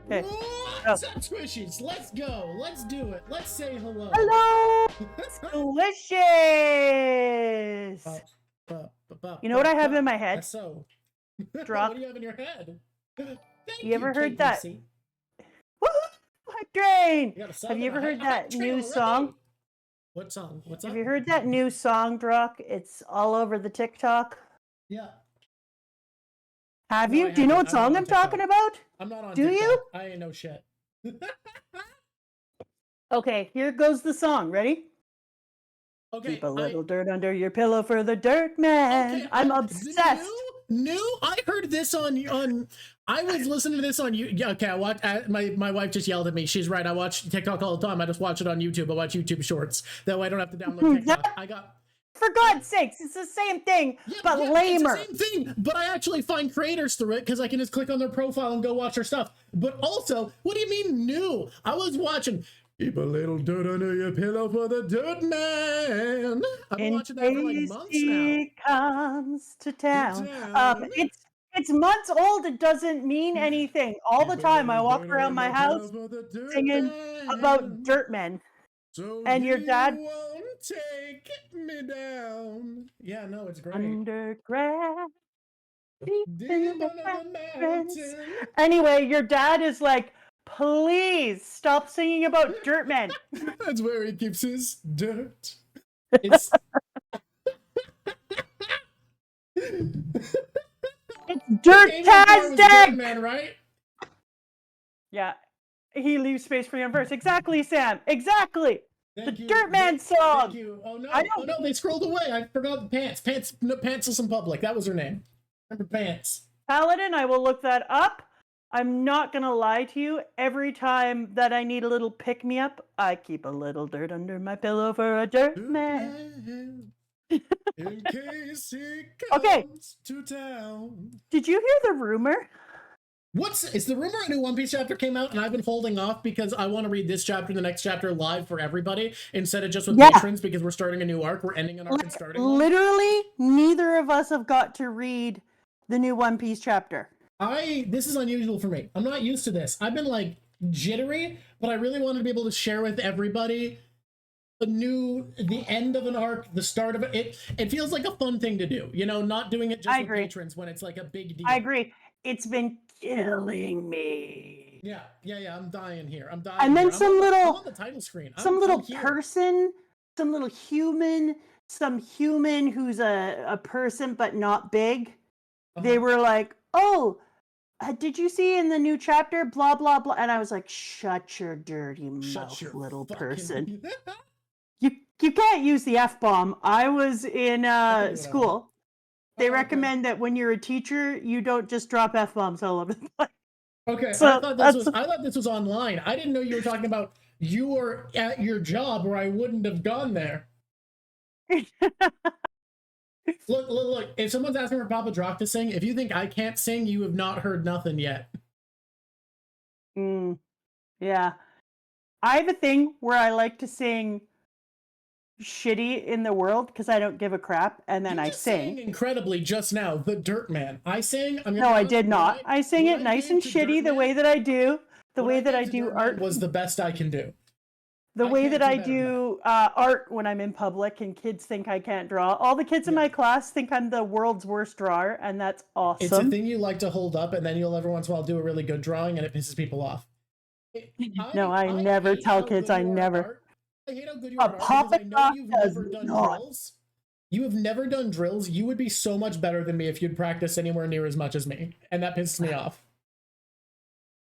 Okay. What's up, squishies? Let's go. Let's do it. Let's say hello. Hello, delicious. You know what I have in my head? That's so. Drawk. What do you have in your head? Thank You ever heard KBC. that? What drain? You Have you ever heard that new song? What song? What's up? Have you heard that new song, Drawk? It's all over the TikTok. Yeah. Have you? Do you know what song I'm talking about? I'm not on Do TikTok. you? I ain't no shit. Okay, here goes the song. Ready? Okay. Keep a little dirt under your pillow for the dirt man. Okay, I'm obsessed. New? I heard this on. I was listening to this on you. Yeah, okay. I watched. My wife just yelled at me. She's right. I watch TikTok all the time. I just watch it on YouTube. I watch YouTube Shorts. That way I don't have to download TikTok. For God's sakes, it's the same thing, but lamer. It's the same thing, but I actually find creators through it because I can just click on their profile and go watch their stuff. But also, what do you mean new? I was watching Keep a Little Dirt Under Your Pillow for the Dirt Man. I've been watching that for like months now. He comes to town. It's months old. It doesn't mean anything. All the time I walk around my house singing about dirt men. So and your dad won't take me down. Yeah, no, it's great. Underground, deep in the mountains. Anyway, your dad is like, please stop singing about dirt men. That's where he keeps his dirt. It's Dirt-tastic! Man, right? Yeah. He leaves space for the universe. Exactly, Sam. Exactly. The Dirt Man song. Thank you. Oh no, they scrolled away. I forgot the Pants. Pantsless in Public. That was her name. Remember Pants. Paladin, I will look that up. I'm not going to lie to you. Every time that I need a little pick-me-up, I keep a little dirt under my pillow for a dirt man. In case he comes to town. Did you hear the rumor? Is the rumor a new One Piece chapter came out, and I've been holding off because I want to read this chapter and the next chapter live for everybody instead of just with patrons because we're starting a new arc. We're ending an arc and starting one. Literally, neither of us have got to read the new One Piece chapter. This is unusual for me. I'm not used to this. I've been like jittery, but I really wanted to be able to share with everybody the end of an arc, the start of it. It feels like a fun thing to do, you know, not doing it just with patrons when it's like a big deal. I agree. It's been killing me. Yeah, I'm dying here. I'm dying. And then I'm on the title screen. Some little person, some little human, some human who's a person but not big. They were like, "Oh, did you see in the new chapter? Blah blah blah." And I was like, "Shut your dirty mouth, little person." You can't use the F-bomb. I was in school. They recommend that when you're a teacher, you don't just drop F-bombs all over the place. Okay, so I thought this was online. I didn't know you were talking about you were at your job where I wouldn't have gone there. Look. If someone's asking for Papa Drawk to sing, if you think I can't sing, you have not heard nothing yet. Yeah. I have a thing where I like to sing shitty in the world because I don't give a crap, and then I sing. Incredibly just now, the Dirt Man. I sang. No, I did not. I sang it nice and shitty the way that I do. The way that I do art was the best I can do. The way that I do art when I'm in public and kids think I can't draw. All the kids in my class think I'm the world's worst drawer, and that's awesome. It's a thing you like to hold up, and then you'll every once in a while do a really good drawing, and it pisses people off. I never tell kids. I never. I hate how good you are because I know you've never done drills. You have never done drills. You would be so much better than me if you'd practice anywhere near as much as me, and that pisses me off.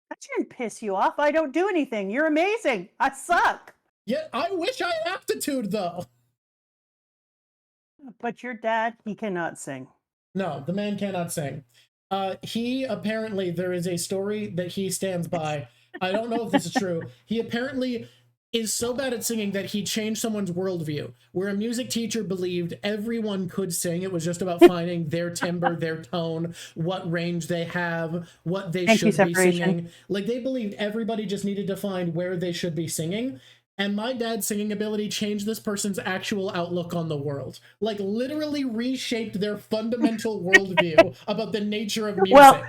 That shouldn't piss you off. I don't do anything. You're amazing. I suck. Yeah, I wish I had aptitude, though. But your dad, he cannot sing. No, the man cannot sing. He apparently, there is a story that he stands by. I don't know if this is true. He apparently is so bad at singing that he changed someone's worldview, where a music teacher believed everyone could sing. It was just about finding their timbre, their tone, what range they have, what they should be singing. Like, they believed everybody just needed to find where they should be singing. And my dad's singing ability changed this person's actual outlook on the world. Like, literally reshaped their fundamental worldview about the nature of music.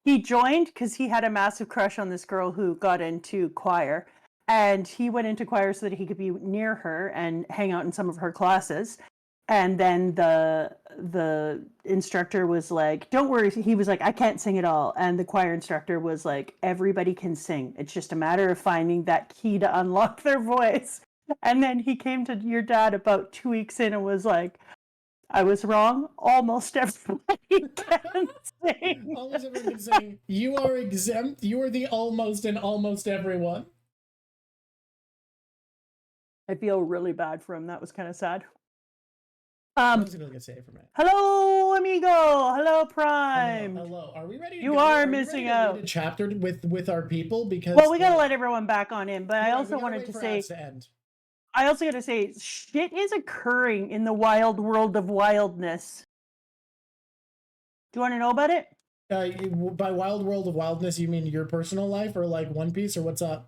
he joined because he had a massive crush on this girl who got into choir, and he went into choir so that he could be near her and hang out in some of her classes. And then the instructor was like, "Don't worry." He was like, "I can't sing at all." And the choir instructor was like, "Everybody can sing. It's just a matter of finding that key to unlock their voice." And then he came to your dad about 2 weeks in and was like, "I was wrong. Almost everybody can sing." Almost everyone can sing. You are exempt. You are the almost and almost everyone. I feel really bad for him. That was kind of sad. I was gonna say for a minute. Hello, amigo. Hello, Prime. Hello. Are we ready to You go? are we missing ready to out. read a chapter with our people? Because Well, we gotta let everyone back on in, but I yeah, also we gotta wanted wait to for say, ads to end. I also gotta say, shit is occurring in the wild world of wildness. Do you want to know about it? By wild world of wildness, you mean your personal life, or like One Piece, or what's up?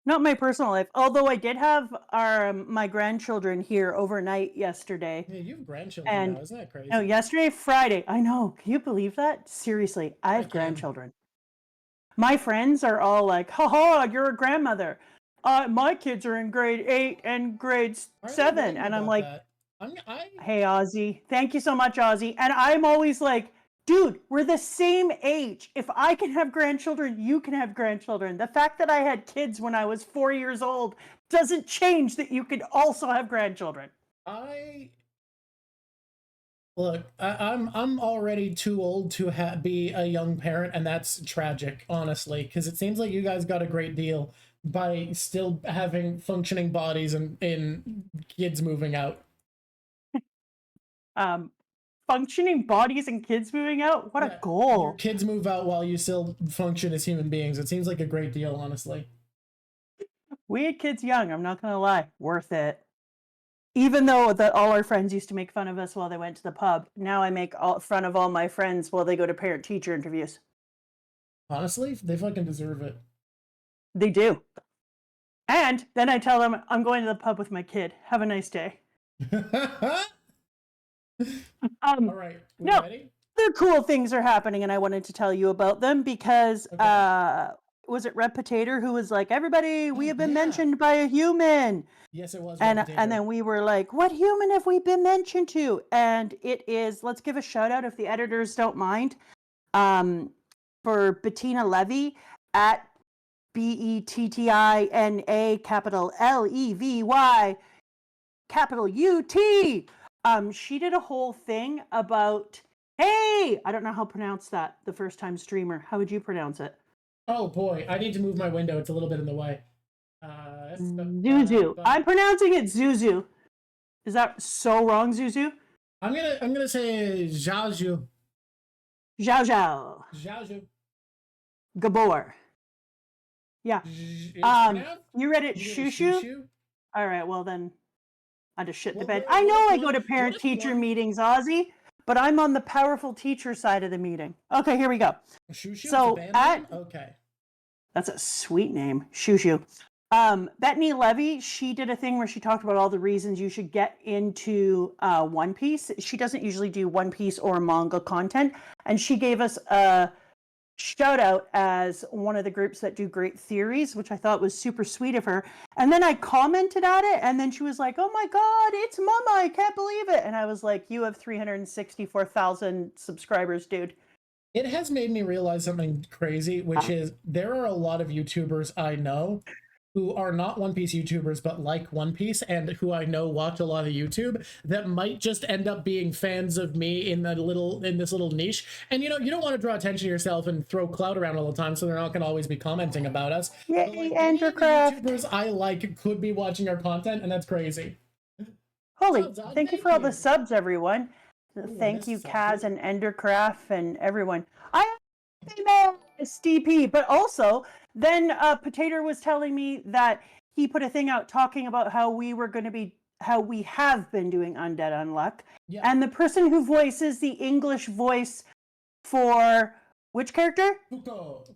Not my personal life, although I did have my grandchildren here overnight yesterday. Yeah, you have grandchildren And now, isn't that crazy? no, yesterday, Friday. I know. Can you believe that? Seriously, I have can. grandchildren. My friends are all like, "Haha, you're a grandmother." My kids are in grade 8 and grade 7, and I'm like, that. "Hey, Ozzy, thank you so much, Ozzy." And I'm always like, "Dude, we're the same age. If I can have grandchildren, you can have grandchildren. The fact that I had kids when I was 4 years old doesn't change that you could also have grandchildren." Look, I'm already too old to be a young parent, and that's tragic, honestly, because it seems like you guys got a great deal by still having functioning bodies and in kids moving out. Functioning bodies and kids moving out? What a goal. Your kids move out while you still function as human beings. It seems like a great deal, honestly. We had kids young, I'm not gonna lie. Worth it. Even though that all our friends used to make fun of us while they went to the pub, now I make fun of all my friends while they go to parent-teacher interviews. Honestly, they fucking deserve it. They do. And then I tell them, "I'm going to the pub with my kid. Have a nice day." All right, we ready? Other cool things are happening, and I wanted to tell you about them because was it Red Potato who was like, "Everybody, we have been mentioned by a human." Yes, it was. And then we were like, "What human have we been mentioned to?" And it is, let's give a shout out if the editors don't mind, for Bettina Levy at BETTINA capital LEVY capital UT. She did a whole thing about, hey, I don't know how to pronounce that, the first time streamer. How would you pronounce it? Oh boy, I need to move my window. It's a little bit in the way. Zuzu. I'm pronouncing it Zuzu. Is that so wrong, Zuzu? I'm gonna say Zhaozhu. Zhao. Gabor. Yeah. You read it Shushu? All right, well then I just shit the bed. I know I go to parent-teacher meetings, Ozzy, but I'm on the powerful teacher side of the meeting. Okay, here we go. Shushu? So okay. That's a sweet name, Shushu. Bethany Levy, she did a thing where she talked about all the reasons you should get into One Piece. She doesn't usually do One Piece or manga content, and she gave us a shout out as one of the groups that do great theories, which I thought was super sweet of her. And then I commented at it, and then she was like, "Oh my God, it's Mama, I can't believe it." And I was like, "You have 364,000 subscribers, dude." It has made me realize something crazy, which is there are a lot of YouTubers I know who are not One Piece YouTubers, but like One Piece, and who I know watch a lot of YouTube, that might just end up being fans of me in this little niche. And you know, you don't want to draw attention to yourself and throw clout around all the time, so they're not going to always be commenting about us. Yay, but like, Endercraft. YouTubers I like could be watching our content, and that's crazy. Holy, thank you for all the subs, everyone. Thank you, Kaz and Endercraft and everyone. I am STP, but also then Potato was telling me that he put a thing out talking about how we have been doing Undead Unluck. Yeah. And the person who voices the English voice for which character? Fuuko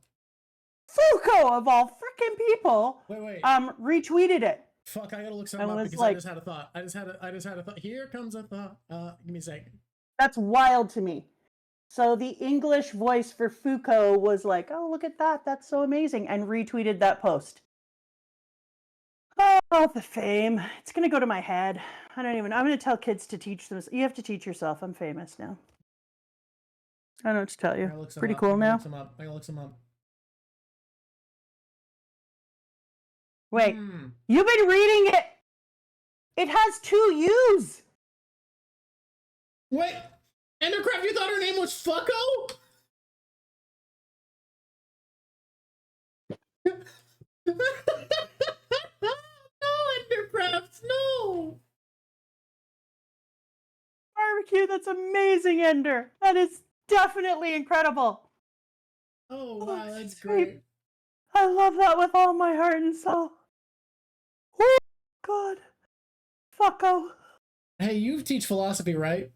of all freaking people. Wait. Retweeted it. Fuck, I gotta look something up because I just had a thought. I just had a thought. Here comes a thought. Give me a second. That's wild to me. So the English voice for Fuuko was like, oh, look at that. That's so amazing. And retweeted that post. Oh, the fame. It's going to go to my head. I'm going to tell kids to teach them. You have to teach yourself. I'm famous now. I don't know what to tell you. Pretty cool now. I gotta look some up. Wait, you've been reading it. It has 2 U's. Wait, Endercraft, you thought her name was Fuuko? No, Endercraft, no. Barbecue, that's amazing, Ender. That is definitely incredible. Oh, wow, that's great. I love that with all my heart and soul. Oh, God. Fucko. Hey, you teach philosophy, right?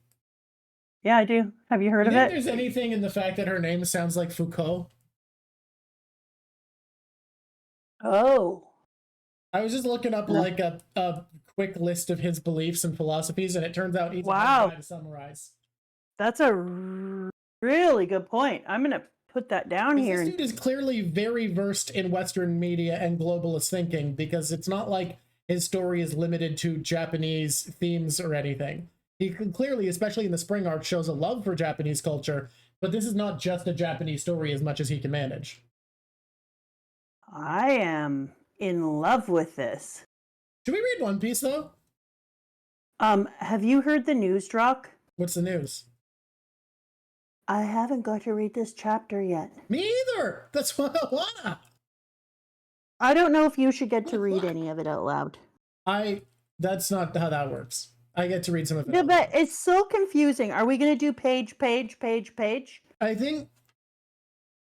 Yeah, I do. Have you heard of it? There's anything in the fact that her name sounds like Foucault? Oh. I was just looking up like a quick list of his beliefs and philosophies, and it turns out he's a hard guy to summarize. That's a really good point. I'm going to put that down here. This dude is clearly very versed in Western media and globalist thinking, because it's not like his story is limited to Japanese themes or anything. He clearly, especially in the spring arc, shows a love for Japanese culture, but this is not just a Japanese story as much as he can manage. I am in love with this. Should we read One Piece, though? Have you heard the news, Drawk? What's the news? I haven't got to read this chapter yet. Me either! That's what I wanna! I don't know if you should get to read any of it out loud. That's not how that works. I get to read some of it. No, but it's so confusing. Are we going to do page? I think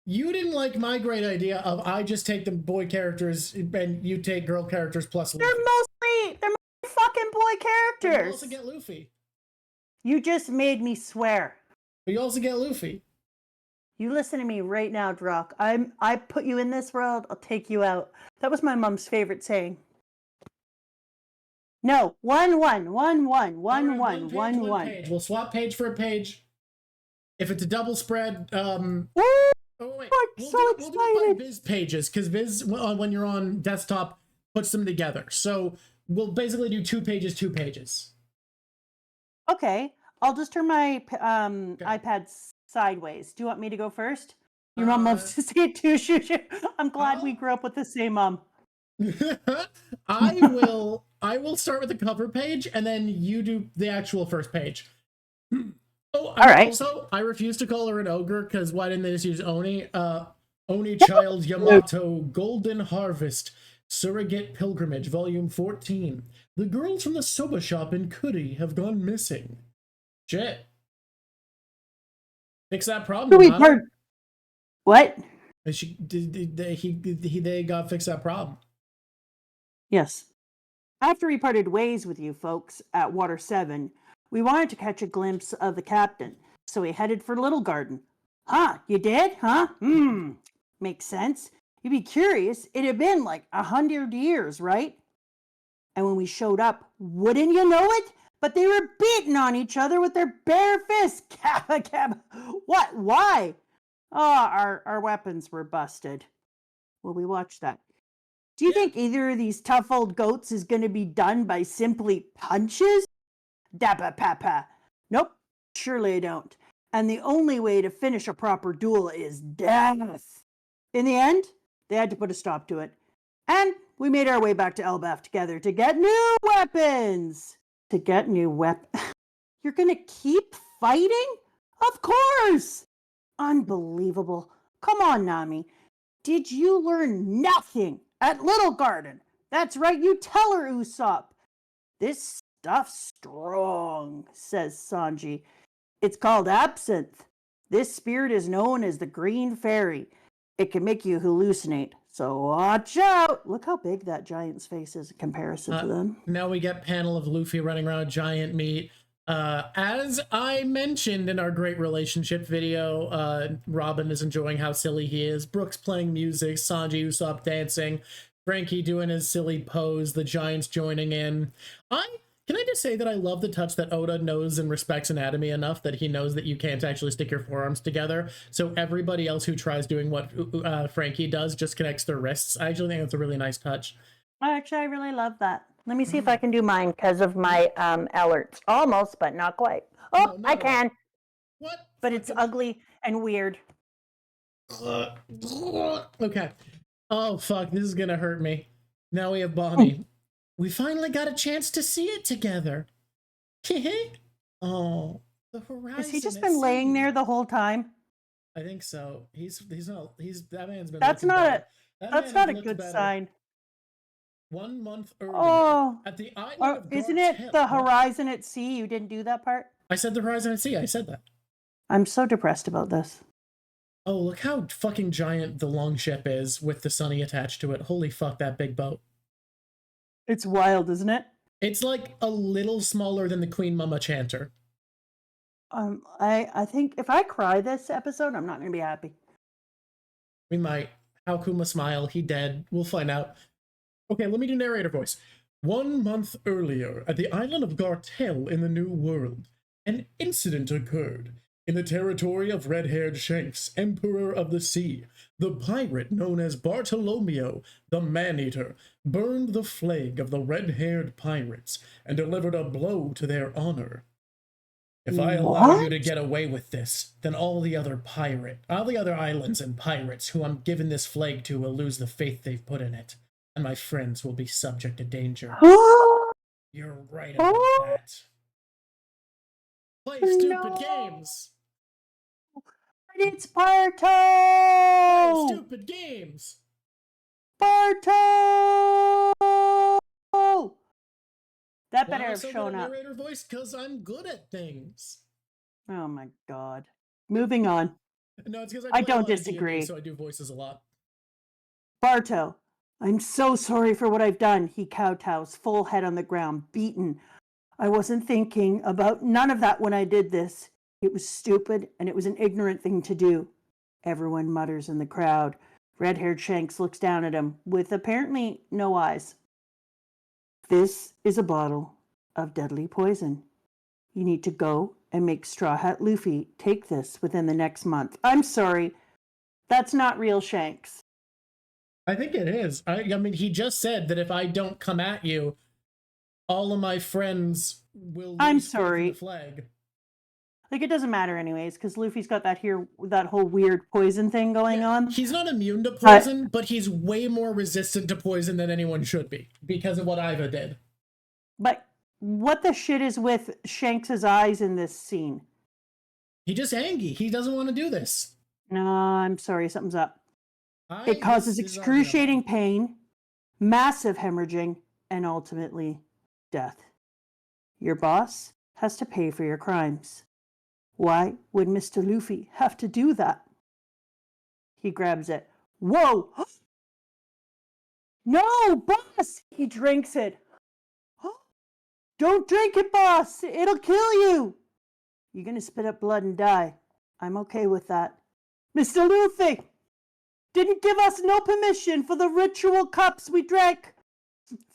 you didn't like my great idea of I just take the boy characters and you take girl characters plus Luffy. They're mostly fucking boy characters. You also get Luffy. You just made me swear. But you also get Luffy. You listen to me right now, Drawk. I put you in this world, I'll take you out. That was my mom's favorite saying. No, 1 1 1 1 1 1 1 1. We'll swap page for a page. If it's a double spread, I'm so excited. We'll do it by Viz pages, because Viz, when you're on desktop, puts them together. So we'll basically do 2 pages, 2 pages. Okay, I'll just turn my iPad sideways. Do you want me to go first? Your mom loves to see it too, Shoo. I'm glad we grew up with the same mom. I will start with the cover page, and then you do the actual first page. Oh, all right. Also, I refuse to call her an ogre, because why didn't they just use Oni? Oni Child Yamato, Golden Harvest, Surrogate Pilgrimage, Volume 14. The girls from the soba shop in Kuri have gone missing. Shit. Fix that problem. What? They got fix that problem. Yes. After we parted ways with you folks at Water 7, we wanted to catch a glimpse of the captain, so we headed for Little Garden. Huh, you did? Huh? Makes sense. You'd be curious, it had been like 100 years, right? And when we showed up, wouldn't you know it? But they were beating on each other with their bare fists. Kappa. What? Why? Oh, our weapons were busted. Well, we watched that. Do you think either of these tough old goats is going to be done by simply punches? Dabba papa. Nope, surely I don't. And the only way to finish a proper duel is death. In the end, they had to put a stop to it. And we made our way back to Elbaf together to get new weapons. You're going to keep fighting? Of course! Unbelievable. Come on, Nami. Did you learn nothing at Little Garden? That's right, you tell her, Usopp. This stuff's strong, says Sanji. It's called absinthe. This spirit is known as the Green Fairy. It can make you hallucinate, so watch out. Look how big that giant's face is in comparison to them. Now we get panel of Luffy running around giant meat. As I mentioned in our great relationship video, Robin is enjoying how silly he is. Brooks playing music, Sanji, Usopp dancing, Frankie doing his silly pose, the giants joining in. Can I just say that I love the touch that Oda knows and respects anatomy enough that he knows that you can't actually stick your forearms together, so everybody else who tries doing what Frankie does just connects their wrists. I actually think that's a really nice touch. Actually, I really love that. Let me see if I can do mine because of my alerts. Almost, but not quite. Oh, No, I can. What? But it's ugly and weird. Okay. Oh, fuck. This is gonna hurt me. Now we have Bonnie. We finally got a chance to see it together. Oh, the horizon. Has he just been laying there the whole time? I think so. That man's been. That's not a good better. sign. 1 month earlier. Oh, at the island of isn't it the horizon at sea? You didn't do that part? I said the horizon at sea. I said that. I'm so depressed about this. Oh, look how fucking giant the longship is with the Sunny attached to it. Holy fuck, that big boat. It's wild, isn't it? It's like a little smaller than the Queen Mama chanter. I think if I cry this episode, I'm not going to be happy. We might. How Kuma smile? He dead. We'll find out. Okay, let me do narrator voice. 1 month earlier, at the island of Gartel in the New World, an incident occurred. In the territory of red-haired Shanks, Emperor of the Sea, the pirate known as Bartolomeo, the Man-Eater, burned the flag of the red-haired pirates and delivered a blow to their honor. If I allow you to get away with this, then all the other islands and pirates who I'm giving this flag to will lose the faith they've put in it, and my friends will be subject to danger. You're right about that. Play stupid games! It's Barto! Play stupid games! Barto! That better have shown up. Narrator voice because I'm good at things. Oh my god. Moving on. No, it's because I don't disagree. So I do voices a lot. Barto, I'm so sorry for what I've done. He kowtows, full head on the ground, beaten. I wasn't thinking about none of that when I did this. It was stupid, and it was an ignorant thing to do. Everyone mutters in the crowd. Red-haired Shanks looks down at him, with apparently no eyes. This is a bottle of deadly poison. You need to go and make Straw Hat Luffy take this within the next month. I'm sorry. That's not real Shanks. I think it is. I mean, he just said that if I don't come at you, all of my friends will lose the flag. Like, it doesn't matter anyways, because Luffy's got that whole weird poison thing going on. He's not immune to poison, but he's way more resistant to poison than anyone should be, because of what Iva did. But what the shit is with Shanks' eyes in this scene? He just angry. He doesn't want to do this. No, I'm sorry, something's up. It causes excruciating pain, massive hemorrhaging, and ultimately death. Your boss has to pay for your crimes. Why would Mr. Luffy have to do that? He grabs it. Whoa! No, boss! He drinks it. Don't drink it, boss! It'll kill you! You're gonna spit up blood and die. I'm okay with that. Mr. Luffy didn't give us no permission for the ritual cups we drank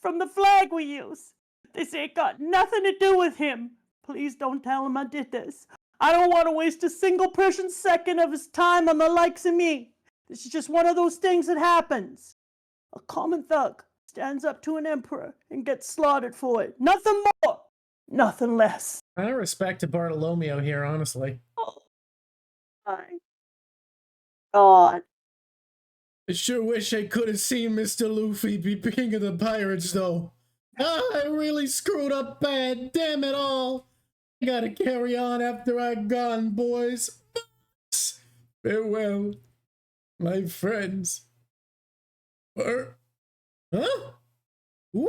from the flag we use. This ain't got nothing to do with him. Please don't tell him I did this. I don't want to waste a single person's second of his time on the likes of me. This is just one of those things that happens. A common thug stands up to an emperor and gets slaughtered for it. Nothing more, nothing less. I respect to Bartolomeo here, honestly. Oh my God. I sure wish I could have seen Mr. Luffy be king of the pirates, though. I really screwed up bad, damn it all. I gotta carry on after I'm gone, boys. Farewell, my friends. Huh? Woohoo!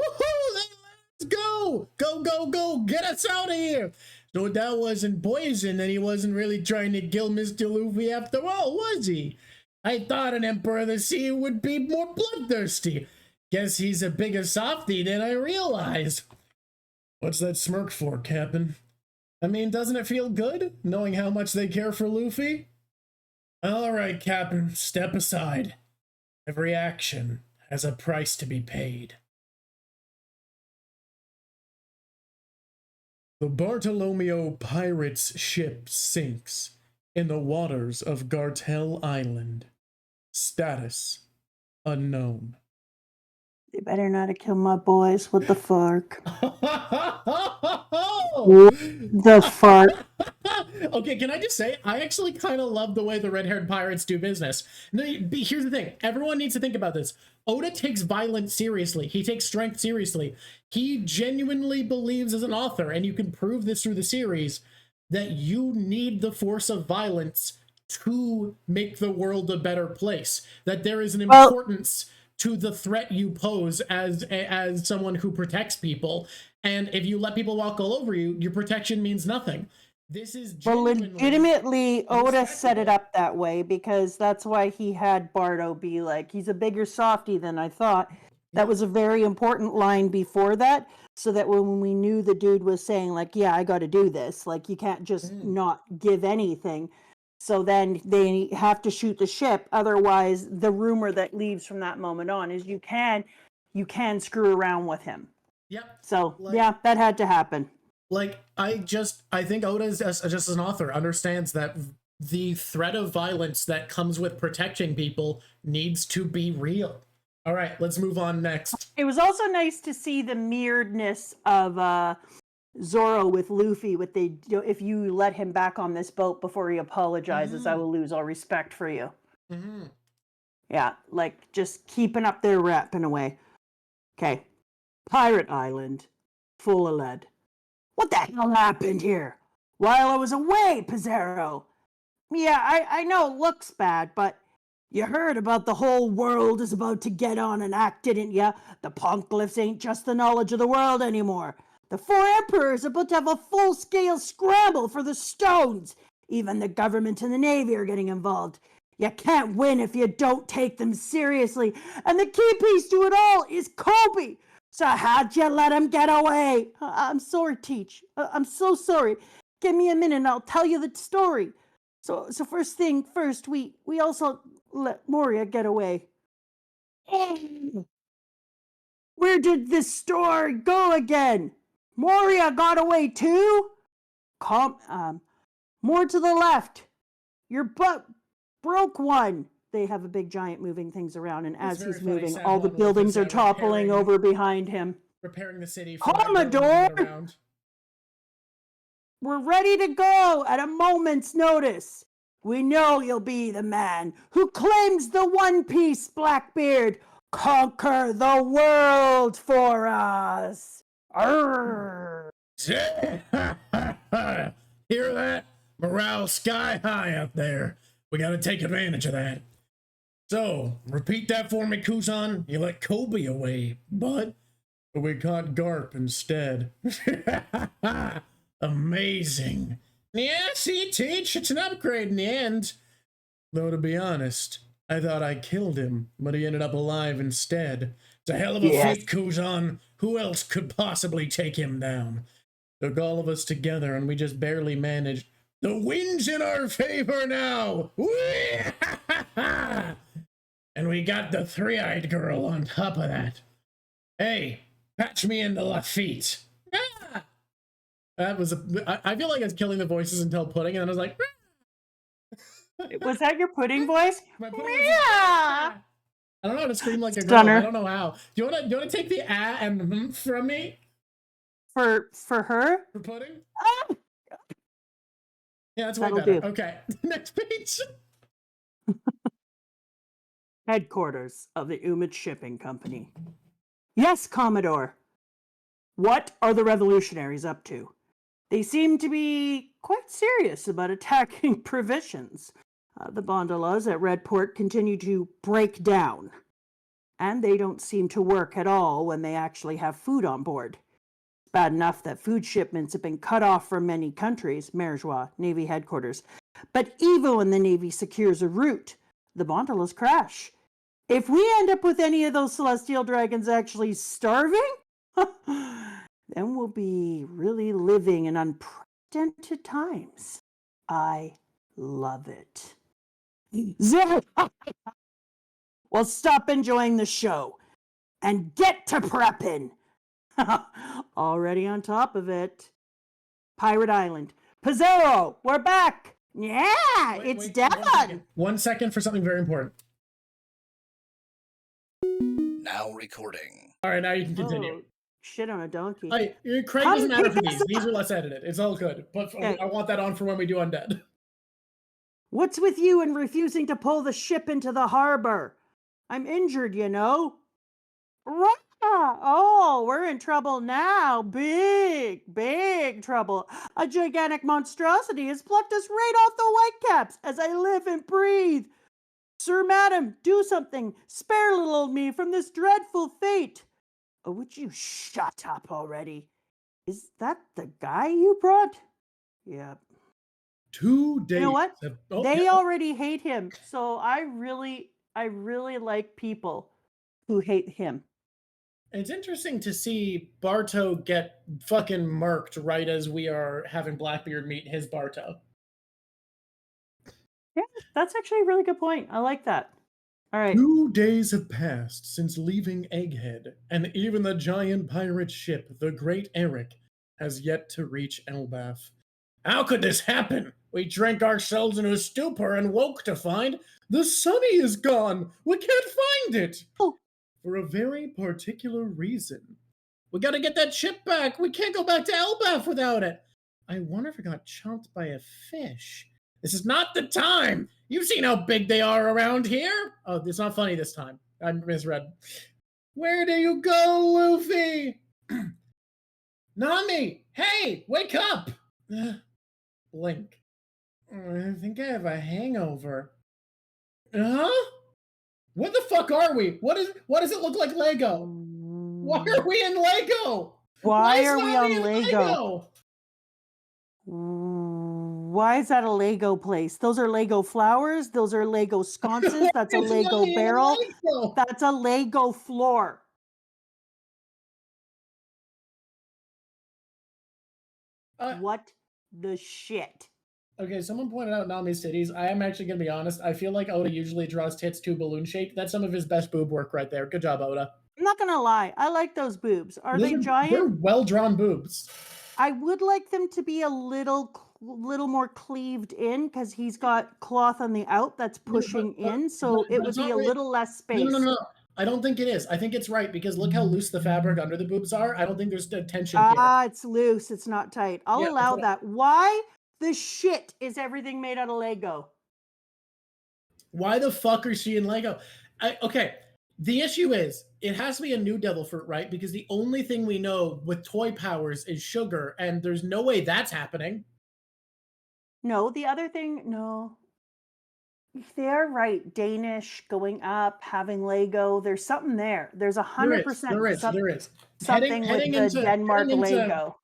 Let's go! Go, go, go! Get us out of here! So that wasn't poison, and he wasn't really trying to kill Mr. Luffy after all, was he? I thought an Emperor of the Sea would be more bloodthirsty. Guess he's a bigger softy than I realized. What's that smirk for, Captain? I mean, doesn't it feel good, knowing how much they care for Luffy? All right, Captain, step aside. Every action has a price to be paid. The Bartolomeo pirate's ship sinks in the waters of Gartel Island. Status unknown. They better not have killed my boys. What the fuck? The fuck? Okay, can I just say, I actually kind of love the way the red-haired pirates do business. No, here's the thing. Everyone needs to think about this. Oda takes violence seriously. He takes strength seriously. He genuinely believes as an author, and you can prove this through the series, that you need the force of violence to make the world a better place. That there is an importance to the threat you pose as someone who protects people. And if you let people walk all over you, your protection means nothing. This is legitimately Oda set it up that way because that's why he had Bardo be like, he's a bigger softy than I thought. That was a very important line before that, so that when we knew the dude was saying like, yeah, I got to do this, like you can't just not give anything. So then they have to shoot the ship. Otherwise, the rumor that leaves from that moment on is you can screw around with him. Yep. So yeah, that had to happen. Like, I think Oda, just as an author, understands that the threat of violence that comes with protecting people needs to be real. All right, let's move on next. It was also nice to see the mirroredness of Zoro with Luffy. If you let him back on this boat before he apologizes, I will lose all respect for you. Yeah, like just keeping up their rep in a way. Okay, Pirate Island, full of lead. What the hell happened here? While I was away, Pizarro. Yeah, I know it looks bad, but you heard about the whole world is about to get on an act, didn't ya? The Poneglyphs ain't just the knowledge of the world anymore. The 4 emperors are about to have a full-scale scramble for the stones. Even the government and the navy are getting involved. You can't win if you don't take them seriously. And the key piece to it all is Kobe. So how'd you let him get away? I'm sorry, Teach. I'm so sorry. Give me a minute and I'll tell you the story. So first thing first, we also let Moria get away. Where did this story go again? Moria got away too? More to the left. Your butt broke one. They have a big giant moving things around, and as he's moving, all the buildings are toppling over behind him. Repairing the city. Commodore! We're ready to go at a moment's notice. We know you'll be the man who claims the One Piece, Blackbeard. Conquer the world for us. Arrgh. Hear that? Morale sky high up there. We gotta take advantage of that. So, repeat that for me, Kuzan. You let Kobe away, but we caught Garp instead. Amazing. Yeah, see, Teach, it's an upgrade in the end. Though, to be honest, I thought I killed him, but he ended up alive instead. It's a hell of a feat, Kuzan. Who else could possibly take him down? Took all of us together, and we just barely managed. The wind's in our favor now! And we got the three-eyed girl on top of that. Hey, patch me into Lafitte. Ah! That was I feel like I was killing the voices until Pudding, and then I was like, was that your Pudding voice? My Pudding I don't know how to scream like a girl. I don't know how. Do you want to take the and from me? For her? For Pudding? Ah! Yeah, that's way better. Do. Okay, next page. Headquarters of the Umid Shipping Company. Yes, Commodore. What are the revolutionaries up to? They seem to be quite serious about attacking provisions. The Bondalas at Redport continue to break down. And they don't seem to work at all when they actually have food on board. It's bad enough that food shipments have been cut off from many countries, Merjois, Navy headquarters. But even when the Navy secures a route, the Bondalas crash. If we end up with any of those celestial dragons actually starving, then we'll be really living in unprecedented times. I love it. Well, stop enjoying the show and get to prepping. Already on top of it. Pirate Island. Pizarro, we're back. Yeah, it's done. 1 second for something very important. Now recording. All right, now you can continue. Oh, shit on a donkey. Craig doesn't matter for these. These are less edited. It's all good. But I want that on for when we do Undead. What's with you and refusing to pull the ship into the harbor? I'm injured, you know. Oh, we're in trouble now. Big trouble. A gigantic monstrosity has plucked us right off the Whitecaps as I live and breathe. Sir, madam, do something. Spare little old me from this dreadful fate. Oh, would you shut up already? Is that the guy you brought? Yep. 2 days. You know what? They already hate him. So I really like people who hate him. It's interesting to see Barto get fucking murked right as we are having Blackbeard meet his Barto. Yeah, that's actually a really good point. I like that. All right. 2 days have passed since leaving Egghead, and even the giant pirate ship, the Great Eric, has yet to reach Elbaf. How could this happen? We drank ourselves into a stupor and woke to find the Sunny is gone. We can't find it. Oh. For a very particular reason. We gotta get that ship back. We can't go back to Elbaf without it. I wonder if it got chomped by a fish. This is not the time. You've seen how big they are around here. Oh, it's not funny this time. I misread. Where do you go, Luffy? Nami, hey, wake up. Blink. I think I have a hangover. Huh? What the fuck are we? What does it look like Lego? Why are we in Lego? Why are we on Lego? Why is that a Lego place? Those are Lego flowers. Those are Lego sconces. That's a Lego barrel. That's a Lego floor. What the shit? Okay, someone pointed out Nami's titties. I am actually going to be honest. I feel like Oda usually draws tits too balloon-shaped. That's some of his best boob work right there. Good job, Oda. I'm not going to lie. I like those boobs. Are they giant? They're well-drawn boobs. I would like them to be a little more cleaved in because he's got cloth on the out that's pushing in, so it would be a little less space. No. I don't think it is. I think it's right because look how loose the fabric under the boobs are. I don't think there's tension here. It's loose. It's not tight. I'll allow that. Why the shit is everything made out of Lego? Why the fuck is she in Lego? Okay, the issue is it has to be a new devil fruit, right? Because the only thing we know with toy powers is sugar, and there's no way that's happening. No, the other thing, no. They're right. Danish, going up, having Lego. There's something there. There's 100% there is. Something heading with the Denmark Lego.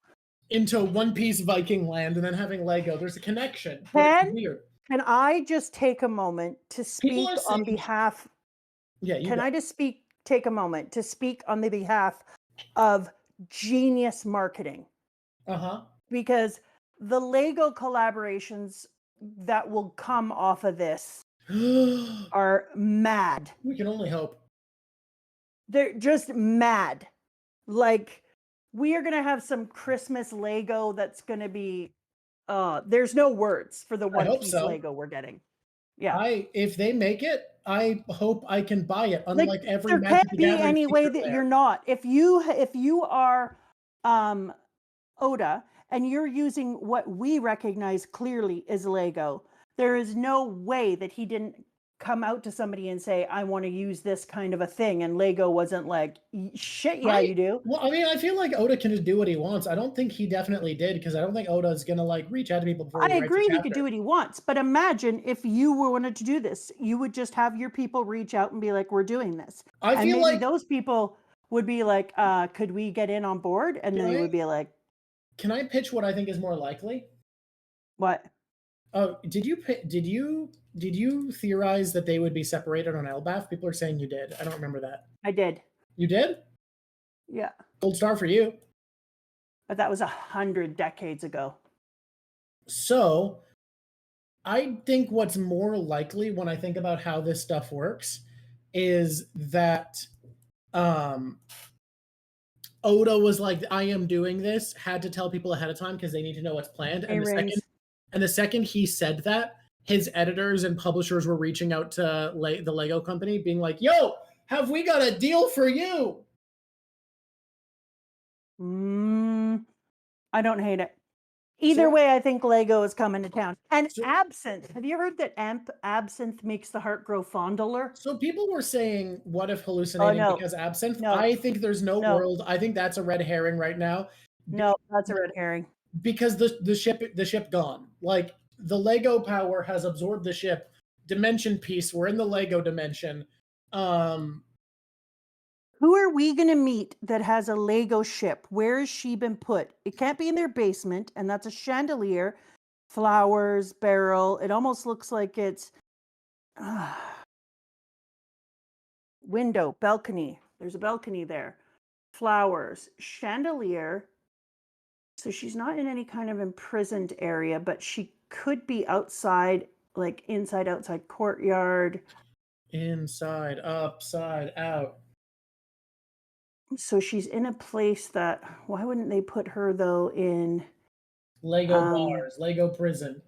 Into One Piece Viking land and then having Lego. There's a connection. Can I just take a moment to speak on behalf? Yeah. Take a moment to speak on the behalf of genius marketing? Because the Lego collaborations that will come off of this are mad. We can only hope. They're just mad. Like, we are going to have some Christmas Lego that's going to be, there's no words for the One Piece Lego we're getting. Yeah. If they make it, I hope I can buy it. Unlike every there can't be any way that you're not. If you are Oda and you're using what we recognize clearly as Lego, there is no way that he didn't come out to somebody and say, I want to use this kind of a thing. And Lego wasn't like, shit, yeah, you do. Well, I mean, I feel like Oda can just do what he wants. I don't think he definitely did, because I don't think Oda is going to like reach out to people before I agree he could do what he wants. But imagine if you wanted to do this, you would just have your people reach out and be like, we're doing this. I feel like those people would be like, could we get in on board? And then they would be like, can I pitch what I think is more likely? What? Oh, did you theorize that they would be separated on Elbaf? People are saying you did. I don't remember that. I did. You did? Yeah. Gold star for you. But that was 100 decades ago. So, I think what's more likely when I think about how this stuff works is that Oda was like, I am doing this, had to tell people ahead of time because they need to know what's planned. And the second he said that, his editors and publishers were reaching out to the Lego company being like, yo, have we got a deal for you? I don't hate it. Either way, I think Lego is coming to town. And absinthe. Have you heard that absinthe makes the heart grow fondler? So people were saying, what if hallucinating because absinthe? No. I think there's no world. I think that's a red herring right now. No, that's a red herring. Because the ship gone. Like, the Lego power has absorbed the ship. Dimension piece. We're in the Lego dimension. Who are we going to meet that has a Lego ship? Where has she been put? It can't be in their basement, and that's a chandelier, flowers, barrel. It almost looks like it's window, balcony. There's a balcony there. Flowers, chandelier. So she's not in any kind of imprisoned area, but she could be outside, like inside, outside courtyard. Inside, upside, out. So she's in a place that, why wouldn't they put her though in Lego bars, Lego prison?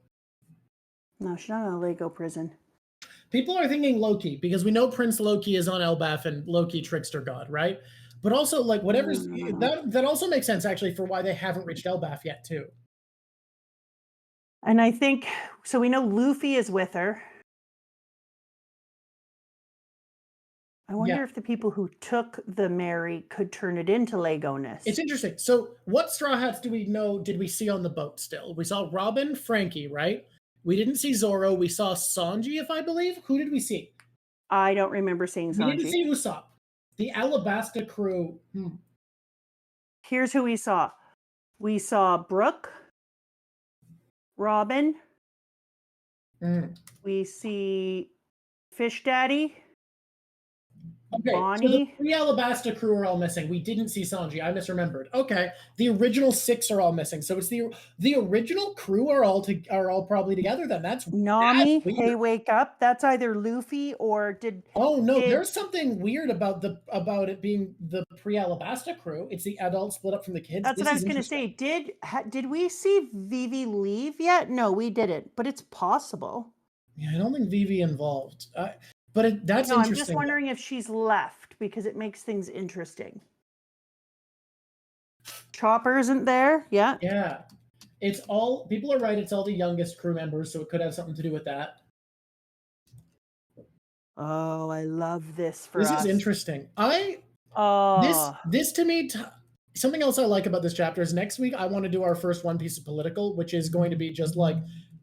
No, she's not in a Lego prison. People are thinking Loki because we know Prince Loki is on Elbaf and Loki trickster god, right? But also, like, whatever's that also makes sense actually for why they haven't reached Elbaf yet too. And I think so. We know Luffy is with her. I wonder if the people who took the Mary could turn it into Lego-ness. It's interesting. So what Straw Hats did we see on the boat still? We saw Robin, Frankie, right? We didn't see Zoro. We saw Sanji, if I believe. Who did we see? I don't remember seeing Sanji. We didn't see Usopp. The Alabasta crew. Here's who we saw. We saw Brooke, Robin. We see Fish Daddy. Okay, Bonnie. so the 3 Alabasta crew are all missing. We didn't see Sanji. I misremembered. Okay, the original 6 are all missing. So it's the original crew are all probably together. Then that's Nami. Hey, wake up! That's either Luffy or did. Oh no, there's something weird about it being the pre-Alabasta crew. It's the adults split up from the kids. That's what I was going to say. Did we see Vivi leave yet? No, we didn't. But it's possible. Yeah, I don't think Vivi involved. But that's interesting. I'm just wondering if she's left because it makes things interesting. Chopper isn't there. Yeah. Yeah. It's all, people are right. It's all the youngest crew members, so it could have something to do with that. Oh, I love this for us. This is interesting. This to me, something else I like about this chapter is next week I want to do our first One Piece of political, which is going to be just like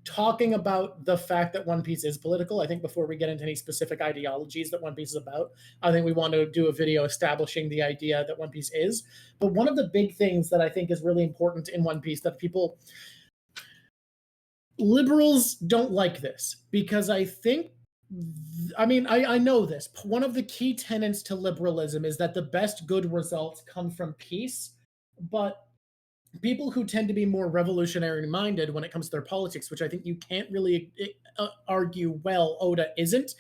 talking about the fact that One Piece is political. I think before we get into any specific ideologies that One Piece is about, I think we want to do a video establishing the idea that One Piece is. But one of the big things that I think is really important in One Piece that liberals don't like this, because I think, I know this. One of the key tenets to liberalism is that the best good results come from peace, but people who tend to be more revolutionary minded when it comes to their politics, which I think you can't really argue Oda isn't,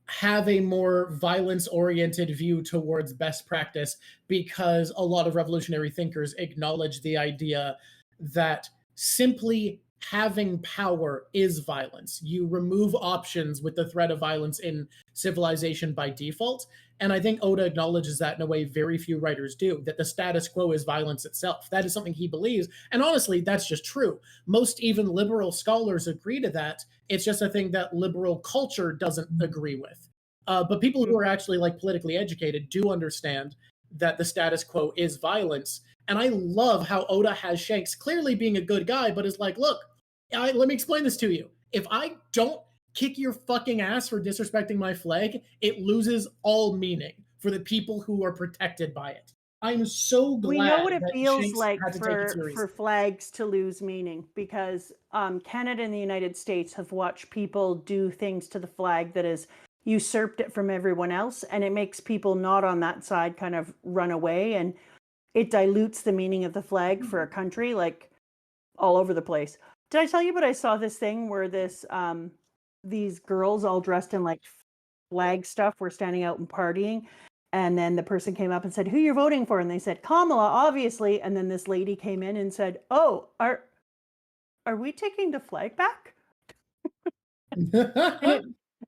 have a more violence oriented view towards best practice, because a lot of revolutionary thinkers acknowledge the idea that simply having power is violence. You remove options with the threat of violence in civilization by default. And I think Oda acknowledges that in a way very few writers do, that the status quo is violence itself. That is something he believes. And honestly, that's just true. Most even liberal scholars agree to that. It's just a thing that liberal culture doesn't agree with. But people who are actually like politically educated do understand that the status quo is violence. And I love how Oda has Shanks clearly being a good guy, but is like, look, let me explain this to you. If I don't kick your fucking ass for disrespecting my flag, it loses all meaning for the people who are protected by it. I'm so glad. We know what it feels Shanks like for flags to lose meaning, because Canada and the United States have watched people do things to the flag that has usurped it from everyone else, and it makes people not on that side kind of run away, and it dilutes the meaning of the flag for a country, like all over the place. Did I tell you about I saw this thing where these girls all dressed in like flag stuff were standing out and partying, And then the person came up and said, who you're voting for? And they said, Kamala, obviously. And then this lady came in and said, oh, are we taking the flag back?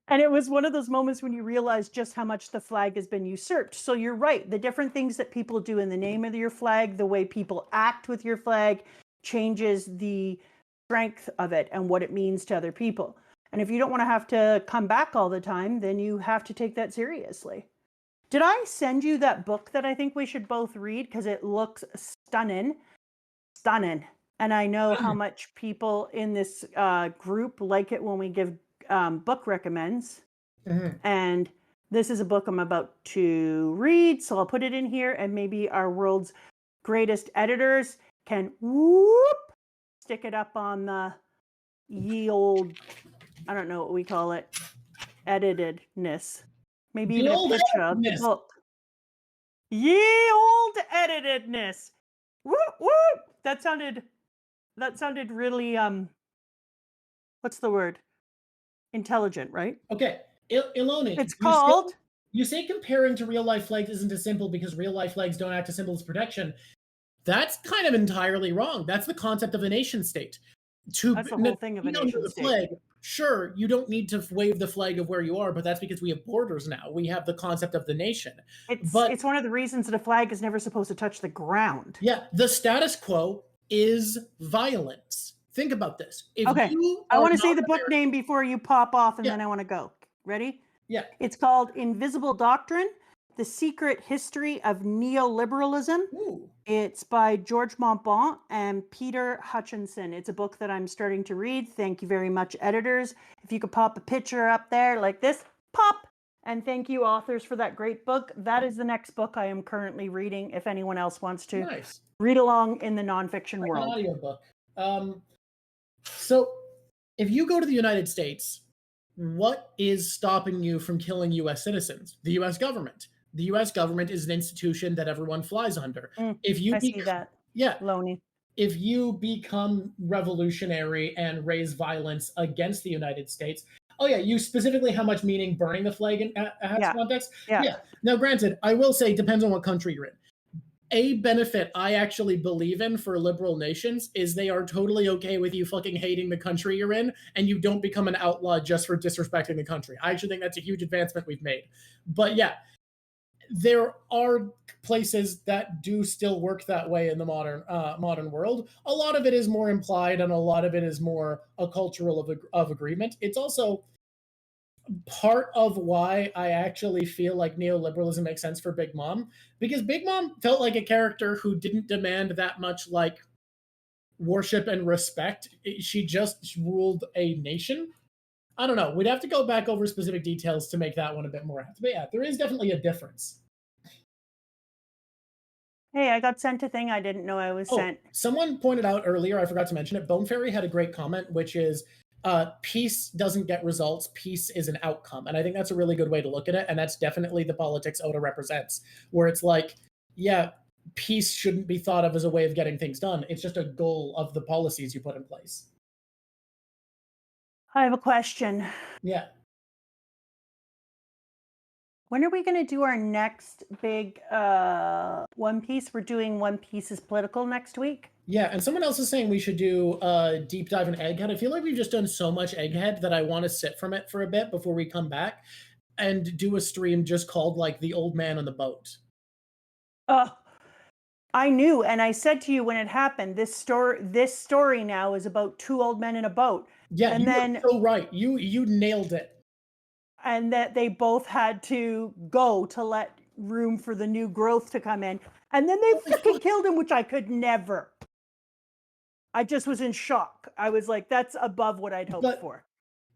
And it was one of those moments when you realize just how much the flag has been usurped. So you're right. The different things that people do in the name of your flag, the way people act with your flag, changes the strength of it and what it means to other people. And if you don't want to have to come back all the time, then you have to take that seriously. Did I send you that book that I think we should both read? Because it looks stunning. Stunning. And I know how much people in this group like it when we give book recommends. And this is a book I'm about to read, so I'll put it in here, and maybe our world's greatest editors can stick it up on the ye old, I don't know what we call it, editedness. Maybe even a picture of the book. Ye old editedness. Whoop whoop. That sounded really what's the word? Intelligent, right? Okay, Iloni. It's called. You say comparing to real life flags isn't as simple because real life flags don't act as symbols of protection. That's kind of entirely wrong. That's the concept of a nation state. That's the whole thing of a nation state. Flag, sure, you don't need to wave the flag of where you are, but that's because we have borders now. We have the concept of the nation. It's one of the reasons that a flag is never supposed to touch the ground. Yeah, the status quo is violence. Think about this. Okay, I want to say the book name before you pop off, and then I want to go. Ready? Yeah. It's called Invisible Doctrine, The Secret History of Neoliberalism. Ooh. It's by George Montbon and Peter Hutchinson. It's a book that I'm starting to read. Thank you very much, editors. If you could pop a picture up there like this, pop. And thank you, authors, for that great book. That is the next book I am currently reading, if anyone else wants to read along in the nonfiction world. An audiobook. So, if you go to the United States, what is stopping you from killing U.S. citizens? The U.S. government. The U.S. government is an institution that everyone flies under. If you see that. Yeah. Loney. If you become revolutionary and raise violence against the United States, oh yeah, you specifically how much meaning burning the flag in has context? Yeah. Now, granted, I will say, depends on what country you're in. A benefit I actually believe in for liberal nations is they are totally okay with you fucking hating the country you're in, and you don't become an outlaw just for disrespecting the country. I actually think that's a huge advancement we've made. But yeah, there are places that do still work that way in the modern world. A lot of it is more implied, and a lot of it is more a cultural of agreement. It's also part of why I actually feel like neoliberalism makes sense for Big Mom, because Big Mom felt like a character who didn't demand that much like worship and respect. She just ruled a nation. I don't know. We'd have to go back over specific details to make that one a bit more apt. But yeah, there is definitely a difference. Hey, I got sent a thing I didn't know I was sent. Someone pointed out earlier, I forgot to mention it, Bone Fairy had a great comment, which is peace doesn't get results, peace is an outcome. And I think that's a really good way to look at it. And that's definitely the politics Oda represents, where it's like, yeah, peace shouldn't be thought of as a way of getting things done. It's just a goal of the policies you put in place. I have a question. Yeah. When are we going to do our next big One Piece? We're doing One Piece's political next week. Yeah, and someone else is saying we should do a deep dive in Egghead. I feel like we've just done so much Egghead that I want to sit from it for a bit before we come back and do a stream just called like The Old Man on the Boat. I knew, and I said to you when it happened, this story now is about two old men in a boat. Yeah, and then so right. You nailed it. And that they both had to go to let room for the new growth to come in. And then they freaking killed him, which I could never. I just was in shock. I was like, that's above what I'd hoped for.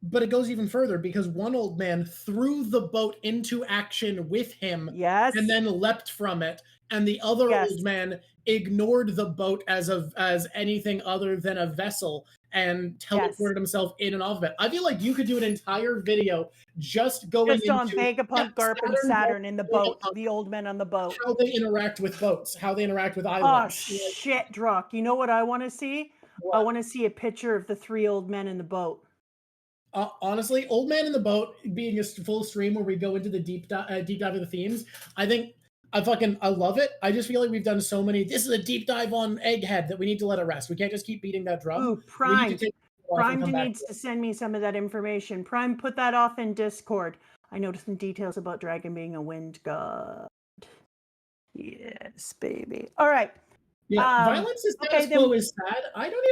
But it goes even further because one old man threw the boat into action with him. Yes. And then leapt from it. And the other old man ignored the boat as anything other than a vessel and teleported himself in and off of it. I feel like you could do an entire video just going on Vegapunk, Garp, and Saturn in the boat, the old men on the boat. How they interact with boats, how they interact with islands. Oh, shit, Drawk. You know what I want to see? What? I want to see a picture of the three old men in the boat. Honestly, Old Man in the Boat being a full stream where we go into the deep dive of the themes, I think I love it. I just feel like we've done so many. This is a deep dive on Egghead that we need to let it rest. We can't just keep beating that drum. Ooh, We need to Prime. take it off and Prime come back needs to to it. send me some of that information. Prime, put that off in Discord. I noticed some details about Dragon being a wind god. Yes, baby. All right. Yeah, violence is status okay, quo then is sad. I don't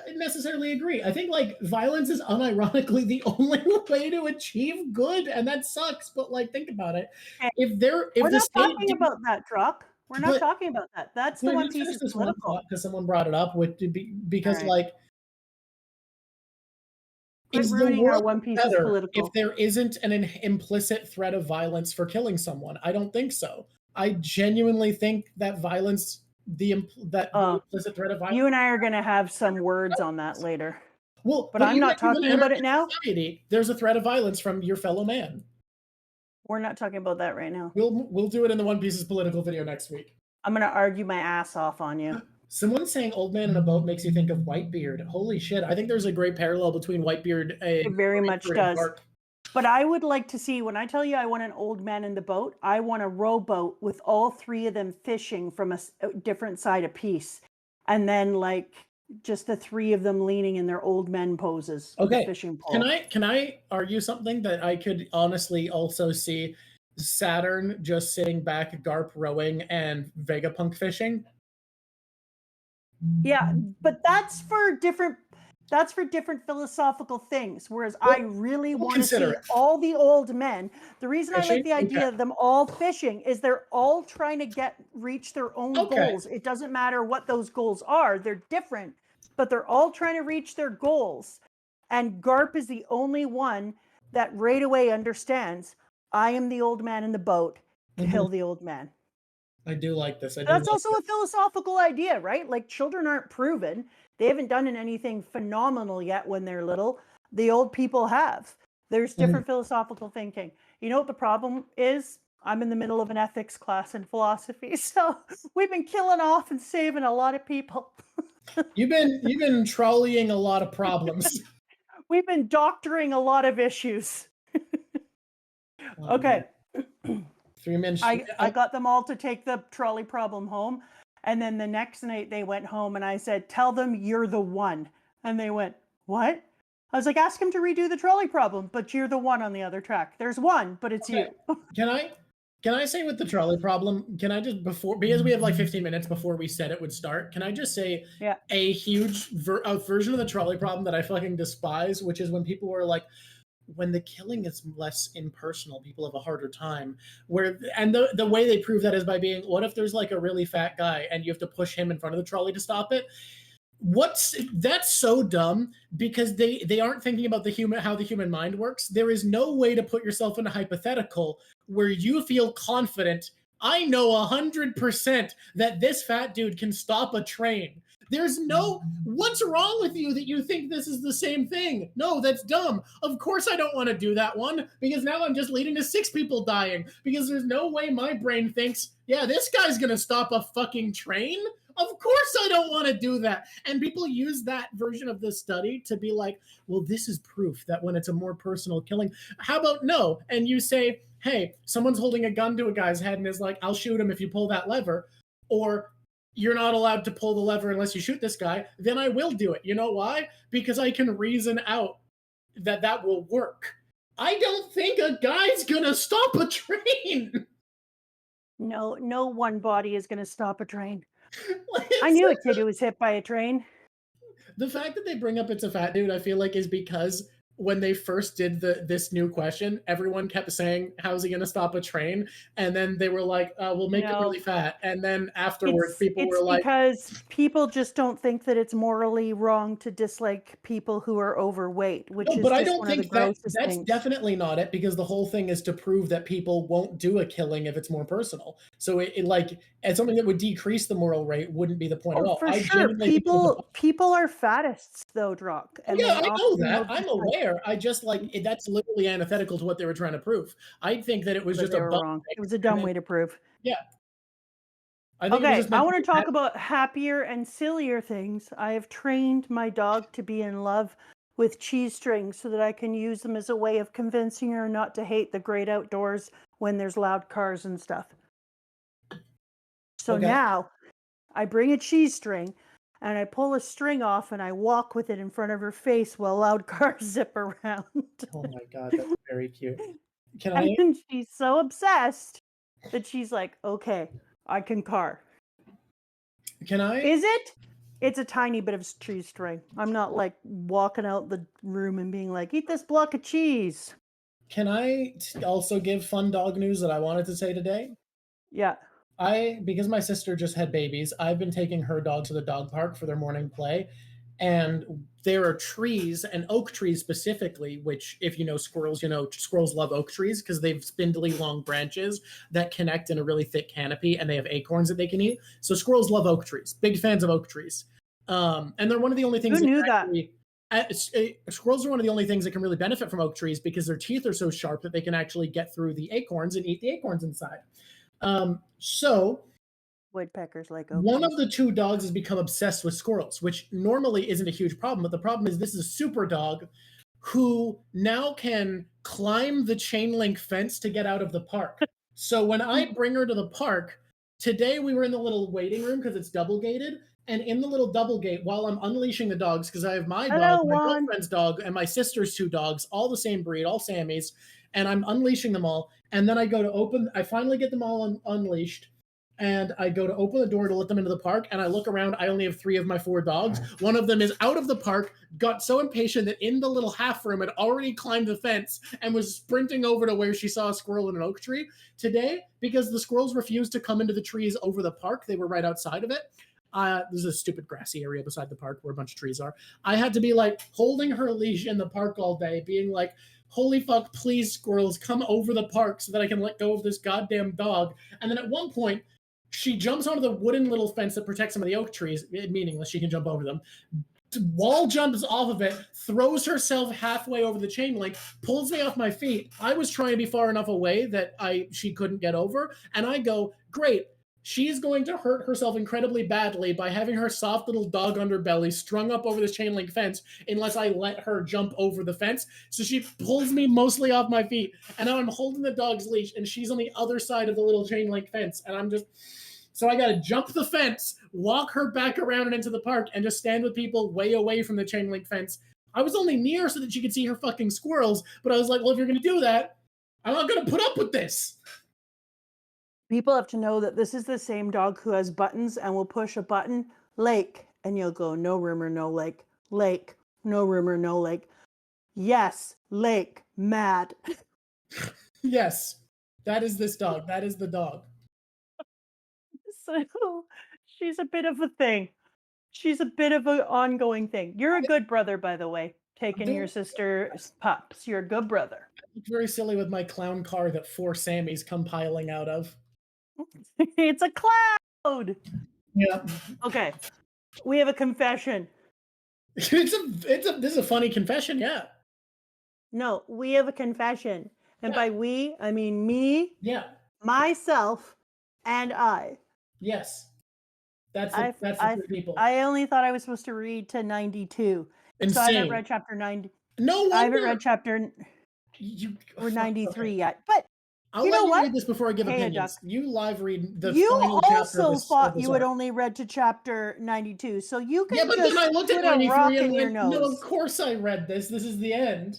even necessarily agree. I think like violence is unironically the only way to achieve good, and that sucks. But like, think about it. okay, If we're the not state talking didn't, about that, Drawk. We're not but talking about that. That's the can I One just Piece finish is this one political. thought because someone brought it up with because right. like Quit is the ruining our world One Piece is better political. if there isn't an implicit threat of violence for killing someone? I don't think so. I genuinely think that violence, the implicit threat of violence. You and I are going to have some words on that later. Well, but I'm even not talking about it now. Society, there's a threat of violence from your fellow man. We're not talking about that right now. We'll do it in the One Piece's political video next week. I'm going to argue my ass off on you. Someone saying Old Man in a Boat makes you think of Whitebeard. Holy shit. I think there's a great parallel between Whitebeard and it very much does. Drawk. But I would like to see, when I tell you I want an Old Man in the Boat, I want a rowboat with all three of them fishing from a different side apiece. And then like just the three of them leaning in their old men poses. Okay. With the fishing pole. Can I argue something that I could honestly also see Saturn just sitting back, Garp rowing, and Vegapunk fishing? Yeah, but that's for different philosophical things. Whereas I really want to see all the old men. The reason I like the idea of them all fishing is they're all trying to reach their own goals. It doesn't matter what those goals are. They're different, but they're all trying to reach their goals. And Garp is the only one that right away understands, I am the old man in the boat, kill the old man. I do like this. That's also a philosophical idea, right? Like children aren't proven. They haven't done anything phenomenal yet when they're little. The old people have. There's different philosophical thinking. You know what the problem is? I'm in the middle of an ethics class in philosophy. So we've been killing off and saving a lot of people. You've been trolleying a lot of problems. We've been doctoring a lot of issues. Okay. 3 minutes. I got them all to take the trolley problem home. And then the next night they went home and I said, tell them you're the one. And they went, what? I was like, ask him to redo the trolley problem, but you're the one on the other track. There's one, but it's you. Can I say with the trolley problem, can I just because we have like 15 minutes before we said it would start, can I just say a huge version of the trolley problem that I fucking despise, which is when people were like, when the killing is less impersonal, people have a harder time. And the way they prove that is by being, what if there's like a really fat guy and you have to push him in front of the trolley to stop it? That's so dumb because they aren't thinking about how the human mind works. There is no way to put yourself in a hypothetical where you feel confident. I know 100% that this fat dude can stop a train. There's what's wrong with you that you think this is the same thing? No, that's dumb. Of course I don't want to do that one because now I'm just leading to 6 people dying because there's no way my brain thinks, yeah, this guy's going to stop a fucking train. Of course I don't want to do that. And people use that version of the study to be like, well, this is proof that when it's a more personal killing, how about no? And you say, hey, someone's holding a gun to a guy's head and is like, I'll shoot him if you pull that lever. Or you're not allowed to pull the lever unless you shoot this guy, then I will do it. You know why? Because I can reason out that will work. I don't think a guy's gonna stop a train. No one body is gonna stop a train. I knew a kid who was hit by a train. The fact that they bring up it's a fat dude, I feel like is because when they first did this new question, everyone kept saying, how's he going to stop a train? And then they were like, we'll make it really fat. And then afterwards, people were like... because people just don't think that it's morally wrong to dislike people who are overweight, which is just one of the grossest things. That's definitely not it, because the whole thing is to prove that people won't do a killing if it's more personal. So it's something that would decrease the moral rate wouldn't be the point at all. For sure. People are fattists, though, Drawk. Yeah, I know that. I'm aware. I just that's literally antithetical to what they were trying to prove. I think that it was just wrong. It was a dumb way to prove. Yeah. I want to talk about happier and sillier things. I have trained my dog to be in love with cheese strings so that I can use them as a way of convincing her not to hate the great outdoors when there's loud cars and stuff. So Okay. now I bring a cheese string and I pull a string off and I walk with it in front of her face while loud cars zip around. Oh my god, that's very cute. Can I? And she's so obsessed that she's like, okay, I can car. Can I? Is it? It's a tiny bit of cheese string. I'm not like walking out the room and being like, eat this block of cheese. Can I also give fun dog news that I wanted to say today? Yeah. Because my sister just had babies, I've been taking her dog to the dog park for their morning play. And there are trees, and oak trees specifically, which, if you know squirrels, you know squirrels love oak trees because they have spindly long branches that connect in a really thick canopy, and they have acorns that they can eat. So squirrels love oak trees. Big fans of oak trees. And they're one of the only things Who knew that? Squirrels are one of the only things that can really benefit from oak trees because their teeth are so sharp that they can actually get through the acorns and eat the acorns inside. So Woodpeckers like oak one trees. of the two dogs has become obsessed with squirrels, which normally isn't a huge problem. But the problem is this is a super dog who now can climb the chain link fence to get out of the park. So when I bring her to the park, today we were in the little waiting room because it's double gated. And in the little double gate, while I'm unleashing the dogs, because I have my dog, my girlfriend's dog, and my sister's two dogs, all the same breed, all Sammies, and I'm unleashing them all. And then I go to open, I finally get them all unleashed. And I go to open the door to let them into the park, and I look around. I only have 3 of my 4 dogs. One of them is out of the park, got so impatient that in the little half room had already climbed the fence and was sprinting over to where she saw a squirrel in an oak tree. Today, because the squirrels refused to come into the trees over the park, they were right outside of it. There's a stupid grassy area beside the park where a bunch of trees are. I had to be like holding her leash in the park all day, being like, holy fuck, please, squirrels, come over the park so that I can let go of this goddamn dog. And then at one point, she jumps onto the wooden little fence that protects some of the oak trees, meaningless, she can jump over them. Wall jumps off of it, throws herself halfway over the chain link, pulls me off my feet. I was trying to be far enough away that she couldn't get over, and I go, great, she's going to hurt herself incredibly badly by having her soft little dog underbelly strung up over this chain link fence unless I let her jump over the fence. So she pulls me mostly off my feet, and now I'm holding the dog's leash, and she's on the other side of the little chain link fence, and I'm just... So I got to jump the fence, walk her back around and into the park, and just stand with people way away from the chain link fence. I was only near so that she could see her fucking squirrels, but I was like, well, if you're going to do that, I'm not going to put up with this. People have to know that this is the same dog who has buttons and will push a button, lake, and you'll go, no rumor, no lake, lake, no rumor, no lake. Yes, lake, mad. Yes, that is this dog. That is the dog. So she's a bit of a thing. She's a bit of an ongoing thing. You're a good brother, by the way, taking your sister's pups. You're a good brother. It's very silly with my clown car that 4 Sammies come piling out of. It's a cloud. Yeah. Okay. We have a confession. This is a funny confession, yeah. No, we have a confession. And by we, I mean me, myself, and I. Yes. That's the 3 people. I only thought I was supposed to read to 92. Insane. So I haven't read chapter 90. No wonder. I haven't read chapter 93 yet. But I'll let you read this before I give opinions. You live read the final chapter. You also thought you had only read to chapter 92. So you can but just then I looked at put a rock 93 in and your went, nose. no, of course I read this. This is the end.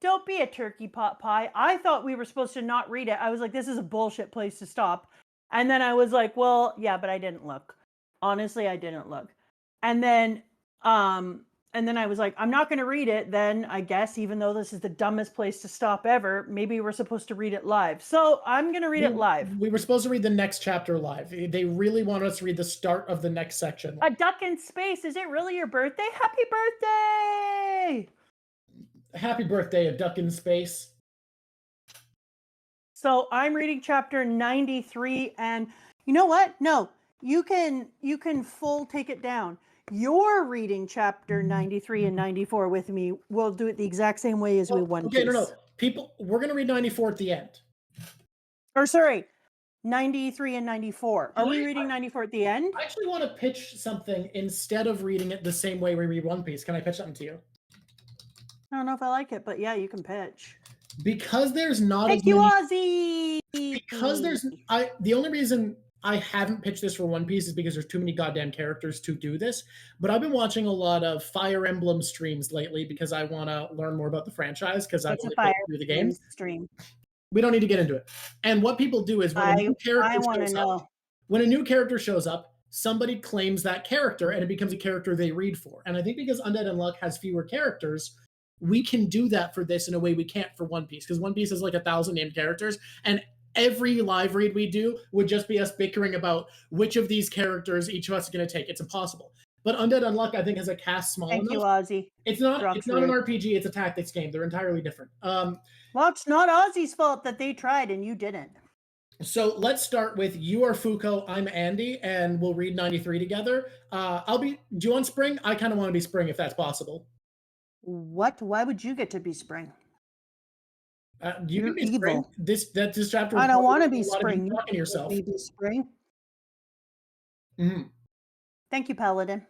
Don't be a turkey pot pie. I thought we were supposed to not read it. I was like, this is a bullshit place to stop. And then I was like, well, yeah, but I didn't look. Honestly, I didn't look. And then I was like, I'm not going to read it then, I guess, even though this is the dumbest place to stop ever. Maybe we're supposed to read it live. So I'm going to read it live. We were supposed to read the next chapter live. They really wanted us to read the start of the next section. A duck in space. Is it really your birthday? Happy birthday! Happy birthday, a duck in space. So I'm reading chapter 93, and you know what? No, you can full take it down. You're reading chapter 93 and 94 with me. We'll do it the exact same way as we One Piece. Okay, no. People, we're going to read 94 at the end. Or sorry, 93 and 94. Are we reading 94 at the end? I actually want to pitch something instead of reading it the same way we read One Piece. Can I pitch something to you? I don't know if I like it, but yeah, you can pitch. Because there's not Thank as you, many. Ozzy. Because the only reason I haven't pitched this for One Piece is because there's too many goddamn characters to do this. But I've been watching a lot of Fire Emblem streams lately because I want to learn more about the franchise because I've What's a only Fire played through the Emblem games. stream? We don't need to get into it. And what people do is when a new character I want to shows know. up, when a new character shows up, somebody claims that character and it becomes a character they read for. And I think because Undead Unluck has fewer characters, we can do that for this in a way we can't for One Piece because One Piece has like 1,000 named characters, and every live read we do would just be us bickering about which of these characters each of us is going to take. It's impossible. But Undead Unluck, I think, has a cast small Thank enough. you, Ozzy. It's not Drawk's an rude. RPG. It's a tactics game. They're entirely different. Well, it's not Ozzy's fault that they tried and you didn't. So let's start with you are Fuuko, I'm Andy, and we'll read 93 together. Do you want Spring? I kind of want to be Spring if that's possible. What? Why would you get to be Spring? You You're can be evil. Spring. This chapter. I don't want to be a lot of Spring. you talking to yourself. You be Spring. Mm-hmm. Thank you, Paladin.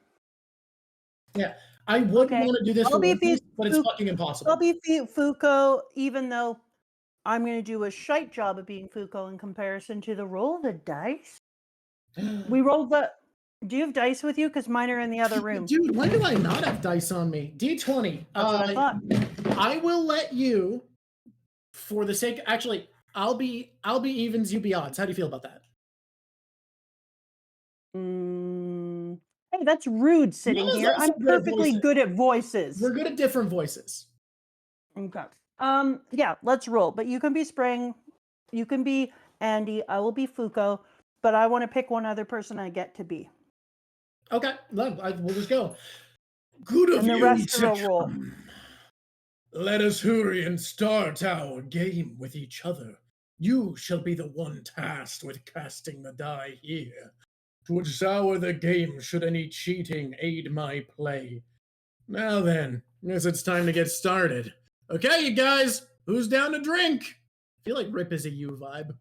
Yeah, I would want to do this I'll for be One Piece, but it's fucking impossible. I'll be Fuuko, even though I'm going to do a shite job of being Fuuko in comparison to the roll of the dice. We rolled the. Do you have dice with you? Because mine are in the other room. Dude, when do I not have dice on me? D20. That's what I thought. I will let you, for the sake. Actually, I'll be evens, you be odds. How do you feel about that? Hey, that's rude sitting here. I'm perfectly good at voices. We're good at different voices. Okay. Yeah, let's roll. But you can be Spring. You can be Andy. I will be Fuuko. But I want to pick one other person I get to be. Okay, we'll just go. Good of and the you rest will roll. Let us hurry and start our game with each other. You shall be the one tasked with casting the die here. 'Twould sour the game should any cheating aid my play. Now then, guess it's time to get started. Okay, you guys, who's down to drink? I feel like Rip is a you vibe.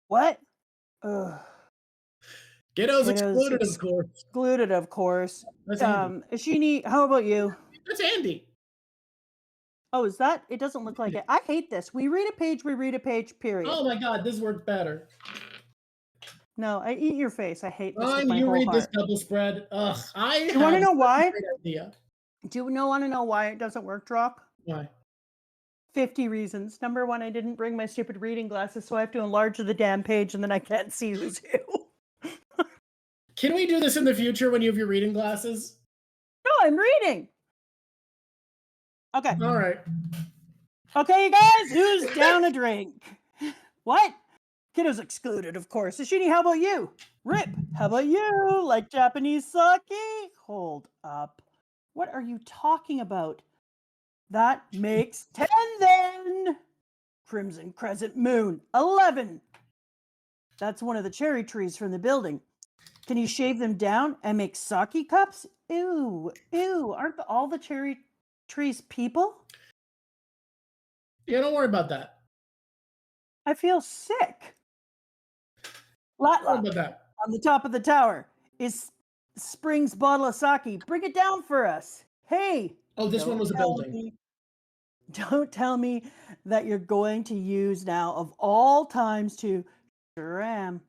What? Ugh. Kiddo's excluded, of course. Excluded, of course. That's Andy. Ishini, how about you? That's Andy. Oh, is that? It doesn't look like it. I hate this. We read a page, period. Oh my god, this worked better. No, I eat your face. I hate this. You read this double spread. Ugh, Do you want to know why? Idea. Do you want to know why it doesn't work, Drawk? Why? 50 reasons. Number one, I didn't bring my stupid reading glasses, so I have to enlarge the damn page, and then I can't see who's who. Can we do this in the future when you have your reading glasses? No, I'm reading. Okay. All right. Okay, you guys, who's down a drink? What? Kiddo's excluded, of course. Ishini, how about you? Rip, how about you? Like Japanese sake? Hold up. What are you talking about? That makes 10 then. Crimson Crescent Moon, 11. That's one of the cherry trees from the building. Can you shave them down and make sake cups? Ew, ew. Aren't all the cherry trees people? Yeah, don't worry about that. I feel sick. Don't worry about that. On the top of the tower is Spring's bottle of sake. Bring it down for us. Hey. Oh, this one was a building. Don't tell me that you're going to use now of all times to sure am.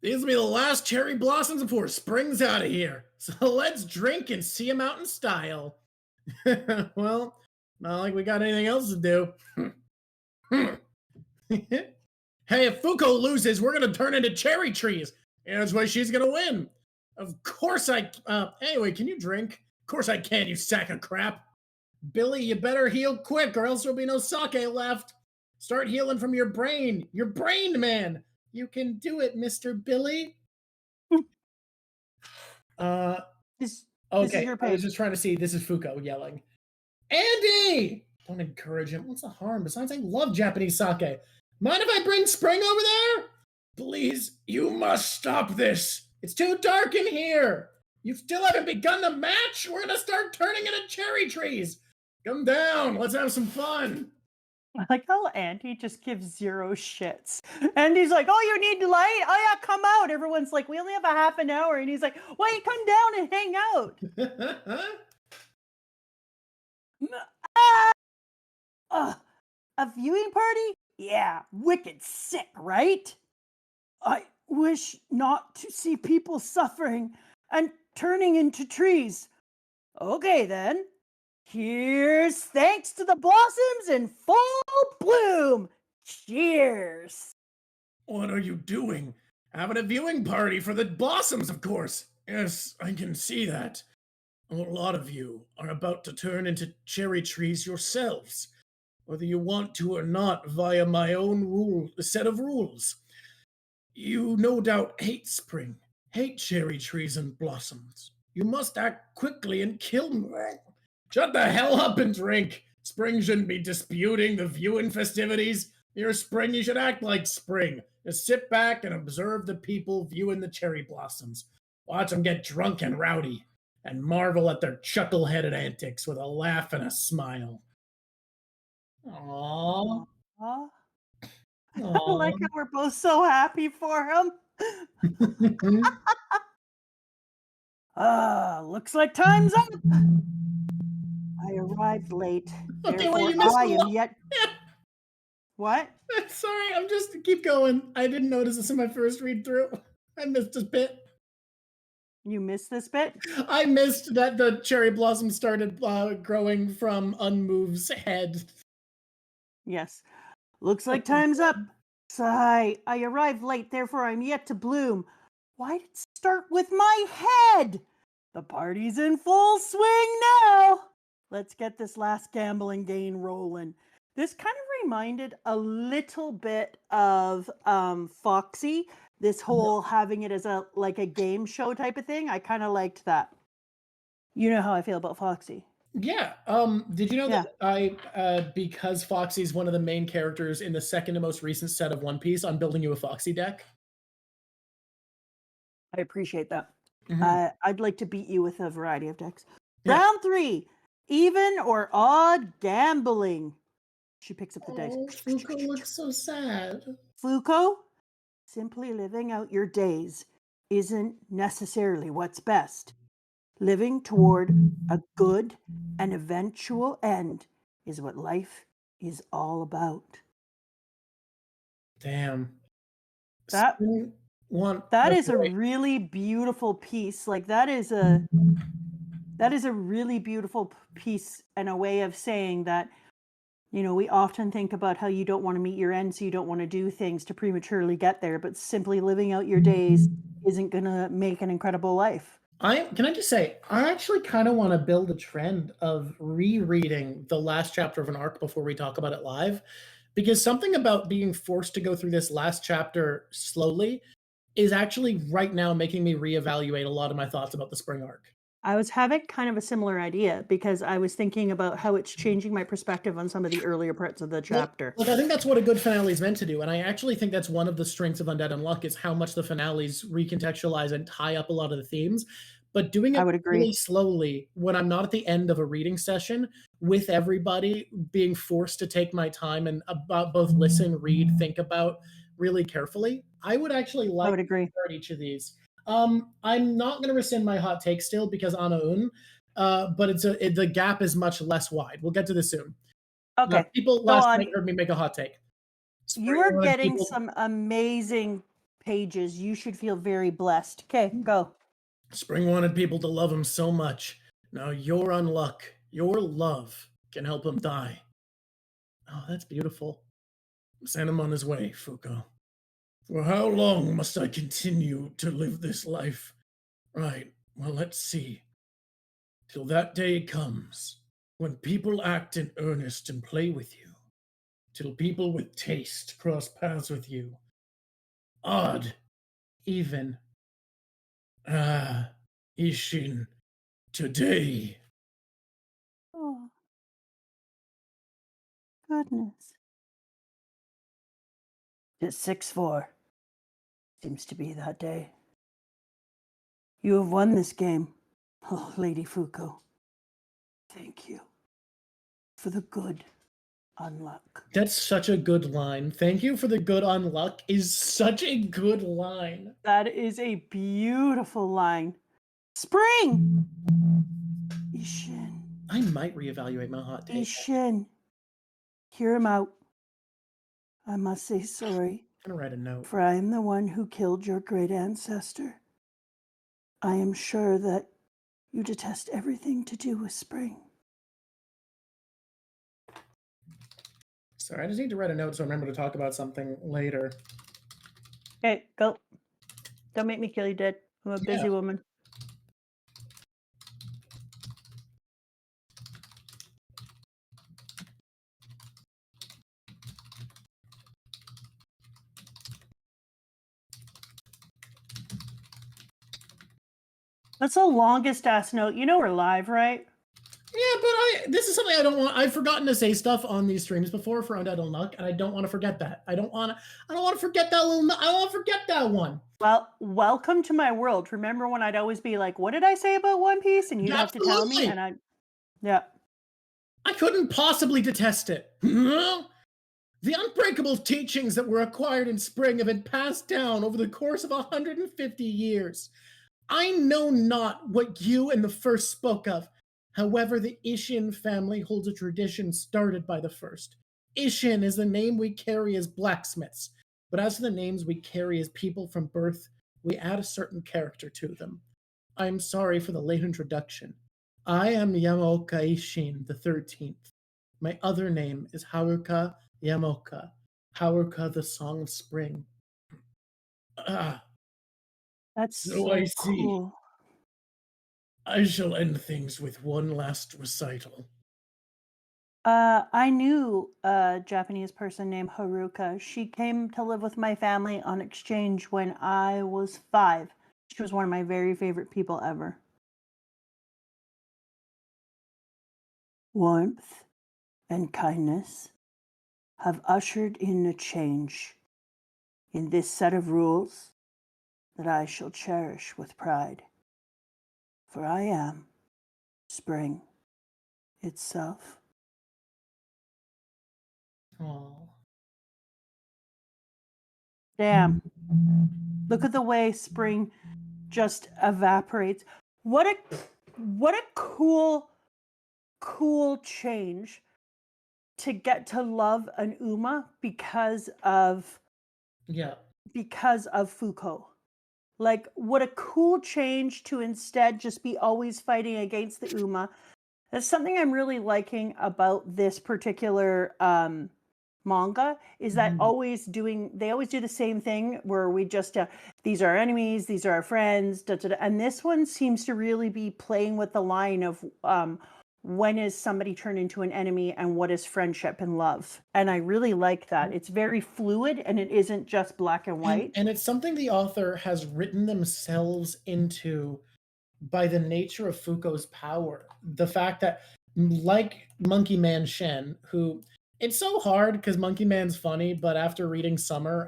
These will be the last cherry blossoms before spring's out of here. So let's drink and see them out in style. Well, not like we got anything else to do. Hey, if Fuuko loses, we're going to turn into cherry trees. And that's why she's going to win. Of course anyway, can you drink? Of course I can, you sack of crap. Billy, you better heal quick or else there'll be no sake left. Start healing from your brain. Your brain, man. You can do it, Mr. Billy. This Okay, is your I was page. just trying to see. This is Fuuko yelling. Andy! Don't encourage him. What's the harm? Besides, I love Japanese sake. Mind if I bring Spring over there? Please, you must stop this. It's too dark in here. You still haven't begun the match? We're going to start turning into cherry trees. Come down. Let's have some fun. I like how Andy just gives zero shits. Andy's like, oh, you need light? Oh, yeah, come out. Everyone's like, we only have a half an hour. And he's like, why you come down and hang out? Ah! A viewing party? Yeah, wicked sick, right? I wish not to see people suffering and turning into trees. Okay, then. Here's thanks to the blossoms in full bloom. Cheers. What are you doing? Having a viewing party for the blossoms, of course. Yes, I can see that. A lot of you are about to turn into cherry trees yourselves, whether you want to or not, via my own set of rules. You no doubt hate spring, hate cherry trees and blossoms. You must act quickly and kill me. Shut the hell up and drink. Spring shouldn't be disputing the viewing festivities. You're spring, you should act like spring. Just sit back and observe the people viewing the cherry blossoms. Watch them get drunk and rowdy, and marvel at their chuckle-headed antics with a laugh and a smile. Aww. Aw. I Aww. like how we're both so happy for him. Looks like time's up. I arrived late. Okay, well, Therefore, you missed I the am yet. What? Sorry, I'm just keep going. I didn't notice this in my first read through. I missed this bit. You missed this bit? I missed that the cherry blossom started growing from Unmove's head. Yes. Looks like time's up. Sigh. I arrived late, therefore I'm yet to bloom. Why did it start with my head? The party's in full swing now. Let's get this last gambling game rolling. This kind of reminded a little bit of Foxy. This whole having it as a game show type of thing. I kind of liked that. You know how I feel about Foxy. Yeah. Did you know that I because Foxy's one of the main characters in the second to most recent set of One Piece, I'm building you a Foxy deck? I appreciate that. Mhm. I'd like to beat you with a variety of decks. Yeah. Round 3. Even or odd gambling. She picks up the dice. Oh, Fuuko looks so sad. Fuuko, simply living out your days isn't necessarily what's best. Living toward a good and eventual end is what life is all about. Damn. That is a really beautiful piece. That is a really beautiful piece and a way of saying that, we often think about how you don't want to meet your end, so you don't want to do things to prematurely get there, but simply living out your days isn't going to make an incredible life. Can I just say, I actually kind of want to build a trend of rereading the last chapter of an arc before we talk about it live, because something about being forced to go through this last chapter slowly is actually right now making me reevaluate a lot of my thoughts about the spring arc. I was having kind of a similar idea because I was thinking about how it's changing my perspective on some of the earlier parts of the chapter. Look, I think that's what a good finale is meant to do, and I actually think that's one of the strengths of Undead Unluck is how much the finales recontextualize and tie up a lot of the themes. But doing I it would agree. really slowly when I'm not at the end of a reading session with everybody, being forced to take my time and both listen, read, think about really carefully, I would actually I like would to agree. start each of these. I'm not going to rescind my hot take still because Anaun, but the gap is much less wide. We'll get to this soon. Okay. People last night heard me make a hot take. You are getting some amazing pages. You should feel very blessed. Okay, go. Spring wanted people to love him so much. Now your unluck, your love, can help him die. Oh, that's beautiful. Send him on his way, Fuuko. For how long must I continue to live this life? Right, well, let's see. Till that day comes, when people act in earnest and play with you. Till people with taste cross paths with you. Odd, Even. Ishin, today. Oh, goodness. It's 6-4. Seems to be that day. You have won this game, oh, Lady Fuuko. Thank you for the good unluck. That's such a good line. Thank you for the good unluck is such a good line. That is a beautiful line. Spring! Ishin. I might reevaluate my hot take. Ishin, hear him out. I must say sorry, I'm gonna write a note. for I am the one who killed your great ancestor. I am sure that you detest everything to do with spring. Sorry, I just need to write a note so I remember to talk about something later. Okay, go. Don't make me kill you, Dad. I'm a busy woman. That's the longest ass note. You know we're live, right? Yeah, but this is something I don't want. I've forgotten to say stuff on these streams before for Undead Unluck, and I don't want to forget that. I don't want to forget that little. I don't want to forget that one. Well, welcome to my world. Remember when I'd always be like, "What did I say about One Piece?" And you'd have to tell me, and yeah. I couldn't possibly detest it. The unbreakable teachings that were acquired in spring have been passed down over the course of 150 years. I know not what you and the first spoke of. However, the Ishin family holds a tradition started by the first. Ishin is the name we carry as blacksmiths, but as for the names we carry as people from birth, we add a certain character to them. I am sorry for the late introduction. I am Yamaoka Ishin the 13th. My other name is Haruka Yamaoka, Haruka the Song of Spring. That's So I see. cool. I shall end things with one last recital. I knew a Japanese person named Haruka. She came to live with my family on exchange when I was 5. She was one of my very favorite people ever. Warmth and kindness have ushered in a change in this set of rules that I shall cherish with pride. For I am spring itself. Oh. Damn. Look at the way spring just evaporates. What a cool change to get to love an Uma because of fuuko. Like, what a cool change to instead just be always fighting against the Uma. That's something I'm really liking about this particular manga, is that they always do the same thing where we just these are our enemies, these are our friends, and this one seems to really be playing with the line of when is somebody turned into an enemy and what is friendship and love. And I really like that. It's very fluid and it isn't just black and white. And it's something the author has written themselves into by the nature of Fuuko's power. The fact that, like Monkey Man Shen, who, it's so hard because Monkey Man's funny, but after reading Summer,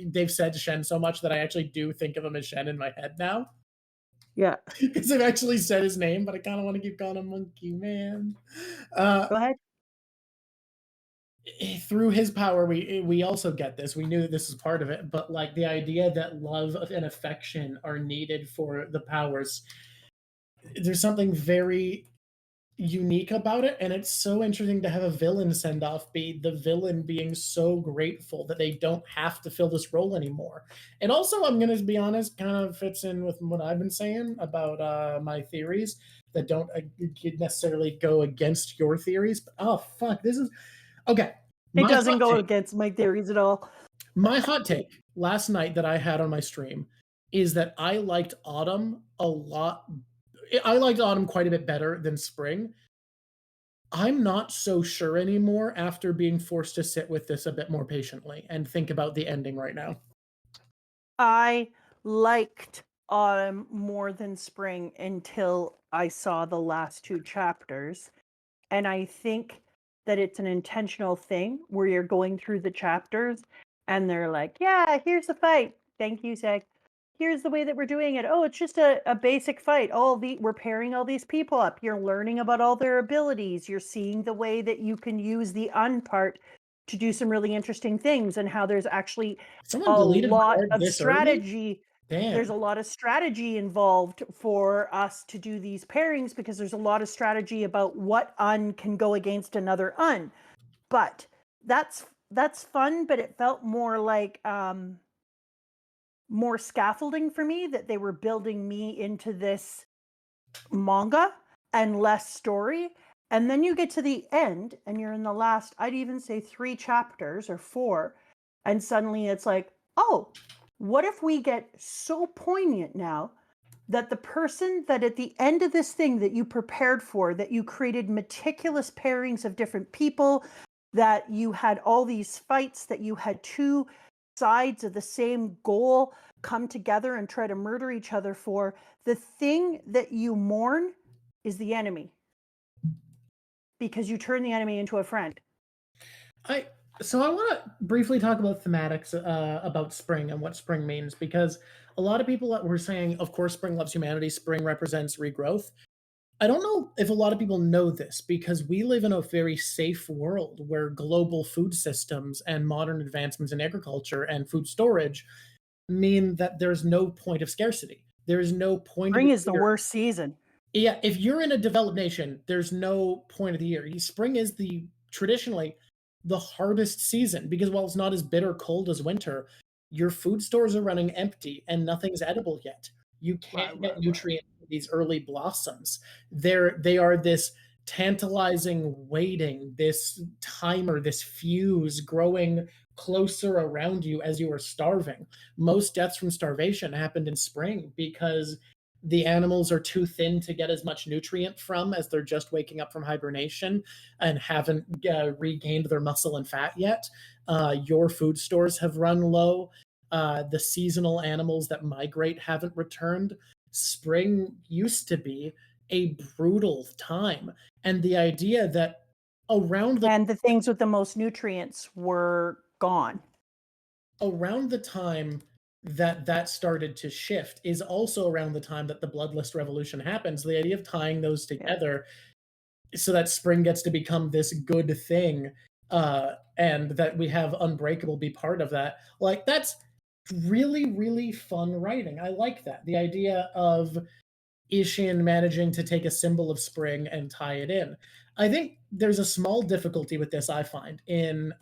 they've said Shen so much that I actually do think of him as Shen in my head now. Yeah. Because they've actually said his name, but I kind of want to keep calling him Monkey Man. Go ahead. Through his power, we also get this. We knew that this is part of it, but like the idea that love and affection are needed for the powers, there's something very unique about it, and it's so interesting to have a villain send off be the villain being so grateful that they don't have to fill this role anymore. And also, I'm gonna be honest, kind of fits in with what I've been saying about my theories that don't necessarily go against your theories. But oh fuck, this is okay. It doesn't go against my theories at all. My hot take last night that I had on my stream is that I liked autumn a lot. I liked autumn quite a bit better than spring. I'm not so sure anymore after being forced to sit with this a bit more patiently and think about the ending right now. I liked autumn more than spring until I saw the last 2 chapters. And I think that it's an intentional thing where you're going through the chapters and they're like, yeah, here's the fight. Thank you, Zach. Here's the way that we're doing it. Oh, it's just a basic fight. We're pairing all these people up. You're learning about all their abilities. You're seeing the way that you can use the un part to do some really interesting things and how there's actually a lot of strategy Damn. There's a lot of strategy involved for us to do these pairings because there's a lot of strategy about what un can go against another un. But that's fun, but it felt more like more scaffolding for me, that they were building me into this manga and less story. And then you get to the end and you're in the last, I'd even say 3 chapters or 4, and suddenly it's like, oh, what if we get so poignant now that the person that at the end of this thing that you prepared for, that you created meticulous pairings of different people, that you had all these fights, that you had 2 sides of the same goal come together and try to murder each other for, the thing that you mourn is the enemy, because you turn the enemy into a friend. So I want to briefly talk about thematics about spring and what spring means, because a lot of people were saying, of course, spring loves humanity, spring represents regrowth. I don't know if a lot of people know this, because we live in a very safe world where global food systems and modern advancements in agriculture and food storage mean that there's no point of scarcity. There is no point Spring of is the year. worst season. Yeah, if you're in a developed nation, there's no point of the year. Spring is traditionally the hardest season, because while it's not as bitter cold as winter, your food stores are running empty and nothing's edible yet. You can't get nutrients from these early blossoms. They are this tantalizing waiting, this timer, this fuse growing closer around you as you are starving. Most deaths from starvation happened in spring because the animals are too thin to get as much nutrient from, as they're just waking up from hibernation and haven't regained their muscle and fat yet. Your food stores have run low. The seasonal animals that migrate haven't returned. Spring used to be a brutal time. And the idea that And the things with the most nutrients were gone. around the time that started to shift is also around the time that the Bloodlust Revolution happens. The idea of tying those together so that spring gets to become this good thing, and that we have Unbreakable be part of that. Like, that's really, really fun writing. I like that. The idea of Ishin managing to take a symbol of spring and tie it in. I think there's a small difficulty with this, I find, in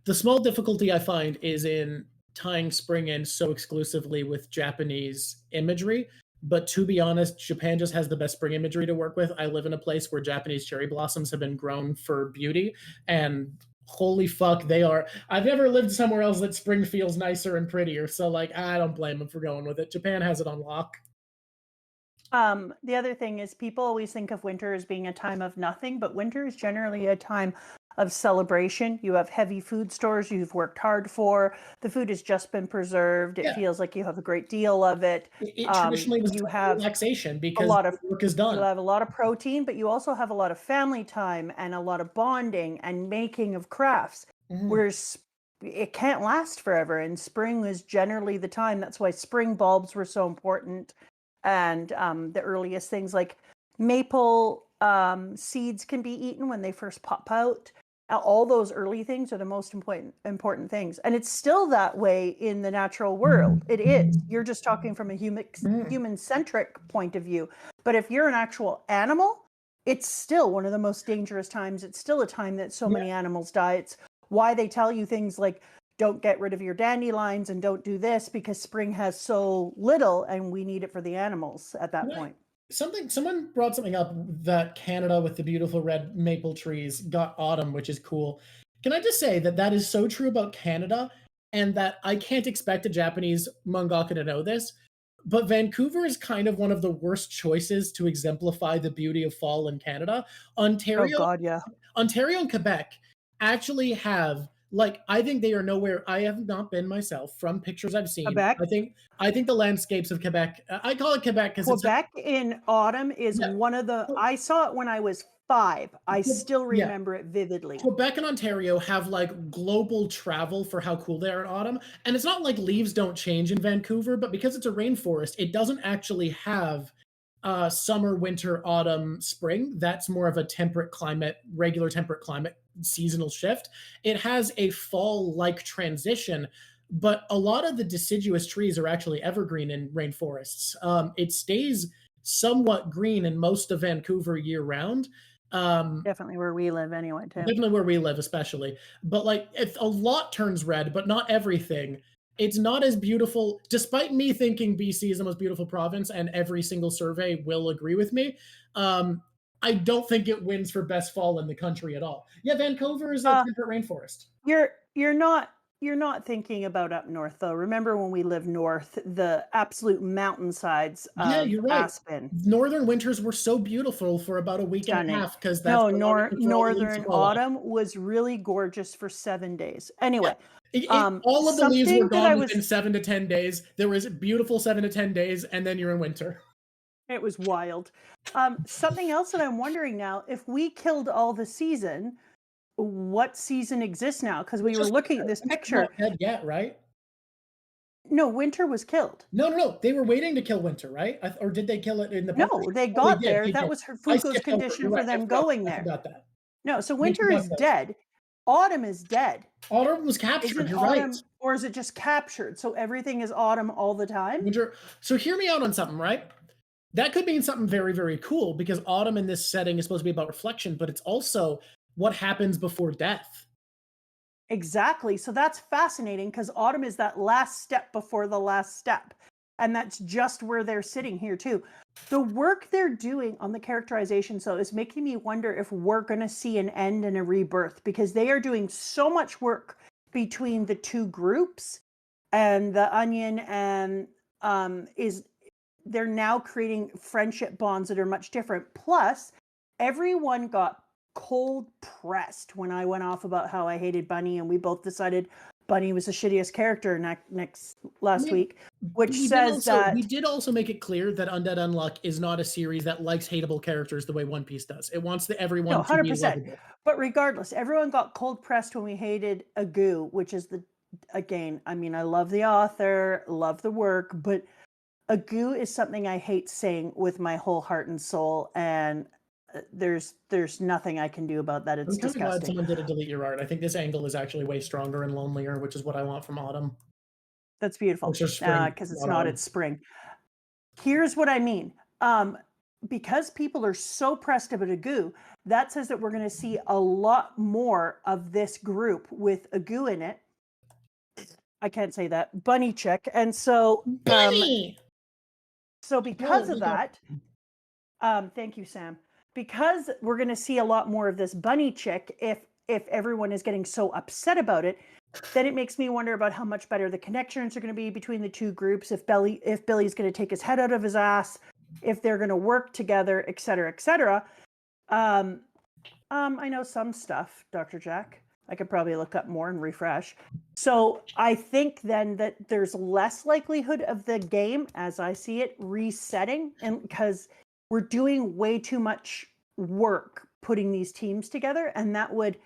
the small difficulty I find is in tying spring in so exclusively with Japanese imagery. But to be honest, Japan just has the best spring imagery to work with. I live in a place where Japanese cherry blossoms have been grown for beauty, and holy fuck, they are. I've never lived somewhere else that spring feels nicer and prettier. So, like, I don't blame them for going with it. Japan has it on lock. The other thing is, people always think of winter as being a time of nothing, but winter is generally a time of celebration. You have heavy food stores you've worked hard for. The food has just been preserved. It feels like you have a great deal of it. It traditionally was you have relaxation a because lot of work is done. You have a lot of protein, but you also have a lot of family time and a lot of bonding and making of crafts. Whereas it can't last forever, and spring was generally the time. That's why spring bulbs were so important. And the earliest things like maple seeds can be eaten when they first pop out. All those early things are the most important things. And it's still that way in the natural world. It is. You're just talking from a human-centric point of view. But if you're an actual animal, it's still one of the most dangerous times. It's still a time that so many animals die. It's why they tell you things like, don't get rid of your dandelions and don't do this, because spring has so little and we need it for the animals at that point. Someone brought something up, that Canada with the beautiful red maple trees got autumn, which is cool. Can I just say that is so true about Canada, and that I can't expect a Japanese mangaka to know this, but Vancouver is kind of one of the worst choices to exemplify the beauty of fall in Canada. Ontario and Quebec actually have, like, I think they are nowhere. I have not been myself. From pictures I've seen, Quebec? I think the landscapes of Quebec. I call it Quebec because Quebec in autumn is one of the. I saw it when I was 5. I still remember it vividly. Quebec and Ontario have like global travel for how cool they are in autumn, and it's not like leaves don't change in Vancouver, but because it's a rainforest, it doesn't actually have summer, winter, autumn, spring. That's more of a temperate climate, regular temperate climate, seasonal shift. It has a fall-like transition, but a lot of the deciduous trees are actually evergreen in rainforests. It stays somewhat green in most of Vancouver year round. Definitely where we live anyway, too. Definitely where we live, especially. But like, if a lot turns red, but not everything, it's not as beautiful. Despite me thinking BC is the most beautiful province, and every single survey will agree with me, I don't think it wins for best fall in the country at all. Yeah, Vancouver is a temperate rainforest. You're not thinking about up north though. Remember when we lived north, the absolute mountainsides Yeah, of you're right. Aspen. Northern winters were so beautiful for about a week and a Stunning. half because that's No, how long it took for all the leaves to northern fall off. autumn was really gorgeous for 7 days. Anyway, All of the leaves were something that I gone was within 7 to 10 days. There was beautiful 7 to 10 days, and then you're in winter. it was wild. Something else that I'm wondering now, if we killed all the season, what season exists now? Because we were looking at this Winter's picture. not dead yet, right? No, winter was killed. No. They were waiting to kill winter, right? Or did they kill it in the No, they got there. They That did. was her I Fuuko's skipped over it. condition You're for right. them going there. I forgot that. No, so Winter winter was is dead. dead. Autumn is dead. Autumn was captured. Isn't You're autumn, right. or is it just captured? So everything is autumn all the time? Winter. So hear me out on something, right? That could mean something very, very cool because autumn in this setting is supposed to be about reflection, but it's also what happens before death. Exactly. So that's fascinating because autumn is that last step before the last step. And that's just where they're sitting here, too. The work they're doing on the characterization, so, is making me wonder if we're going to see an end and a rebirth because they are doing so much work between the two groups. And the Onion and they're now creating friendship bonds that are much different. Plus, everyone got cold pressed when I went off about how I hated Bunny, and we both decided Bunny was the shittiest character last week, which says that we did also make it clear that Undead Unluck is not a series that likes hateable characters the way One Piece does. It wants everyone no, to be 100%. lovable. But regardless, everyone got cold pressed when we hated Agu, which is again, I mean, I love the author, love the work, but Agu is something I hate saying with my whole heart and soul, and there's nothing I can do about that. It's I'm kind of glad disgusting. someone did a delete your art. I think this angle is actually way stronger and lonelier, which is what I want from autumn. That's beautiful Which is spring, because it's not not. autumn. It's spring. Here's what I mean. Because people are so pressed about Agu, that says that we're going to see a lot more of this group with Agu in it. I can't say that. Bunny chick. And so Bunny! So because of that, thank you, Sam. Because we're going to see a lot more of this bunny chick, if everyone is getting so upset about it, then it makes me wonder about how much better the connections are going to be between the two groups. If Billy's going to take his head out of his ass, if they're going to work together, et cetera, et cetera. I know some stuff, Dr. Jack. I could probably look up more and refresh. So I think then that there's less likelihood of the game, as I see it, resetting, and because we're doing way too much work putting these teams together, and that would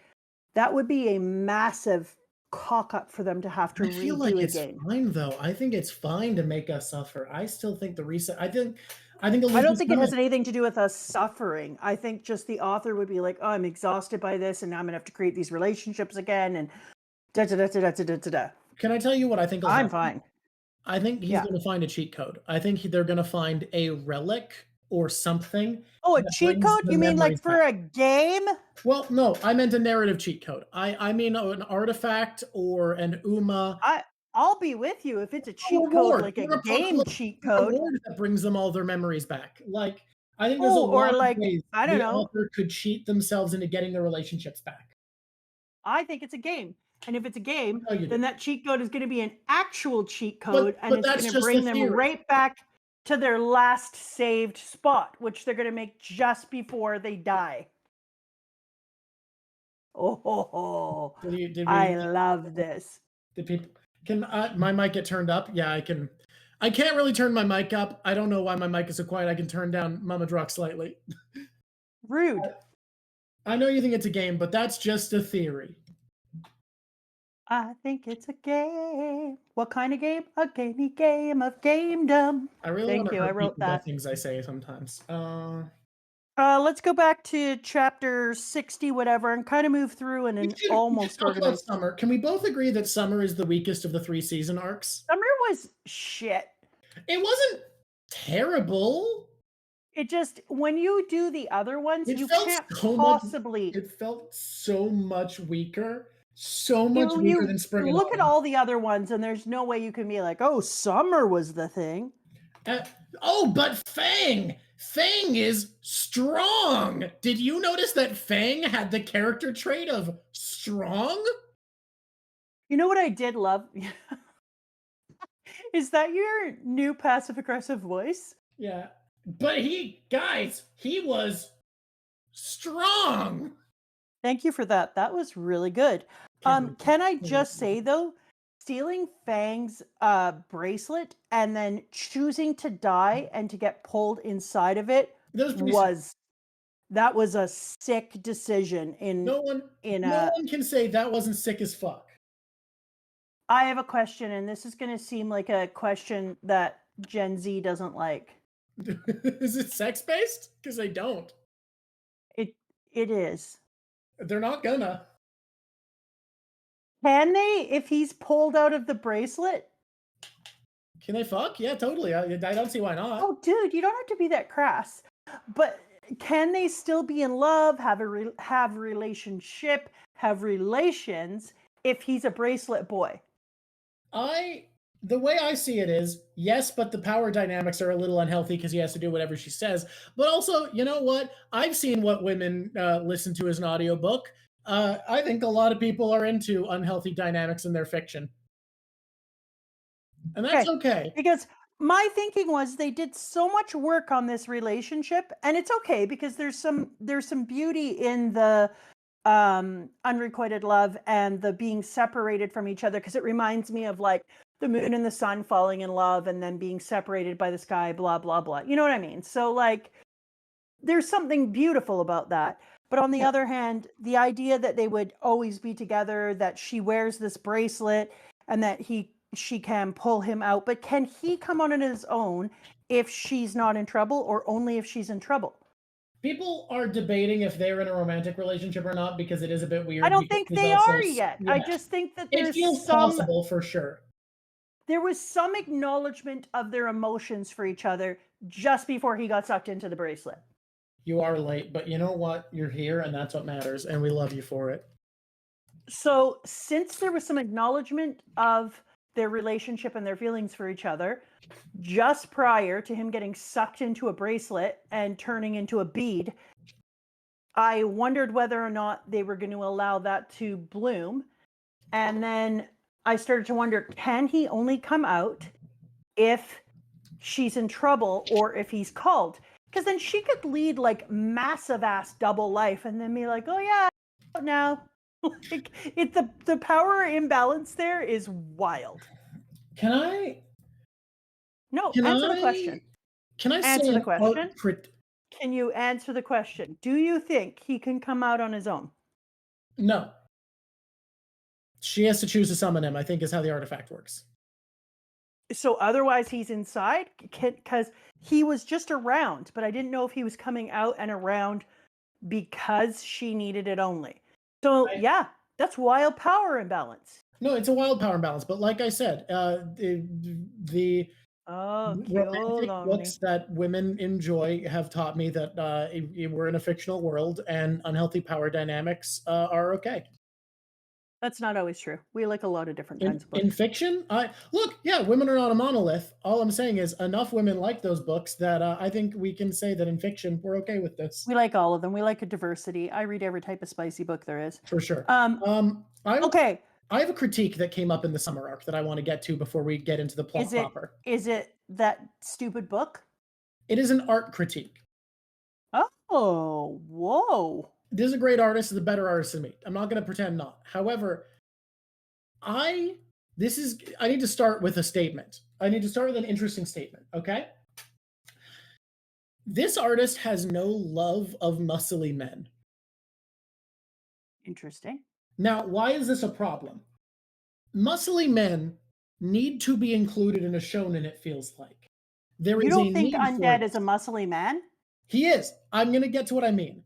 be a massive cock up for them to have to redo I feel like it's again. fine though. I think it's fine to make us suffer. I still think the reset. I don't think it has anything to do with us suffering. I think just the author would be like, "Oh, I'm exhausted by this, and now I'm gonna have to create these relationships again." And da da da da da da da da. Can I tell you what I think? I'm fine. I think he's going to find a cheat code. I think they're going to find a relic or something. Oh, a cheat code? You mean like for a game? Well, no, I meant a narrative cheat code. I mean an artifact or an UMA. I'll be with you if it's a cheat code, like a game cheat code. That brings them all their memories back. Like, I think there's a lot of ways I don't know. Author could cheat themselves into getting their relationships back. I think it's a game. And if it's a game, then that cheat code is going to be an actual cheat code, and it's going to bring them right back to their last saved spot, which they're going to make just before they die. Oh, I love this. Did people can my mic get turned up? Yeah, I can. I can't really turn my mic up. I don't know why my mic is so quiet. I can turn down Mama Drawk slightly. Rude. I know you think it's a game, but that's just a theory. I think it's a game. What kind of game? A gamey game of gamedom. I really Thank you. I wrote that. Things I say sometimes. Let's go back to chapter 60, whatever, and kind of move through in We an should almost talk about organized. Summer. Can we both agree that Summer is the weakest of the 3 season arcs? Summer was shit. It wasn't terrible. It just, when you do the other ones, It you felt can't so possibly. It felt so much weaker. So much You, weaker you than Spring and look at Autumn. all the other ones, and there's no way you can be like, oh, Summer was the thing. But Fang! Fang is strong! Did you notice that Fang had the character trait of strong? You know what I did love? Is that your new passive aggressive voice? Yeah. But he was strong! Thank you for that. That was really good. Can I just say though, stealing Fang's bracelet and then choosing to die and to get pulled inside of it that was a sick decision No one can say that wasn't sick as fuck. I have a question, and this is going to seem like a question that Gen Z doesn't like. Is it sex-based? Because they don't. It is. They're not gonna. Can they, if he's pulled out of the bracelet? Can they fuck? Yeah, totally. I don't see why not. Oh, dude, you don't have to be that crass. But can they still be in love, have relationship, have relations if he's a bracelet boy? The way I see it is, yes, but the power dynamics are a little unhealthy because he has to do whatever she says. But also, you know what? I've seen what women listen to as an audiobook. I think a lot of people are into unhealthy dynamics in their fiction. And that's okay. Because my thinking was they did so much work on this relationship, and it's okay because there's some beauty in the unrequited love and the being separated from each other, because it reminds me of like the moon and the sun falling in love and then being separated by the sky, blah blah blah. You know what I mean? So like there's something beautiful about that. But on the other hand, the idea that they would always be together, that she wears this bracelet and that she can pull him out, but can he come on his own if she's not in trouble, or only if she's in trouble? People are debating if they're in a romantic relationship or not because it is a bit weird. I don't think they are yet. Yeah. I just think that it feels possible for sure. There was some acknowledgement of their emotions for each other just before he got sucked into the bracelet. You are late, but you know what? You're here, and that's what matters, and we love you for it. So since there was some acknowledgement of their relationship and their feelings for each other just prior to him getting sucked into a bracelet and turning into a bead, I wondered whether or not they were going to allow that to bloom. And then I started to wonder, can he only come out if she's in trouble or if he's called? Because then she could lead like massive ass double life and then be like, oh yeah, now. Like the power imbalance there is wild. Answer the question. Can I answer the question? Can you answer the question? Do you think he can come out on his own? No. She has to choose to summon him, I think, is how the artifact works. So otherwise he's inside? Because he was just around, but I didn't know if he was coming out and around because she needed it only. So yeah, that's wild power imbalance. No, it's a wild power imbalance. But like I said, the romantic books that women enjoy have taught me that we're in a fictional world and unhealthy power dynamics are okay. That's not always true. We like a lot of different kinds of books. In fiction, women are not a monolith. All I'm saying is enough women like those books that I think we can say that in fiction, we're okay with this. We like all of them. We like a diversity. I read every type of spicy book there is. For sure. Okay. I have a critique that came up in the summer arc that I want to get to before we get into the plot proper. Is it that stupid book? It is an art critique. Oh, whoa. This is a great artist, is a better artist than me. I'm not going to pretend not. However, I need to start with a statement. I need to start with an interesting statement, okay? This artist has no love of muscly men. Interesting. Now, why is this a problem? Muscly men need to be included in a shonen, it feels like. You don't think Undead is a muscly man? He is. I'm going to get to what I mean.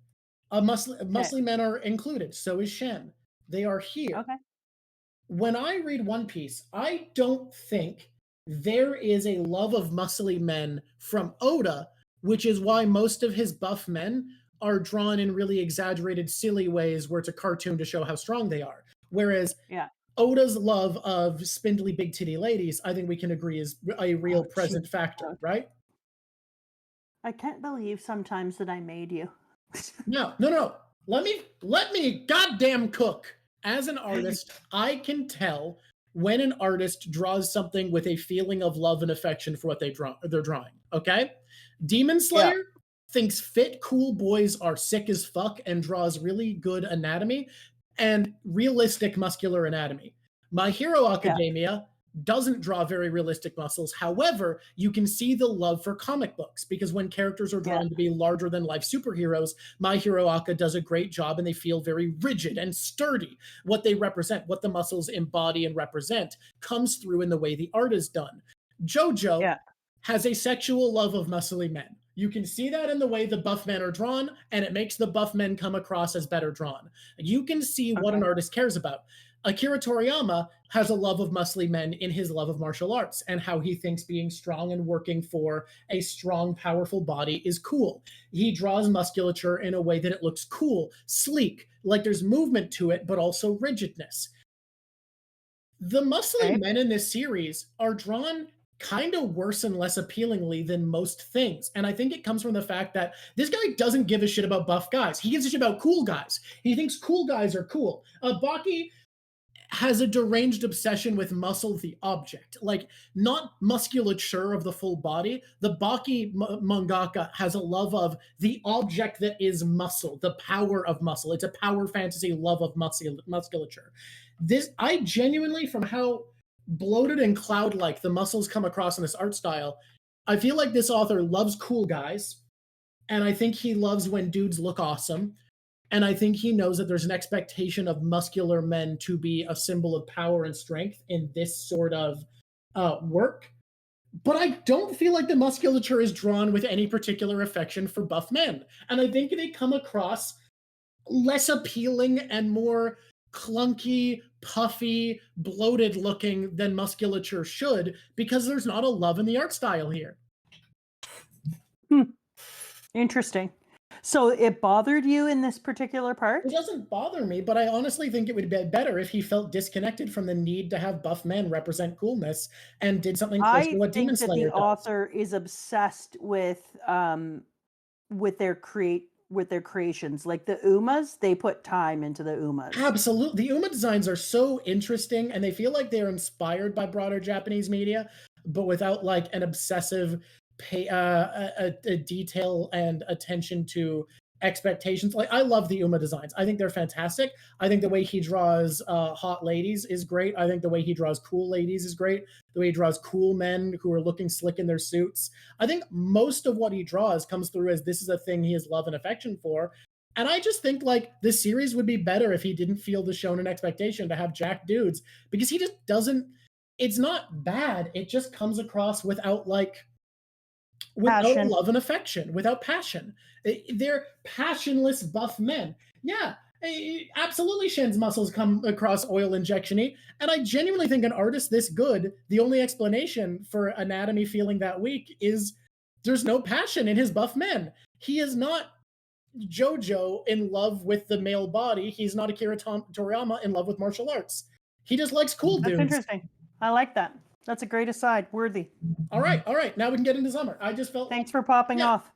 Muscly men are included. So is Shen. They are here. Okay. When I read One Piece, I don't think there is a love of muscly men from Oda, which is why most of his buff men are drawn in really exaggerated, silly ways where it's a cartoon to show how strong they are. Whereas Oda's love of spindly, big titty ladies, I think we can agree, is a real present factor, right? I can't believe sometimes that I made you. No. Let me goddamn cook. As an artist, I can tell when an artist draws something with a feeling of love and affection for what they're drawing. Okay? Demon Slayer thinks fit, cool boys are sick as fuck and draws really good anatomy and realistic muscular anatomy. My Hero Academia doesn't draw very realistic muscles. However, you can see the love for comic books because when characters are drawn to be larger than life superheroes, My Hero Academia does a great job and they feel very rigid and sturdy. What they represent, what the muscles embody and represent, comes through in the way the art is done. JoJo has a sexual love of muscly men. You can see that in the way the buff men are drawn, and it makes the buff men come across as better drawn. You can see what an artist cares about. Akira Toriyama has a love of muscly men in his love of martial arts and how he thinks being strong and working for a strong, powerful body is cool. He draws musculature in a way that it looks cool, sleek, like there's movement to it, but also rigidness. The muscly men in this series are drawn kind of worse and less appealingly than most things. And I think it comes from the fact that this guy doesn't give a shit about buff guys. He gives a shit about cool guys. He thinks cool guys are cool. Baki has a deranged obsession with muscle, the object, like not musculature of the full body. The Baki mangaka has a love of the object that is muscle, the power of muscle. It's a power fantasy love of musculature. This, I genuinely, from how bloated and cloud-like the muscles come across in this art style, I feel like this author loves cool guys, and I think he loves when dudes look awesome. And I think he knows that there's an expectation of muscular men to be a symbol of power and strength in this sort of work. But I don't feel like the musculature is drawn with any particular affection for buff men. And I think they come across less appealing and more clunky, puffy, bloated looking than musculature should, because there's not a love in the art style here. Interesting. So it bothered you in this particular part? It doesn't bother me, but I honestly think it would be better if he felt disconnected from the need to have buff men represent coolness and did something close to what Demon Slayer does. The author is obsessed with their creations. Like the Umas, they put time into the Umas. Absolutely. The Uma designs are so interesting, and they feel like they're inspired by broader Japanese media, but without like an obsessive a detail and attention to expectations. Like, I love the Uma designs. I think they're fantastic. I think the way he draws hot ladies is great. I think the way he draws cool ladies is great. The way he draws cool men who are looking slick in their suits. I think most of what he draws comes through as this is a thing he has love and affection for. And I just think like this series would be better if he didn't feel the shonen expectation to have jacked dudes, because he just doesn't. It's not bad. It just comes across without love and affection, without passion. They're passionless buff men. Yeah, absolutely. Shen's muscles come across oil injection-y, and I genuinely think an artist this good, the only explanation for anatomy feeling that weak is there's no passion in his buff men. He is not JoJo in love with the male body. He's not Akira Toriyama in love with martial arts. He just likes cool dudes. That's interesting. I like that. That's a great aside. Worthy. All right. Now we can get into summer. I just felt. Thanks for popping off.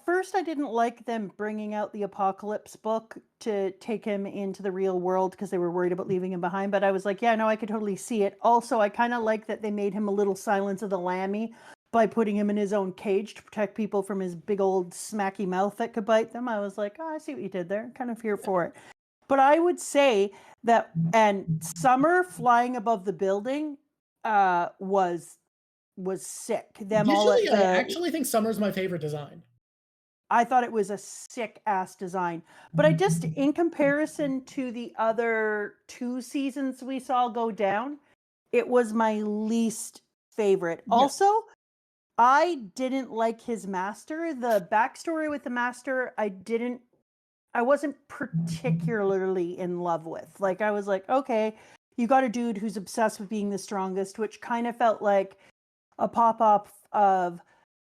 First, I didn't like them bringing out the Apocalypse book to take him into the real world because they were worried about leaving him behind. But I was like, yeah, no, I could totally see it. Also, I kind of like that they made him a little Silence of the Lammy by putting him in his own cage to protect people from his big old smacky mouth that could bite them. I was like, oh, I see what you did there. Kind of here for it. But I would say that, and Summer flying above the building was sick. I actually think Summer's my favorite design. I thought it was a sick ass design. But I just, in comparison to the other 2 seasons we saw go down, it was my least favorite. Yeah. Also, I didn't like his master. The backstory with the master, I wasn't particularly in love with. Like, I was like, okay, you got a dude who's obsessed with being the strongest, which kind of felt like a pop-up of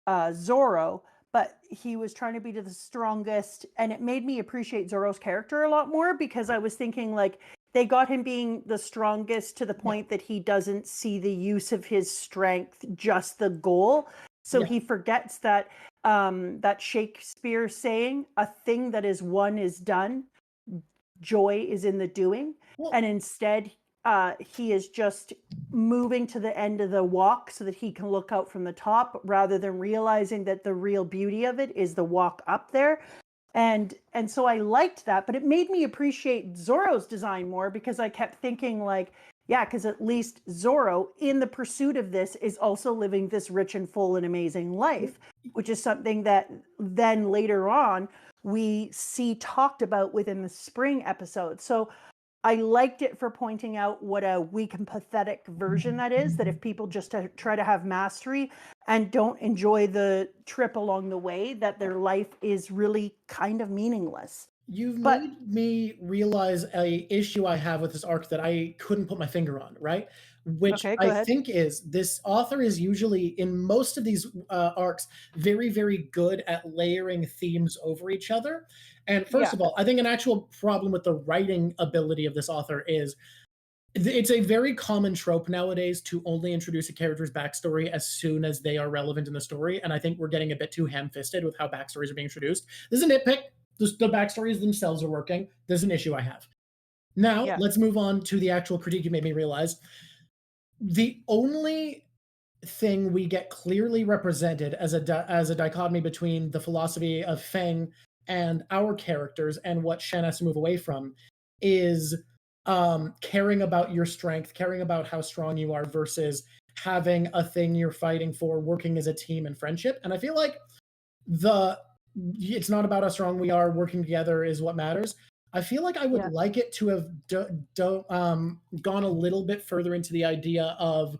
Zorro, but he was trying to be the strongest, and it made me appreciate Zorro's character a lot more, because I was thinking, like, they got him being the strongest to the point that he doesn't see the use of his strength, just the goal. So he forgets that that Shakespeare saying, a thing that is won is done, joy is in the doing. And instead, he is just moving to the end of the walk so that he can look out from the top, rather than realizing that the real beauty of it is the walk up there. And so I liked that, but it made me appreciate Zorro's design more, because I kept thinking, like, yeah, because at least Zorro, in the pursuit of this, is also living this rich and full and amazing life, which is something that then later on we see talked about within the spring episode. So I liked it for pointing out what a weak and pathetic version that is, that if people just try to have mastery and don't enjoy the trip along the way, that their life is really kind of meaningless. You've made me realize a issue I have with this arc that I couldn't put my finger on, right? Which Okay, go I ahead. think is, this author is usually, in most of these arcs, very, very good at layering themes over each other. And first of all, I think an actual problem with the writing ability of this author is, it's a very common trope nowadays to only introduce a character's backstory as soon as they are relevant in the story. And I think we're getting a bit too ham-fisted with how backstories are being introduced. This is a nitpick. The backstories themselves are working. There's an issue I have. Now, let's move on to the actual critique you made me realize. The only thing we get clearly represented as a dichotomy between the philosophy of Feng and our characters, and what Shen has to move away from, is caring about your strength, caring about how strong you are, versus having a thing you're fighting for, working as a team and friendship. And I feel like it's not about how strong we are, working together is what matters. I feel like I would like it to have gone a little bit further into the idea of,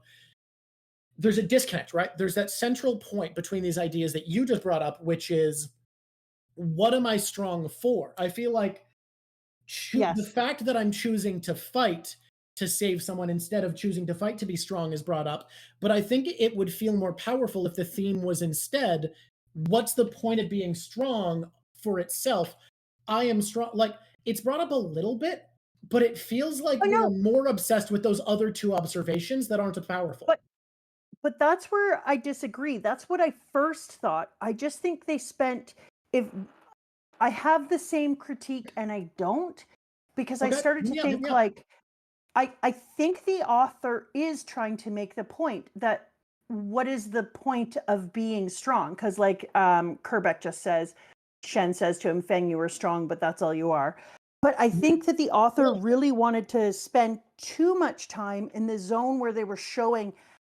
there's a disconnect, right? There's that central point between these ideas that you just brought up, which is, what am I strong for? I feel like the fact that I'm choosing to fight to save someone instead of choosing to fight to be strong is brought up. But I think it would feel more powerful if the theme was instead, what's the point of being strong for itself? I am strong. Like, it's brought up a little bit, but it feels like we're more obsessed with those other two observations that aren't as powerful. But that's where I disagree. That's what I first thought. I just think they spent, if I have the same critique and I don't, because I started to think like, I think the author is trying to make the point that, what is the point of being strong? Because like Kerbeck just says, Shen says to him, Feng, you are strong, but that's all you are. But I think that the author really wanted to spend too much time in the zone where they were showing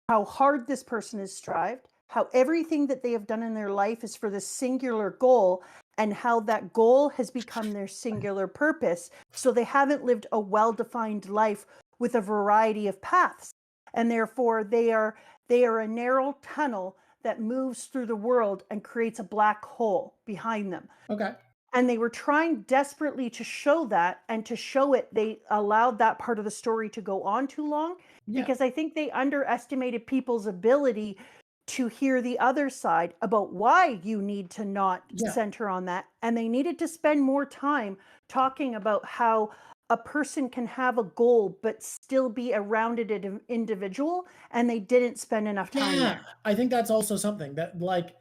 how hard this person has strived, how everything that they have done in their life is for this singular goal, and how that goal has become their singular purpose. So they haven't lived a well-defined life with a variety of paths. And therefore they are a narrow tunnel that moves through the world and creates a black hole behind them. Okay. And they were trying desperately to show that, and to show it, they allowed that part of the story to go on too long, because I think they underestimated people's ability to hear the other side about why you need to not center on that. And they needed to spend more time talking about how a person can have a goal but still be a rounded individual, and they didn't spend enough time there. I think that's also something that, like,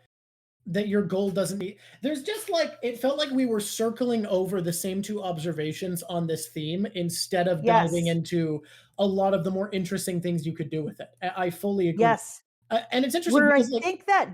that your goal doesn't be, there's just like, it felt like we were circling over the same two observations on this theme instead of diving into a lot of the more interesting things you could do with it. I fully agree. And it's interesting where because, I think that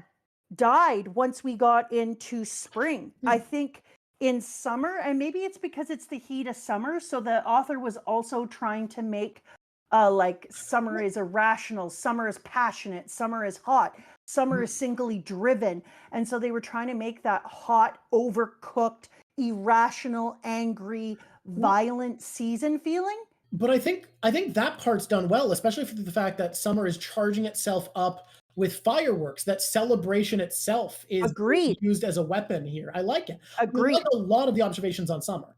died once we got into spring. I think in summer, and maybe it's because it's the heat of summer, so the author was also trying to make like, summer is irrational, summer is passionate, summer is hot, summer is singly driven. And so they were trying to make that hot, overcooked, irrational, angry, violent season feeling. But I think that part's done well, especially for the fact that summer is charging itself up with fireworks. That celebration itself is Agreed. used as a weapon here. I like it. I Agreed. like a lot of the observations on summer.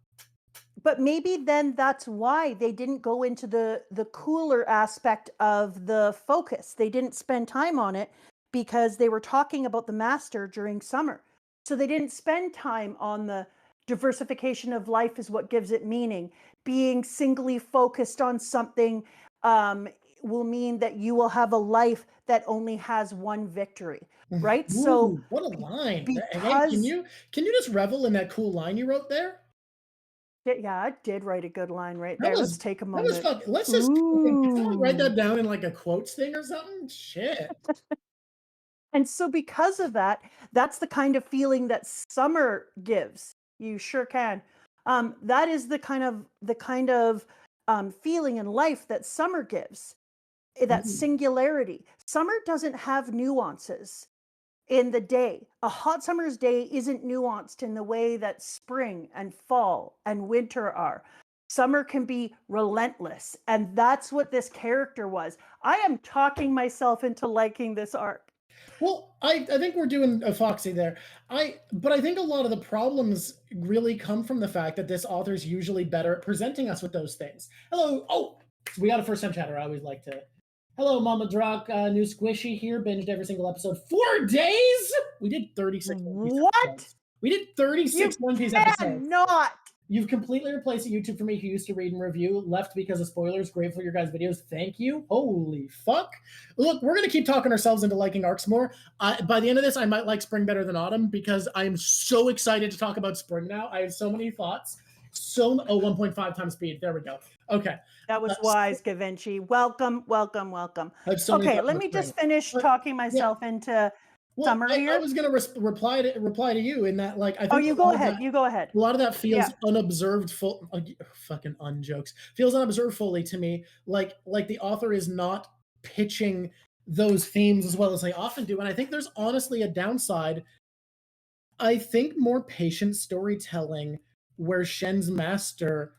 But maybe then that's why they didn't go into the cooler aspect of the focus. They didn't spend time on it because they were talking about the master during summer. So they didn't spend time on the diversification of life is what gives it meaning. Being singly focused on something will mean that you will have a life that only has one victory, right? Ooh, So what a line. Hey, because can you just revel in that cool line you wrote there? yeah, I did write a good line right That there. was Let's take a that was moment. fucking, let's just can someone write that Ooh. down in like a quotes thing or something? Shit. And so because of that, that's the kind of feeling that summer gives. You sure can. That is the kind of feeling in life that summer gives. That Ooh. singularity. Summer doesn't have nuances in the day. A hot summer's day isn't nuanced in the way that spring and fall and winter are. Summer can be relentless, and that's what this character was. I am talking myself into liking this arc. Well, I think we're doing a Foxy there. But I think a lot of the problems really come from the fact that this author's usually better at presenting us with those things. Hello. Oh, we got a first time chatter. I always like to. Hello, Mama Drawk. New Squishy here. Binged every single episode. 4 days. We did 36 One Piece What? episodes. We did 36 One Piece episodes. Cannot. You've completely replaced a YouTube for me who used to read and review, left because of spoilers. Grateful for your guys' videos. Thank you. Holy fuck. Look, we're going to keep talking ourselves into liking arcs more. By the end of this, I might like spring better than autumn because I am so excited to talk about spring now. I have so many thoughts. 1.5 times speed. There we go. Okay. That was wise, Gavinci. Welcome, welcome, welcome. I have so many Okay, thoughts let about me spring. just finish But, talking myself into summer I here. was going to reply to you in that, like, I think Oh, you go ahead. You go ahead. a lot of that feels Yeah. unobserved, fucking unjokes. Feels unobserved fully to me. Like the author is not pitching those themes as well as they often do. And I think there's honestly a downside. I think more patient storytelling where Shen's master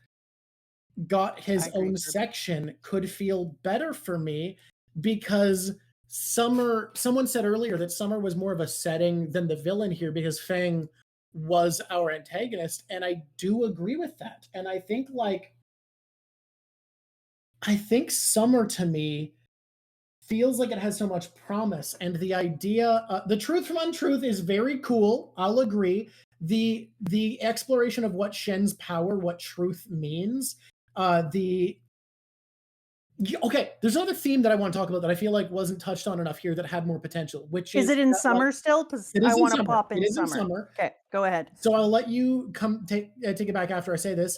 got his own section could feel better for me because someone said earlier that Summer was more of a setting than the villain here because Fang was our antagonist, and I do agree with that. And I think Summer to me feels like it has so much promise, and the idea the truth from untruth is very cool. I'll agree. The exploration of what Shen's power, what truth means, okay, there's another theme that I want to talk about that I feel like wasn't touched on enough here that had more potential, which is it in that, summer still? Because I want to pop in summer. Okay, go ahead. So I'll let you take it back after I say this.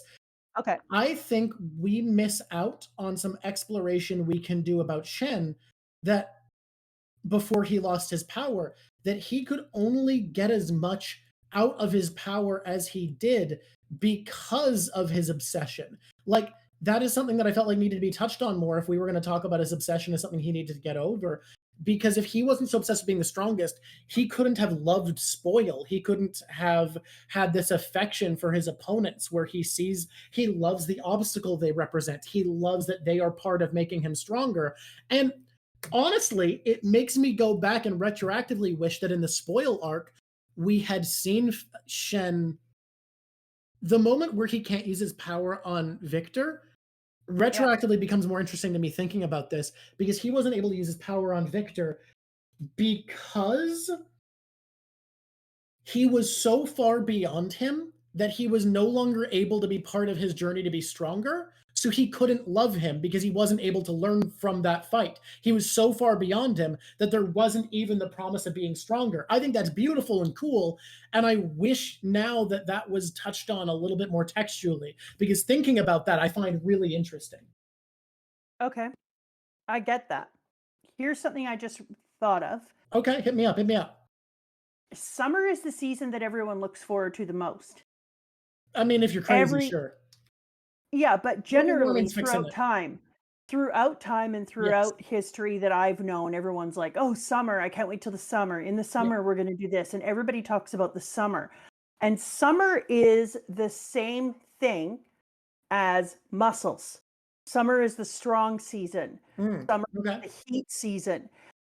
Okay. I think we miss out on some exploration we can do about Shen that before he lost his power, that he could only get as much out of his power as he did because of his obsession. Like, that is something that I felt like needed to be touched on more if we were going to talk about his obsession as something he needed to get over. Because if he wasn't so obsessed with being the strongest, he couldn't have loved Spoil. He couldn't have had this affection for his opponents where he loves the obstacle they represent. He loves that they are part of making him stronger. And honestly, it makes me go back and retroactively wish that in the Spoil arc, we had seen Shen, the moment where he can't use his power on Victor, retroactively becomes more interesting to me thinking about this because he wasn't able to use his power on Victor because he was so far beyond him that he was no longer able to be part of his journey to be stronger. So he couldn't love him because he wasn't able to learn from that fight. He was so far beyond him that there wasn't even the promise of being stronger. I think that's beautiful and cool. And I wish now that that was touched on a little bit more textually, because thinking about that, I find really interesting. Okay. I get that. Here's something I just thought of. Okay, hit me up. Summer is the season that everyone looks forward to the most. I mean, if you're crazy, sure. Yeah, but generally throughout time and throughout history that I've known, everyone's like, oh, summer, I can't wait till the summer. In the summer, we're going to do this. And everybody talks about the summer. And summer is the same thing as muscles. Summer is the strong season. Summer Okay. is the heat season.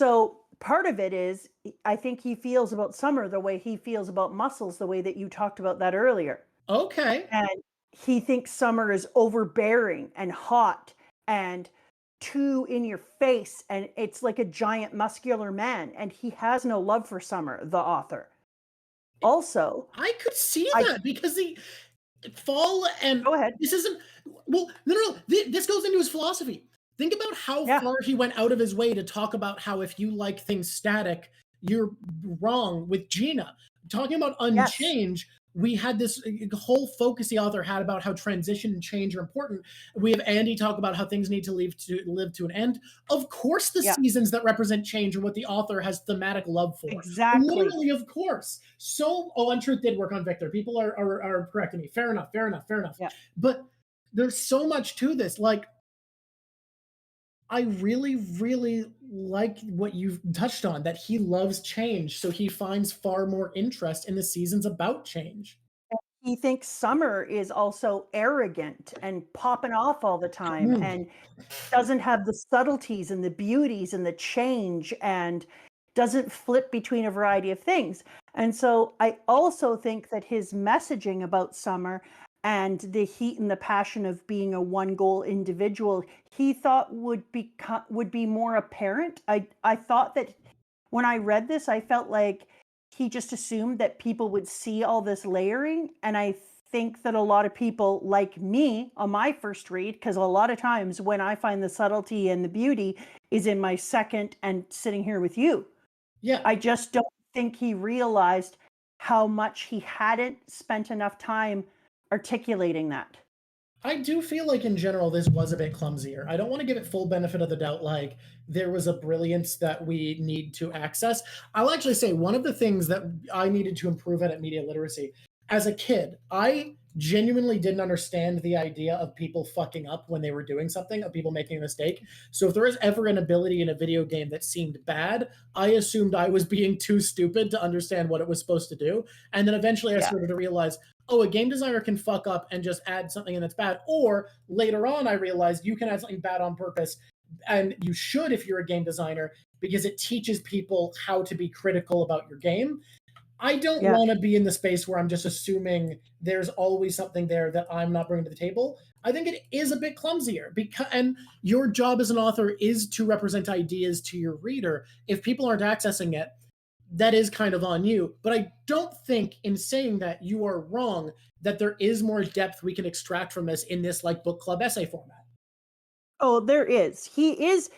So part of it is, I think he feels about summer the way he feels about muscles, the way that you talked about that earlier. Okay. And he thinks summer is overbearing and hot and too in your face, and it's like a giant muscular man, and he has no love for summer, the author. Also, I could see I that because the fall and go ahead. this isn't well, no. This goes into his philosophy. Think about how Yeah. far he went out of his way to talk about how if you like things static, you're wrong with Gina. Talking about Yes. unchange, we had this whole focus the author had about how transition and change are important. We have Andy talk about how things need to live to an end. Of course, the Yeah. seasons that represent change are what the author has thematic love for. Exactly. Literally, of course. So, Untruth did work on Victor. People are correcting me. Fair enough. Yeah. But there's so much to this. Like, I really, really like what you've touched on, that he loves change. So he finds far more interest in the seasons about change. He thinks summer is also arrogant and popping off all the time Mm. and doesn't have the subtleties and the beauties and the change and doesn't flip between a variety of things. And so I also think that his messaging about summer and the heat and the passion of being a one goal individual, he thought would be more apparent. I thought that when I read this, I felt like he just assumed that people would see all this layering. And I think that a lot of people like me on my first read, because a lot of times when I find the subtlety and the beauty is in my second and sitting here with you. Yeah. I just don't think he realized how much he hadn't spent enough time articulating that. I do feel like in general this was a bit clumsier. I don't want to give it full benefit of the doubt, like there was a brilliance that we need to access. I'll actually say one of the things that I needed to improve at media literacy as a kid, I genuinely didn't understand the idea of people fucking up when they were doing something, of people making a mistake. So if there was ever an ability in a video game that seemed bad, I assumed I was being too stupid to understand what it was supposed to do. And then eventually I Yeah. started to realize, oh, a game designer can fuck up and just add something in that's bad. Or later on, I realized you can add something bad on purpose, and you should if you're a game designer, because it teaches people how to be critical about your game. I don't Yeah. want to be in the space where I'm just assuming there's always something there that I'm not bringing to the table. I think it is a bit clumsier, and your job as an author is to represent ideas to your reader. If people aren't accessing it, that is kind of on you. But I don't think in saying that you are wrong, that there is more depth we can extract from this in this like book club essay format. Oh, there is. He is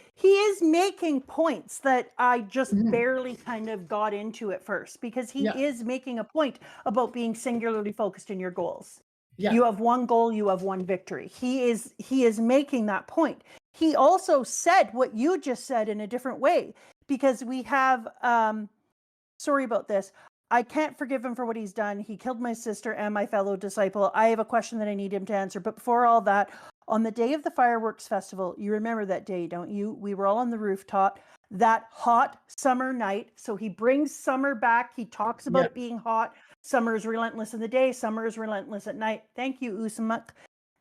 making points that I just Mhm. barely kind of got into at first, because he Yeah. is making a point about being singularly focused in your goals. Yeah. You have one goal, you have one victory. He is making that point. He also said what you just said in a different way, because we have sorry about this. I can't forgive him for what he's done. He killed my sister and my fellow disciple. I have a question that I need him to answer. But before all that, on the day of the fireworks festival, you remember that day, don't you? We were all on the rooftop that hot summer night. So he brings summer back. He talks about Yeah. it being hot. Summer is relentless in the day. Summer is relentless at night. Thank you, Usamak.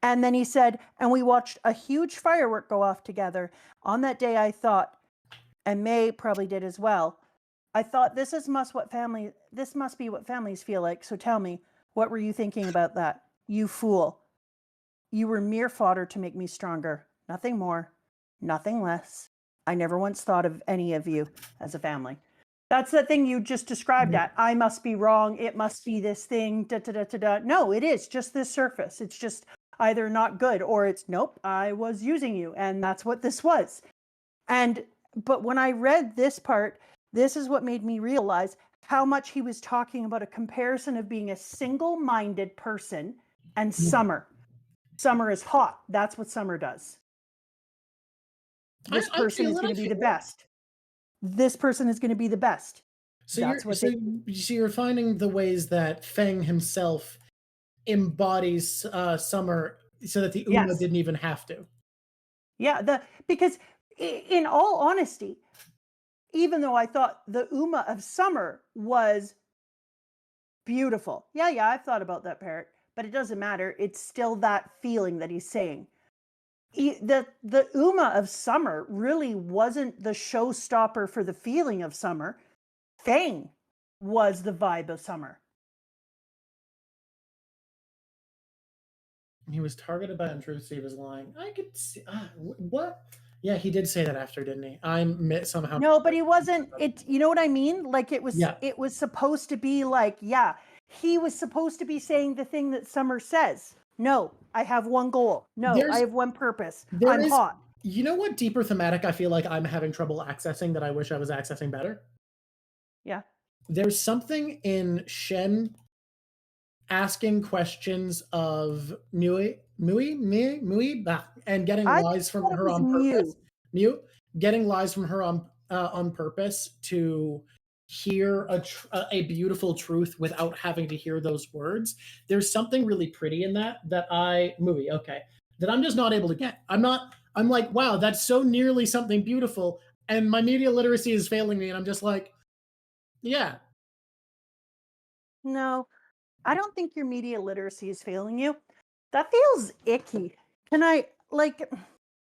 And then he said, and we watched a huge firework go off together. On that day, I thought, and May probably did as well, I thought this must be what families feel like. So tell me, what were you thinking about that? You fool. You were mere fodder to make me stronger. Nothing more, nothing less. I never once thought of any of you as a family. That's the thing you just described at. I must be wrong. It must be this thing. Da, da, da, da, da. No, it is just this surface. It's just either not good or it's nope, I was using you. And that's what this was. But when I read this part, this is what made me realize how much he was talking about a comparison of being a single-minded person and summer. Summer is hot. That's what summer does. This person is going to be the best. This person is going to be the best. So you're finding the ways that Feng himself embodies summer, so that the Uma didn't even have to. Yeah, because in all honesty, even though I thought the Uma of summer was beautiful. Yeah, I've thought about that parrot, but it doesn't matter. It's still that feeling that he's saying. the Uma of summer really wasn't the showstopper for the feeling of summer. Fang was the vibe of summer. He was targeted by untruth, so he was lying. I could see what? Yeah, he did say that after, didn't he? I'm somehow. No, but he wasn't. It. You know what I mean? Like it was. Yeah. It was supposed to be like, yeah, he was supposed to be saying the thing that Summer says. No, I have one goal. No, I have one purpose. I'm hot. You know what deeper thematic I feel like I'm having trouble accessing that I wish I was accessing better? Yeah. There's something in Shen asking questions of Mui, and getting lies from her on purpose. Getting lies from her on purpose to hear a beautiful truth without having to hear those words. There's something really pretty in that that I'm just not able to get. I'm like, wow, that's so nearly something beautiful, and my media literacy is failing me, and I'm just like, yeah. No, I don't think your media literacy is failing you. That feels icky. Can I, like...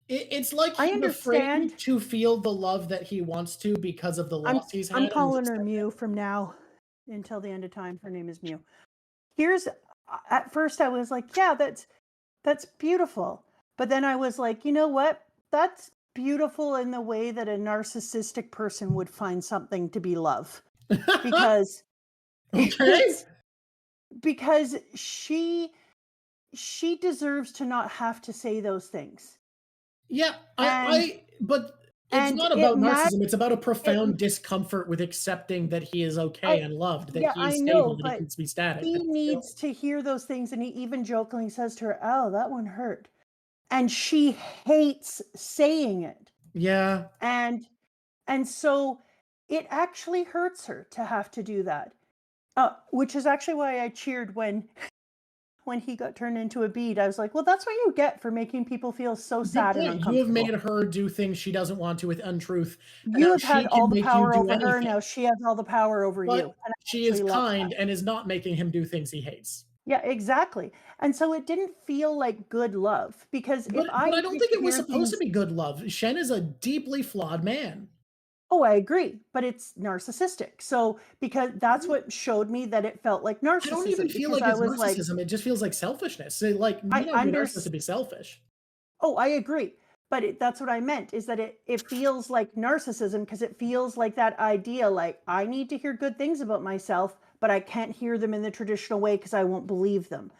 It's like I he's understand. afraid to feel the love that he wants to because of the loss he's had. I'm calling her Mew from now until the end of time. Her name is Mew. At first I was like, yeah, that's beautiful. But then I was like, you know what? That's beautiful in the way that a narcissistic person would find something to be love. Because because she deserves to not have to say those things. Yeah, but it's not about narcissism. It's about a profound discomfort with accepting that he is okay and loved, that he's stable, that he can be static. He needs to hear those things, and he even jokingly says to her, "Oh, that one hurt," and she hates saying it. Yeah, and so it actually hurts her to have to do that, which is actually why I cheered when he got turned into a bead. I was like, well, that's what you get for making people feel so sad and uncomfortable. You have made her do things she doesn't want to with untruth. You have had all the power over her, now she has all the power over you. And she is kind and is not making him do things he hates. Yeah, exactly. And so it didn't feel like good love, because I don't think it was supposed to be good love. Shen is a deeply flawed man. Oh, I agree, but it's narcissistic. So because that's what showed me that it felt like narcissism. I don't even feel like it's narcissism. It just feels like selfishness. Like you're supposed to be selfish. Oh, I agree. But that's what I meant, is that it feels like narcissism, because it feels like that idea, like, I need to hear good things about myself, but I can't hear them in the traditional way because I won't believe them.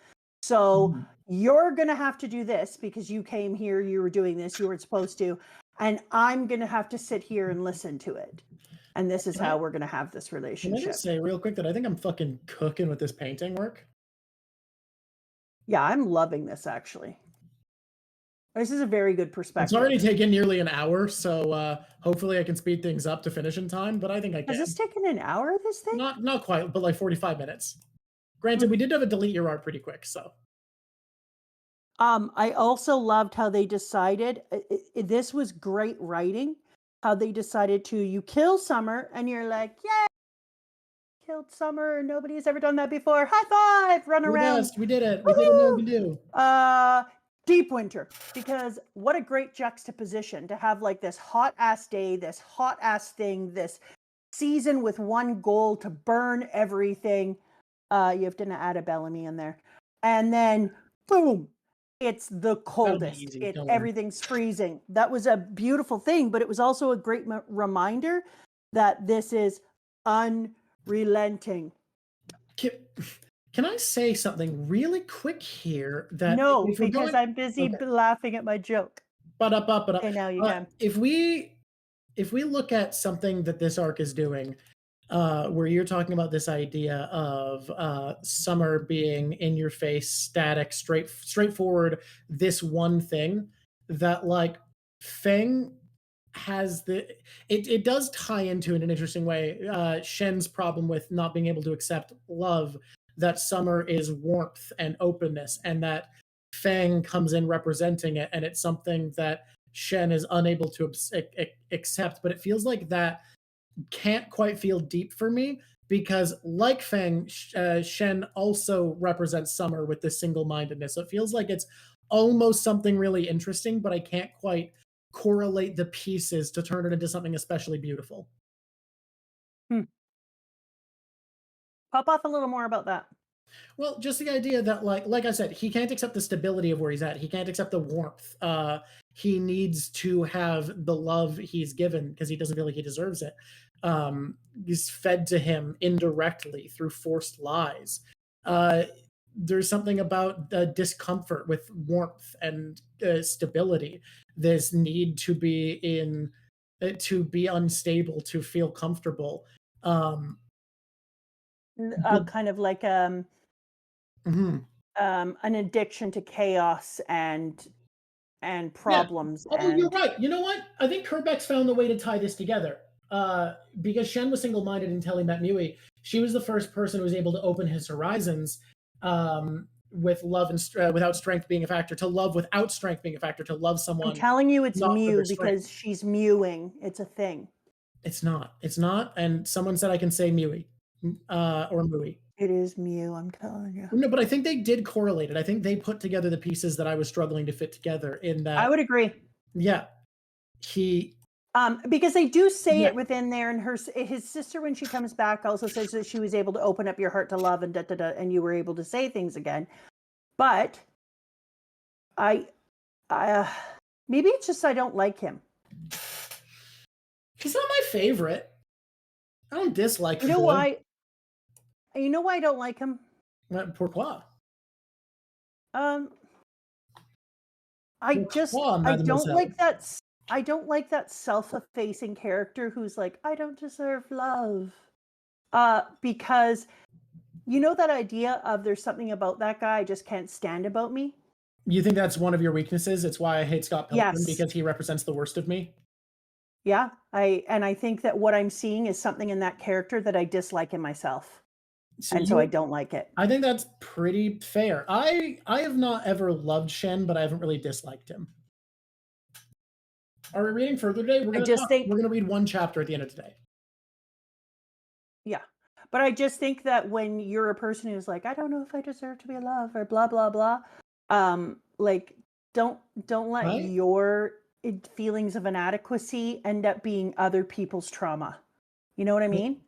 So you're going to have to do this because you came here, you were doing this, you weren't supposed to. And I'm going to have to sit here and listen to it. And this is how we're going to have this relationship. Can I just say real quick that I think I'm fucking cooking with this painting work? Yeah, I'm loving this, actually. This is a very good perspective. It's already taken nearly an hour, so hopefully I can speed things up to finish in time, but I think I can. Has this taken an hour, this thing? Not quite, but like 45 minutes. Granted, we did have to delete your art pretty quick, so. I also loved how they decided, this was great writing, how they decided to, you kill Summer, and you're like, yay, killed Summer, nobody's ever done that before, high five, run around. We did it, we did what we do. Deep Winter, because what a great juxtaposition to have like this hot ass day, this hot ass thing, this season with one goal to burn everything. You have to add a Bellamy in there. And then, boom, it's the coldest. Everything's freezing. That was a beautiful thing, but it was also a great reminder that this is unrelenting. Can I say something really quick here? No, because I'm busy laughing at my joke. Okay, now you can. If we look at something that this arc is doing, where you're talking about this idea of Summer being in your face, static, straightforward, this one thing that like Feng has it does tie into in an interesting way Shen's problem with not being able to accept love, that Summer is warmth and openness, and that Fang comes in representing it, and it's something that Shen is unable to accept. But it feels like that can't quite feel deep for me, because like Fang, Shen also represents Summer with this single-mindedness. So it feels like it's almost something really interesting, but I can't quite correlate the pieces to turn it into something especially beautiful. Pop off a little more about that. Well, just the idea that, like I said, he can't accept the stability of where he's at. He can't accept the warmth. He needs to have the love he's given because he doesn't feel like he deserves it. He's fed to him indirectly through forced lies. There's something about the discomfort with warmth and stability. This need to be to be unstable, to feel comfortable. Kind of like Mhm. an addiction to chaos and problems. Oh, you're And right. You know what? I think Kerbeck's found the way to tie this together. Because Shen was single-minded until he met Mui. She was the first person who was able to open his horizons with love and without strength being a factor, to love without strength being a factor, to love someone. I'm telling you, it's not for Mew their strength. because she's mewing. It's a thing. It's not. It's not. And someone said I can say Mui or Mui. It is Mew. I'm telling you. No, but I think they did correlate it. I think they put together the pieces that I was struggling to fit together in that. I would agree. Yeah. Because they do say Yeah. it within there, and his sister, when she comes back, also says that she was able to open up your heart to love and and you were able to say things again. But I maybe it's just I don't like him. He's not my favorite. I don't dislike You the know boy. why? You know why I don't like him? Pourquoi? I Pourquoi, don't mademoiselle? like that. I don't like that self-effacing character who's like, I don't deserve love. Because you know that idea of there's something about that guy I just can't stand about me? You think that's one of your weaknesses? It's why I hate Scott Pilgrim, Yes. because he represents the worst of me? Yeah. I think that what I'm seeing is something in that character that I dislike in myself. And so I don't like it. I think that's pretty fair. I have not ever loved Shen, but I haven't really disliked him. Are we reading further today? We're gonna read one chapter at the end of today. Yeah. But I just think that when you're a person who's like, I don't know if I deserve to be loved or blah blah blah, like don't let Right? your feelings of inadequacy end up being other people's trauma. You know what I mean?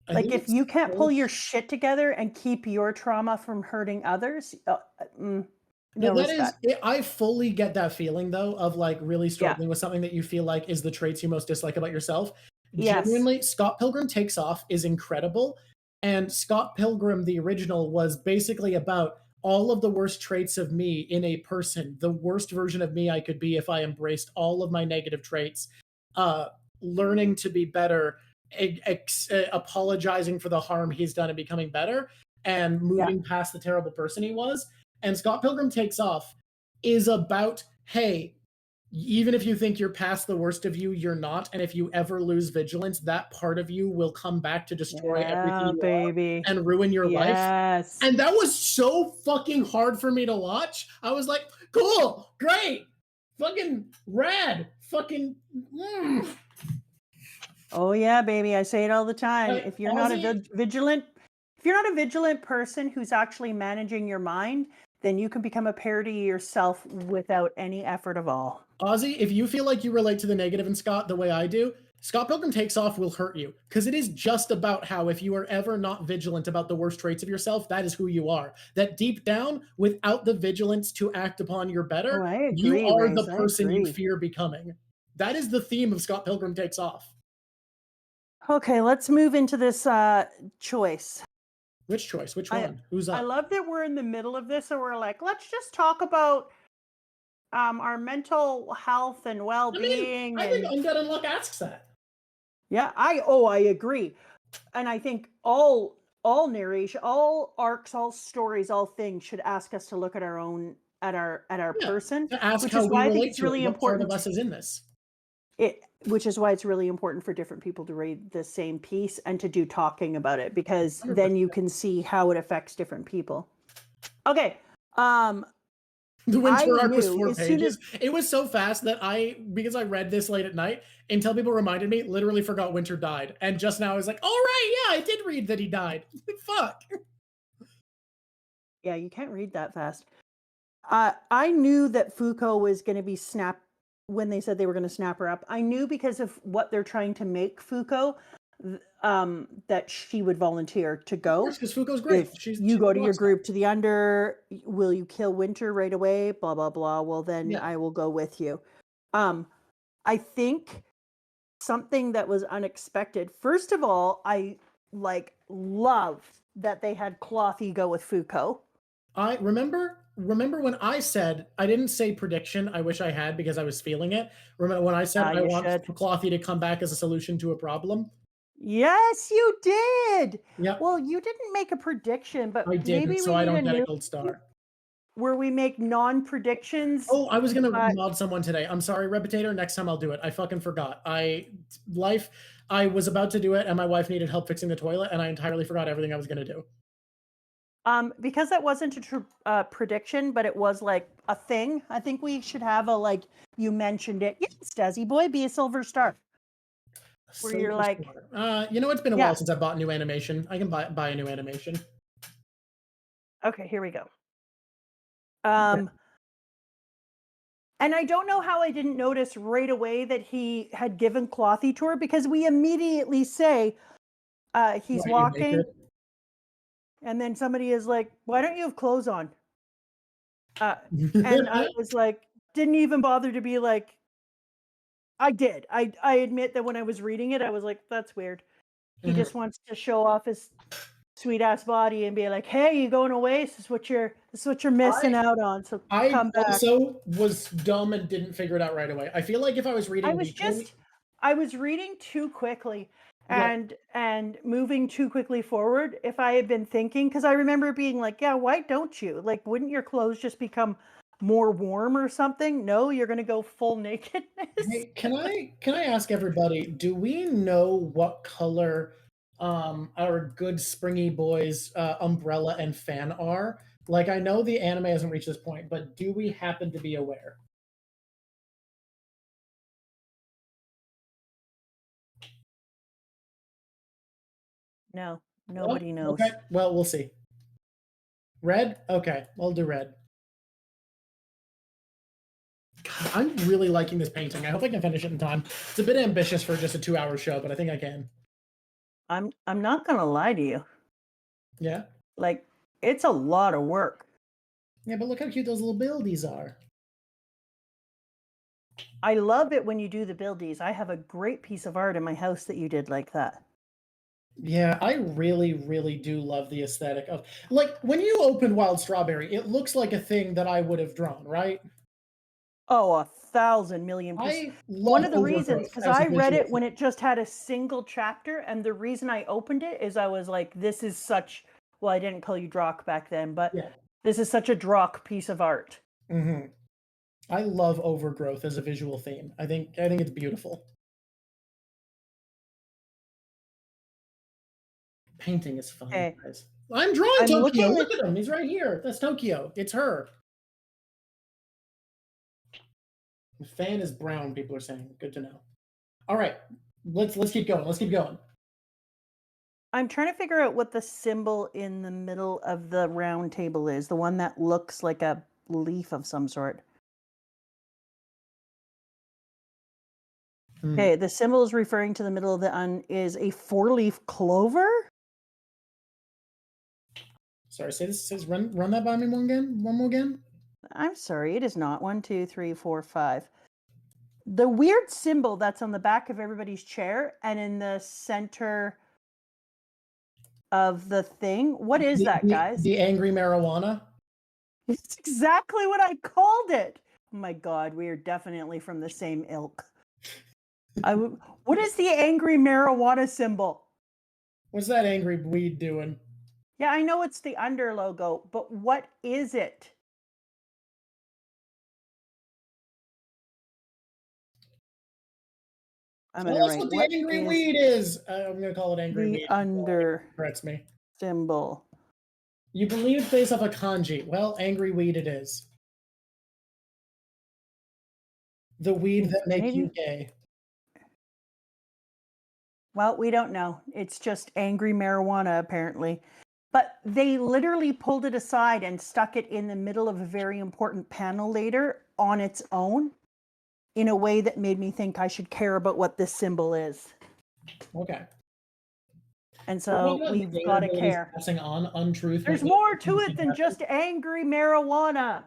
I Like think if it's you can't so- pull your shit together and keep your trauma from hurting others, no respect. I fully get that feeling though of like really struggling with something that you feel like is the traits you most dislike about yourself. Yes. Genuinely, Scott Pilgrim Takes Off is incredible. And Scott Pilgrim, the original, was basically about all of the worst traits of me in a person, the worst version of me I could be if I embraced all of my negative traits, learning to be better, apologizing for the harm he's done and becoming better, and moving past the terrible person he was. And Scott Pilgrim Takes Off is about, hey, even if you think you're past the worst of you, you're not. And if you ever lose vigilance, that part of you will come back to destroy everything you baby. are and ruin your life. Yes. And that was so fucking hard for me to watch. I was like, cool, great, fucking rad, fucking. Oh yeah, baby. I say it all the time. Like, If you're not a vigilant person who's actually managing your mind, then you can become a parody yourself without any effort of all. Ozzy, if you feel like you relate to the negative in Scott the way I do, Scott Pilgrim Takes Off will hurt you, because it is just about how if you are ever not vigilant about the worst traits of yourself, that is who you are. That deep down, without the vigilance to act upon your better, you are the person you fear becoming. That is the theme of Scott Pilgrim Takes Off. Okay, let's move into this choice. Which choice? Which one? Who's up? I love that we're in the middle of this, so we're like, let's just talk about our mental health and well-being. I think Undead Unluck asks that. Yeah, I agree. And I think all narration, all arcs, all stories, all things should ask us to look at our own at our person. To ask which how is we why I think relate it's to really it. What important. part of us is in this? Which is why it's really important for different people to read the same piece and to do talking about it, because 100%. then you can see how it affects different people. Okay. The Winter arc was 4 as soon pages. It was so fast that because I read this late at night, until people reminded me, literally forgot Winter died. And just now I was like, all right, yeah, I did read that he died. Fuck. Yeah, you can't read that fast. I knew that Fuuko was going to be when they said they were going to snap her up. I knew because of what they're trying to make Fuuko, that she would volunteer to Of go. course, because Fuuko's great. If She's you a go to rock your star. group to the under, will you kill Winter right away? Blah blah blah. Well, then Yeah. I will go with you. I think something that was unexpected. First of all, I love that they had Clothy go with Fuuko. I remember when I said, I didn't say prediction. I wish I had because I was feeling it. Remember when I said I You want should. Clothy to come back as a solution to a problem? Yes, you did. Yep, Well, you didn't make a prediction, but I didn't, maybe so we I need a don't get a new gold star. where we make non-predictions. Oh, I was gonna but mod someone today. I'm sorry, Repetator. Next time I'll do it. I fucking forgot. I was about to do it, and my wife needed help fixing the toilet, and I entirely forgot everything I was gonna do. Because that wasn't a prediction, but it was like a thing. I think we should have a you mentioned it. Yes, Desi boy, be a silver star. Where you're like, you know, it's been a Yeah. while since I bought new animation. I can buy a new animation. okay, here we go. And I don't know how I didn't notice right away that he had given Clothy to her, because we immediately say he's Right, you walking, naked. and then somebody is like, "Why don't you have clothes on?" And I was like, didn't even bother to be like, I did. I admit that when I was reading it, I was like, that's weird. He Mhm. just wants to show off his sweet ass body and be like, hey, you going away? This is what you're missing out on. So I come back. also was dumb and didn't figure it out right away. I feel like if I was reading, I was reading too quickly Yep. and moving too quickly forward. If I had been thinking, because I remember being like, yeah, why don't you? Like, wouldn't your clothes just become more warm or something? No, you're going to go full nakedness. Hey, can I ask everybody? Do we know what color our good springy boys umbrella and fan are? Like, I know the anime hasn't reached this point, but do we happen to be aware? No, nobody knows. Okay, well, we'll see. Red? Okay, we'll do red. God, I'm really liking this painting. I hope I can finish it in time. It's a bit ambitious for just a 2-hour show, but I think I can. I'm not gonna lie to you. Yeah? Like, it's a lot of work. Yeah, but look how cute those little buildies are. I love it when you do the buildies. I have a great piece of art in my house that you did like that. Yeah, I really, really do love the aesthetic of, like, when you open Wild Strawberry, it looks like a thing that I would have drawn, right? Oh, 1,000,000,000%. I One love of the reasons, Overgrowth because as a I read visual it when thing. it just had a single chapter, and the reason I opened it is I was like, this is such, well, I didn't call you Drawk back then, but Yeah. this is such a Drawk piece of art. Mm-hmm. I love Overgrowth as a visual theme. I think it's beautiful. Painting is fun, Okay. guys. I'm drawing I'm Tokyo. looking Look at him. He's right here. That's Tokyo. It's her. The fan is brown, people are saying. Good to know. All right. Let's keep going. Let's keep going. I'm trying to figure out what the symbol in the middle of the round table is, the one that looks like a leaf of some sort. Okay, the symbol is referring to the middle of the is a 4-leaf clover? Sorry, say this. Says run that by me one more again. I'm sorry, it is not. 1, 2, 3, 4, 5. The weird symbol that's on the back of everybody's chair and in the center of the thing. What is that, guys? The angry marijuana. It's exactly what I called it. Oh my God, we are definitely from the same ilk. What is the angry marijuana symbol? What's that angry weed doing? Yeah, I know it's the under logo, but what is it? I'm Tell gonna us write what the angry weed is. I'm gonna call it angry the weed. under Corrects me. symbol. You believe it's based off a kanji. Well, angry weed it is. The weed that make you gay. Well, we don't know. It's just angry marijuana, apparently. But they literally pulled it aside and stuck it in the middle of a very important panel later on its own in a way that made me think I should care about what this symbol is. Okay. And so we've got to care. Passing on untruth. There's more to it than just angry marijuana.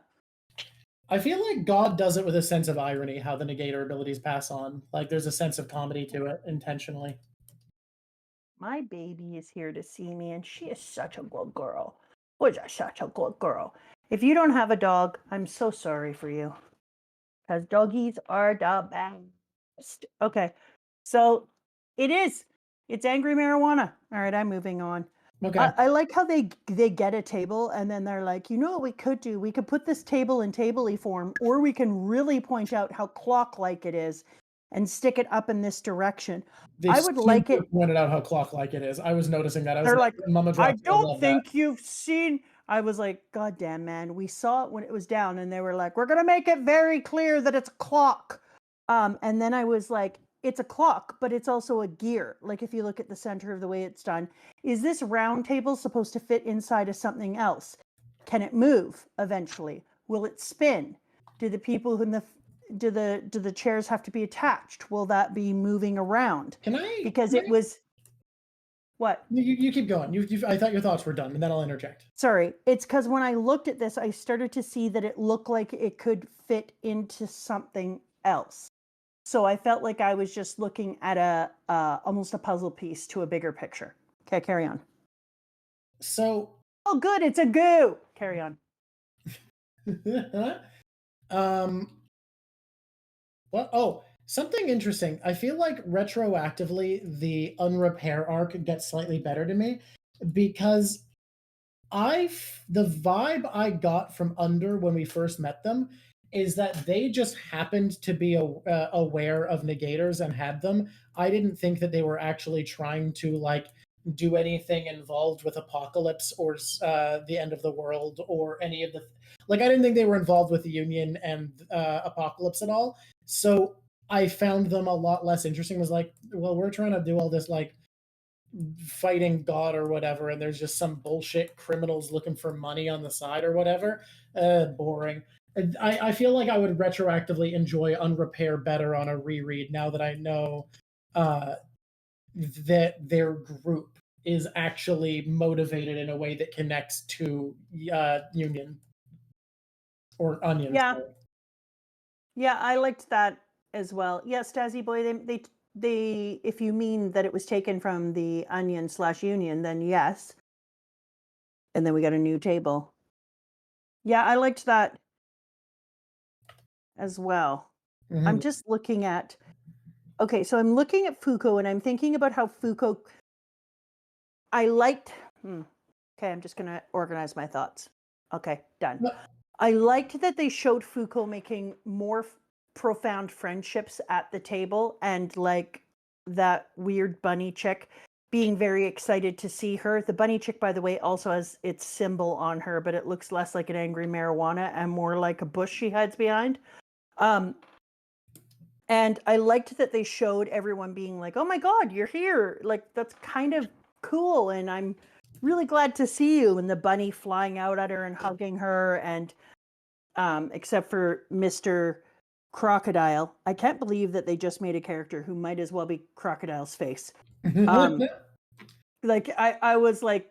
I feel like God does it with a sense of irony, how the negator abilities pass on. Like there's a sense of comedy to it intentionally. My baby is here to see me, and she is such a good girl. Was such a good girl. If you don't have a dog, I'm so sorry for you. Because doggies are the best. Okay, so it is. It's angry marijuana. All right, I'm moving on. Okay. I like how they get a table and then they're like, you know what we could do? We could put this table in table-y form, or we can really point out how clock-like it is and stick it up in this direction. I would like it. Pointed out how clock-like it is. I was noticing that. I was They're like, Mama I don't think you've seen. I was like, God damn, man. We saw it when it was down, and they were like, we're gonna make it very clear that it's a clock. And then I was like, it's a clock, but it's also a gear. Like if you look at the center of the way it's done, is this round table supposed to fit inside of something else? Can it move eventually? Will it spin? Do the people in the do the chairs have to be attached? Will that be moving around? Because it was what? You keep going. I thought your thoughts were done, and then I'll interject. Sorry, it's because when I looked at this, I started to see that it looked like it could fit into something else. So I felt like I was just looking at almost a puzzle piece to a bigger picture. Okay, carry on. So, oh, good, it's a goo. Carry on. Well, oh, something interesting. I feel like retroactively the unrepair arc gets slightly better to me because the vibe I got from Under when we first met them is that they just happened to be aware of negators and had them. I didn't think that they were actually trying to like do anything involved with apocalypse or the end of the world or any of the I didn't think they were involved with the Union and apocalypse at all. So I found them a lot less interesting. It was like, well, we're trying to do all this like fighting God or whatever, and there's just some bullshit criminals looking for money on the side or whatever. Boring. I feel like I would retroactively enjoy Unrepair better on a reread now that I know that their group is actually motivated in a way that connects to Union or Onion. Yeah. Sorry. Yeah, I liked that as well. Yeah, Stazzy Boy, they if you mean that it was taken from the Onion/Union, then yes. And then we got a new table. Yeah, I liked that as well. Mm-hmm. I'm just looking at okay, so I'm looking at fuuko and I'm thinking about how fuuko I liked okay, I'm just gonna organize my thoughts. Okay, done. I liked that they showed fuuko making more profound friendships at the table, and like that weird bunny chick being very excited to see her. The bunny chick, by the way, also has its symbol on her, but it looks less like an angry marijuana and more like a bush she hides behind. And I liked that they showed everyone being like, oh my God, you're here. Like, that's kind of cool. And I'm really glad to see you. And the bunny flying out at her and hugging her. And except for Mr. Crocodile, I can't believe that they just made a character who might as well be Crocodile's face. Like I was like,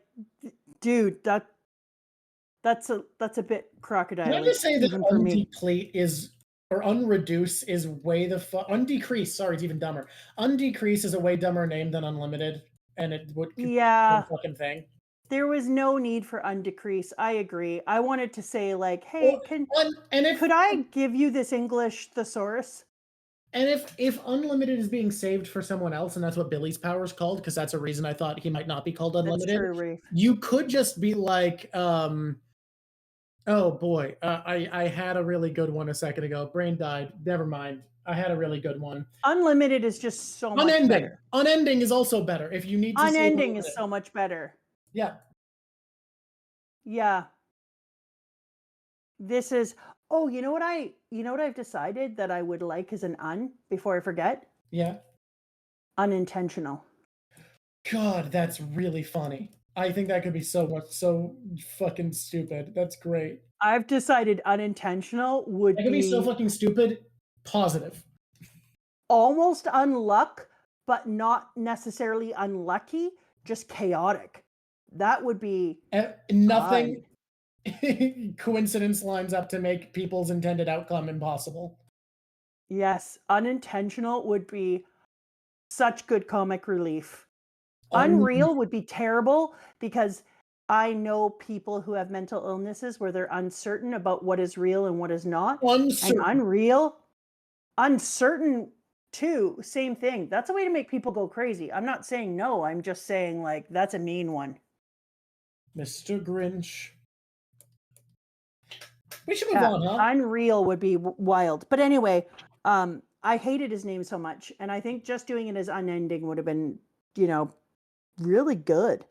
dude, that's a bit Crocodile. Can I just say that undeplete is or unreduce is way the undecrease. Sorry, it's even dumber. Undecrease is a way dumber name than unlimited, and it would fucking thing. There was no need for undecrease. I agree. I wanted to say like, hey, could I give you this English thesaurus? And if unlimited is being saved for someone else, and that's what Billy's power is called, because that's a reason I thought he might not be called unlimited. That's true, Reef. You could just be like, oh boy, I had a really good one a second ago. Brain died. Never mind. I had a really good one. Unlimited is just so much better. Unending is also better. If you need to unending is so much better. Yeah. Yeah. This is you know what I've decided that I would like as an before I forget? Yeah. Unintentional. God, that's really funny. I think that could be so fucking stupid. That's great. I've decided unintentional would It could be so be fucking stupid. Positive. almost unluck, but not necessarily unlucky, just chaotic. That would be Nothing fun. coincidence lines up to make people's intended outcome impossible. Yes, unintentional would be such good comic relief. Un- Unreal would be terrible because I know people who have mental illnesses where they're uncertain about what is real and what is not. And Uncertain. unreal, uncertain too, same thing. That's a way to make people go crazy. I'm not saying no, I'm just saying like that's a mean one. Mr. Grinch. We should move Yeah, on, huh? unreal would be wild. But anyway, I hated his name so much, and I think just doing it as unending would have been, really good.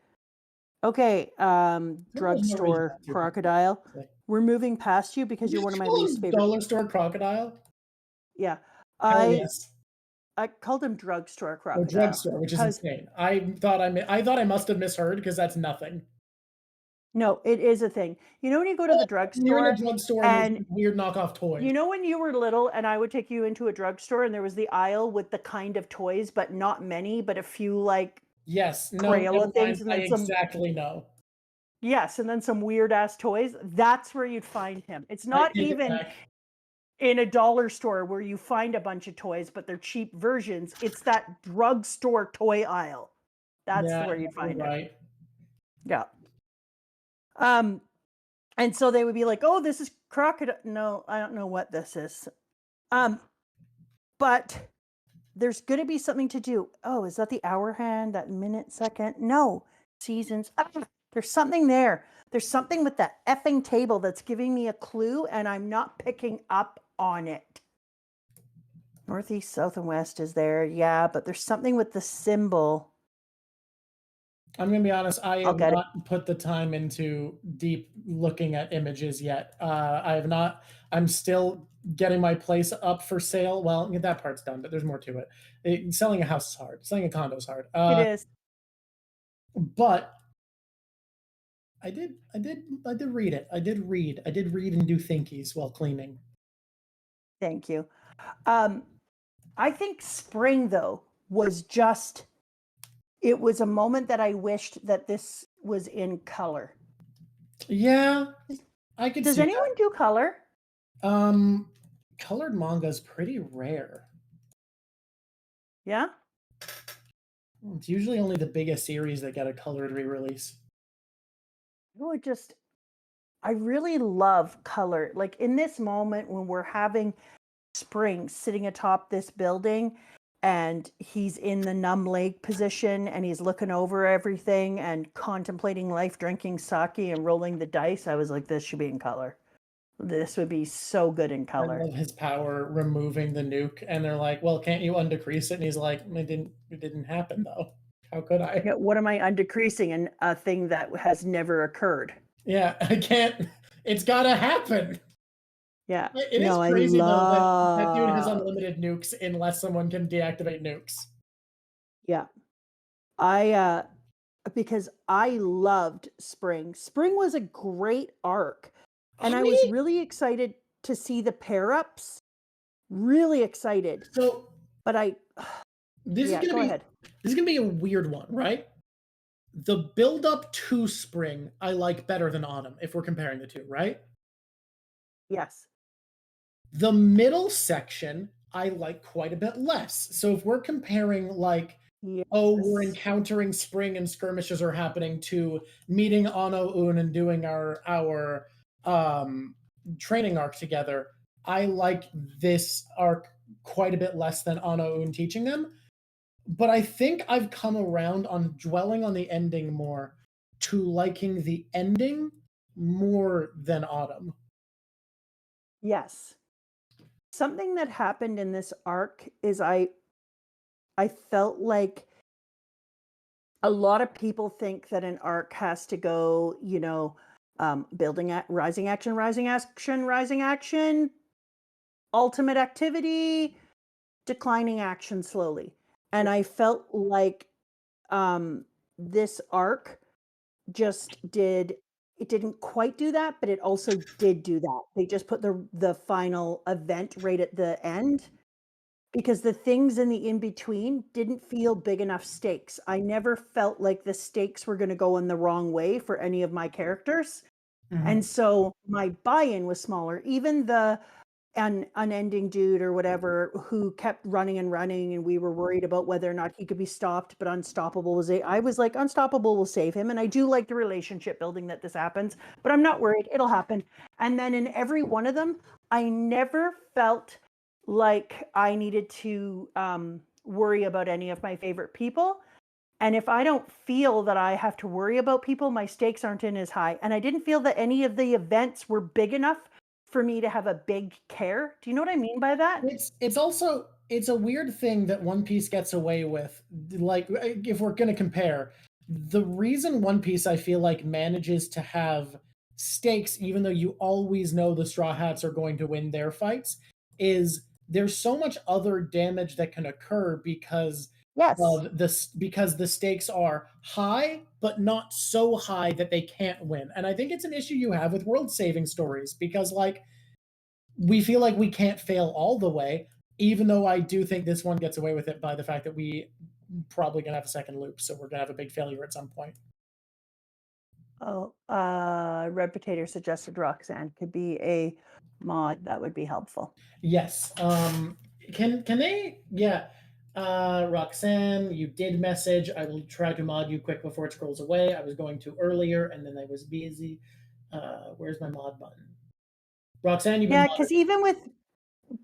Okay, drugstore to- crocodile. We're moving past you because Did you're you one of my call him least favorite. Dollar store crocodile? Yeah, Hell yes. I called him drugstore Or crocodile. drugstore, which is 'cause- insane. I thought I must have misheard because that's nothing. No, it is a thing. You know when you go to the You're in drugstore a drugstore and and there's weird knockoff toys. you know when you were little and I would take you into a drugstore and there was the aisle with the kind of toys, but not many, but a few like Yes, no, Crayola never things mind. and I then some exactly know. yes, and then some weird ass toys. That's where you'd find him. It's I not take it even back. in a dollar store where you find a bunch of toys, but they're cheap versions. It's that drugstore toy aisle. That's Yeah, where you'd find you're it. right. Yeah. And so they would be like, "Oh, this is crocodile." No, I don't know what this is. But there's going to be something to do. Oh, is that the hour hand? That minute, second? No, seasons. There's something there. There's something with that effing table that's giving me a clue, and I'm not picking up on it. Northeast, south, and west is there. Yeah, but there's something with the symbol. I'm gonna be honest. I I'll have get it. not put the time into deep looking at images yet. I have not. I'm still getting my place up for sale. Well, that part's done, but there's more to it. Selling a house is hard. Selling a condo is hard. It is. But I did read it. I did read and do thinkies while cleaning. Thank you. I think spring, though, was just, it was a moment that I wished that this was in color. Yeah, I could Does see anyone do color? that. Colored manga is pretty rare. Yeah? It's usually only the biggest series that get a colored re-release. I really love color. Like in this moment when we're having spring sitting atop this building and he's in the numb leg position and he's looking over everything and contemplating life, drinking sake and rolling the dice. I was like, this should be in color. This would be so good in I color. love his power removing the nuke, and they're like, "Well, can't you undecrease it?" And he's like, It didn't happen though. How could I?" Yeah, what am I undecreasing in a thing that has never occurred? Yeah, I can't. It's gotta happen. Yeah. It is No, I crazy though that dude has love. unlimited nukes unless someone can deactivate nukes. Yeah. Because I loved Spring. Spring was a great arc. And I was really excited to see the pair ups. Really excited. So But this yeah, is go gonna be ahead. this is gonna be a weird one, right? The build up to spring I like better than autumn if we're comparing the two, right? Yes. The middle section I like quite a bit less. So if we're comparing like, oh, we're Yes. encountering spring and skirmishes are happening to meeting Ano Un and doing our training arc together, I like this arc quite a bit less than Ano Un teaching them. But I think I've come around on dwelling on the ending more to liking the ending more than autumn. Yes. Something that happened in this arc is I felt like a lot of people think that an arc has to go, building at rising action, ultimate activity, declining action slowly. And I felt like this arc just did, it didn't quite do that, but it also did do that. They just put the final event right at the end, because the things in the in between didn't feel big enough stakes. I never felt like the stakes were going to go in the wrong way for any of my characters. And so my buy-in was smaller. Even the unending dude or whatever who kept running and running, and we were worried about whether or not he could be stopped, but Unstoppable was I was like, Unstoppable will save him. And I do like the relationship building that this happens, but I'm not worried, it'll happen. And then in every one of them, I never felt like I needed to worry about any of my favorite people. And if I don't feel that I have to worry about people, my stakes aren't in as high. And I didn't feel that any of the events were big enough for me to have a big care. Do you know what I mean by that? It's also, it's a weird thing that One Piece gets away with. Like, if we're going to compare, the reason One Piece, I feel like, manages to have stakes, even though you always know the Straw Hats are going to win their fights, is there's so much other damage that can occur because Yes. of this, because the stakes are high, but not so high that they can't win. And I think it's an issue you have with world saving stories, because like, we feel like we can't fail all the way, even though I do think this one gets away with it by the fact that we probably gonna have a second loop, so we're gonna have a big failure at some point. Oh, Red Potato suggested Roxanne could be a mod. That would be helpful. Yes. Can they? Yeah. Roxanne, you did message. I will try to mod you quick before it scrolls away. I was going to earlier, and then I was busy. Where's my mod button? Roxanne, you've been Yeah, modded. because even with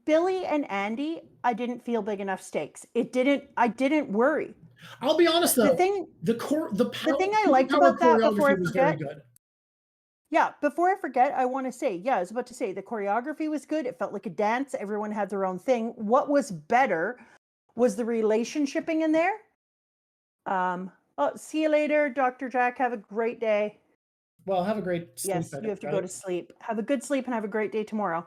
Billy and Andy, I didn't feel big enough stakes. I didn't worry. I'll be honest The though. thing The thing I liked power about that, before I choreography was very forget, good. yeah, before I forget, I want to say, yeah, I was about to say the choreography was good. It felt like a dance. Everyone had their own thing. What was better was the relationshiping in there. Oh, see you later, Dr. Jack. Have a great day. Well, have a great sleep. Yes, at you it, have to right? go to sleep. Have a good sleep and have a great day tomorrow.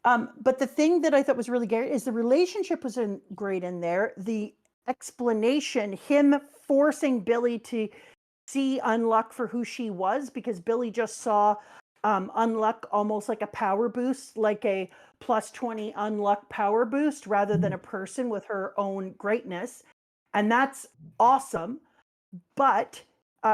But the thing that I thought was really great is the relationship was great in there. The explanation, him forcing Billy to see Unluck for who she was, because Billy just saw Unluck almost like a power boost, like a plus 20 Unluck power boost, rather than a person with her own greatness. And that's awesome. But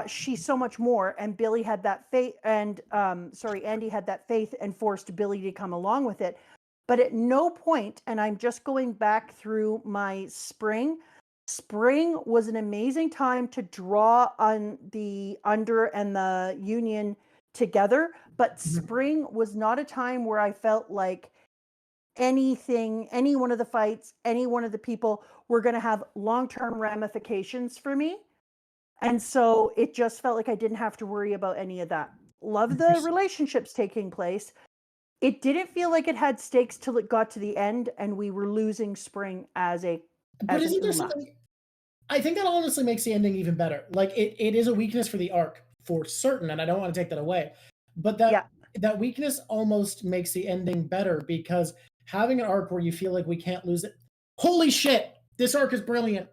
she's so much more. And Billy had that faith, and Andy had that faith and forced Billy to come along with it. But at no point, and I'm just going back through my spring was an amazing time to draw on the Under and the Union together. But spring was not a time where I felt like anything, any one of the fights, any one of the people were going to have long-term ramifications for me. And so it just felt like I didn't have to worry about any of that. Love the relationships taking place. It didn't feel like it had stakes till it got to the end and we were losing spring as a But isn't there something? I think that honestly makes the ending even better. Like it is a weakness for the arc for certain, and I don't want to take that away. But that weakness almost makes the ending better, because having an arc where you feel like we can't lose it. Holy shit! This arc is brilliant.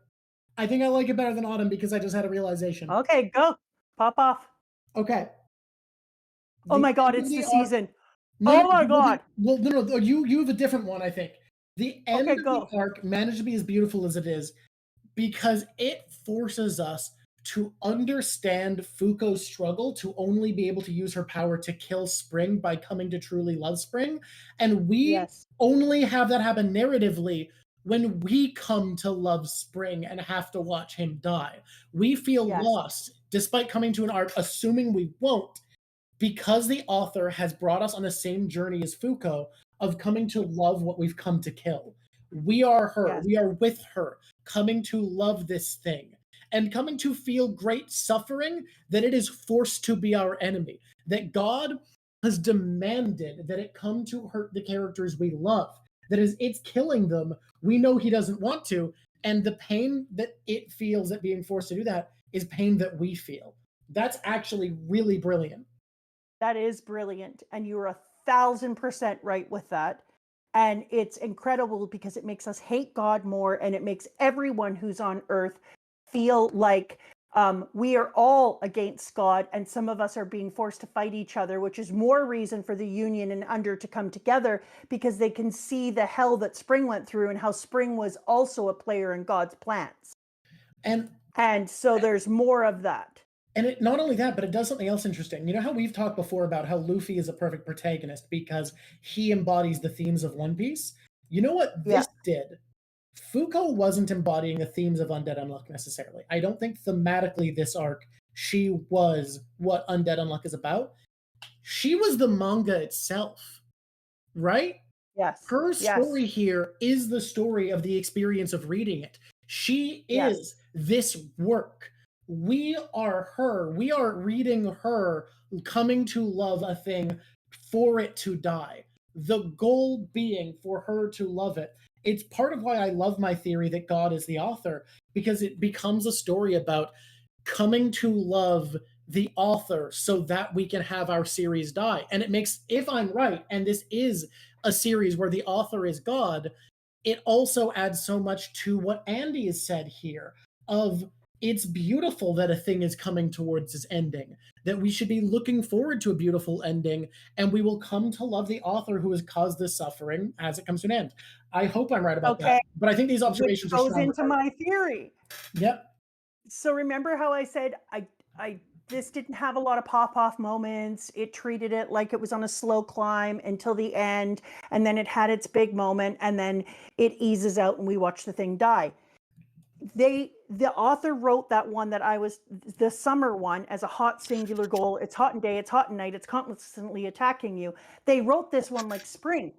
I think I like it better than Autumn because I just had a realization. Okay, go. Pop off. Okay. Oh my god, it's the season. Oh my god. Well, no, you have a different one, I think. The end of the arc managed to be as beautiful as it is because it forces us to understand Fuuko's struggle to only be able to use her power to kill Spring by coming to truly love Spring. And we only have that happen narratively when we come to love Spring and have to watch him die. We feel lost despite coming to an arc assuming we won't, because the author has brought us on the same journey as Fuuko of coming to love what we've come to kill. We are her. We are with her, coming to love this thing and coming to feel great suffering that it is forced to be our enemy, that God has demanded that it come to hurt the characters we love, that is, it's killing them. We know he doesn't want to, and the pain that it feels at being forced to do that is pain that we feel. That's actually really brilliant. That is brilliant, and you're 1,000% right with that. And it's incredible because it makes us hate God more, and it makes everyone who's on Earth feel like We are all against God, and some of us are being forced to fight each other, which is more reason for the Union and Under to come together, because they can see the hell that Spring went through and how Spring was also a player in God's plans. And so there's more of that. And it, not only that, but it does something else interesting. You know how we've talked before about how Luffy is a perfect protagonist because he embodies the themes of One Piece? You know what this did? Fuuko wasn't embodying the themes of Undead Unluck necessarily. I don't think thematically this arc, she was what Undead Unluck is about. She was the manga itself, right? Yes. Her story here is the story of the experience of reading it. She is this work. We are her. We are reading her coming to love a thing for it to die. The goal being for her to love it. It's part of why I love my theory that God is the author, because it becomes a story about coming to love the author so that we can have our series die. And it makes, if I'm right, and this is a series where the author is God, it also adds so much to what Andy has said here of it's beautiful that a thing is coming towards its ending, that we should be looking forward to a beautiful ending, and we will come to love the author who has caused this suffering as it comes to an end. I hope I'm right about that, but I think these observations Which goes are into my theory. Yep. So remember how I said this didn't have a lot of pop-off moments. It treated it like it was on a slow climb until the end, and then it had its big moment, and then it eases out and we watch the thing die. The author wrote that one that the summer one as a hot singular goal. It's hot in day, it's hot in night, it's constantly attacking you. They wrote this one like spring.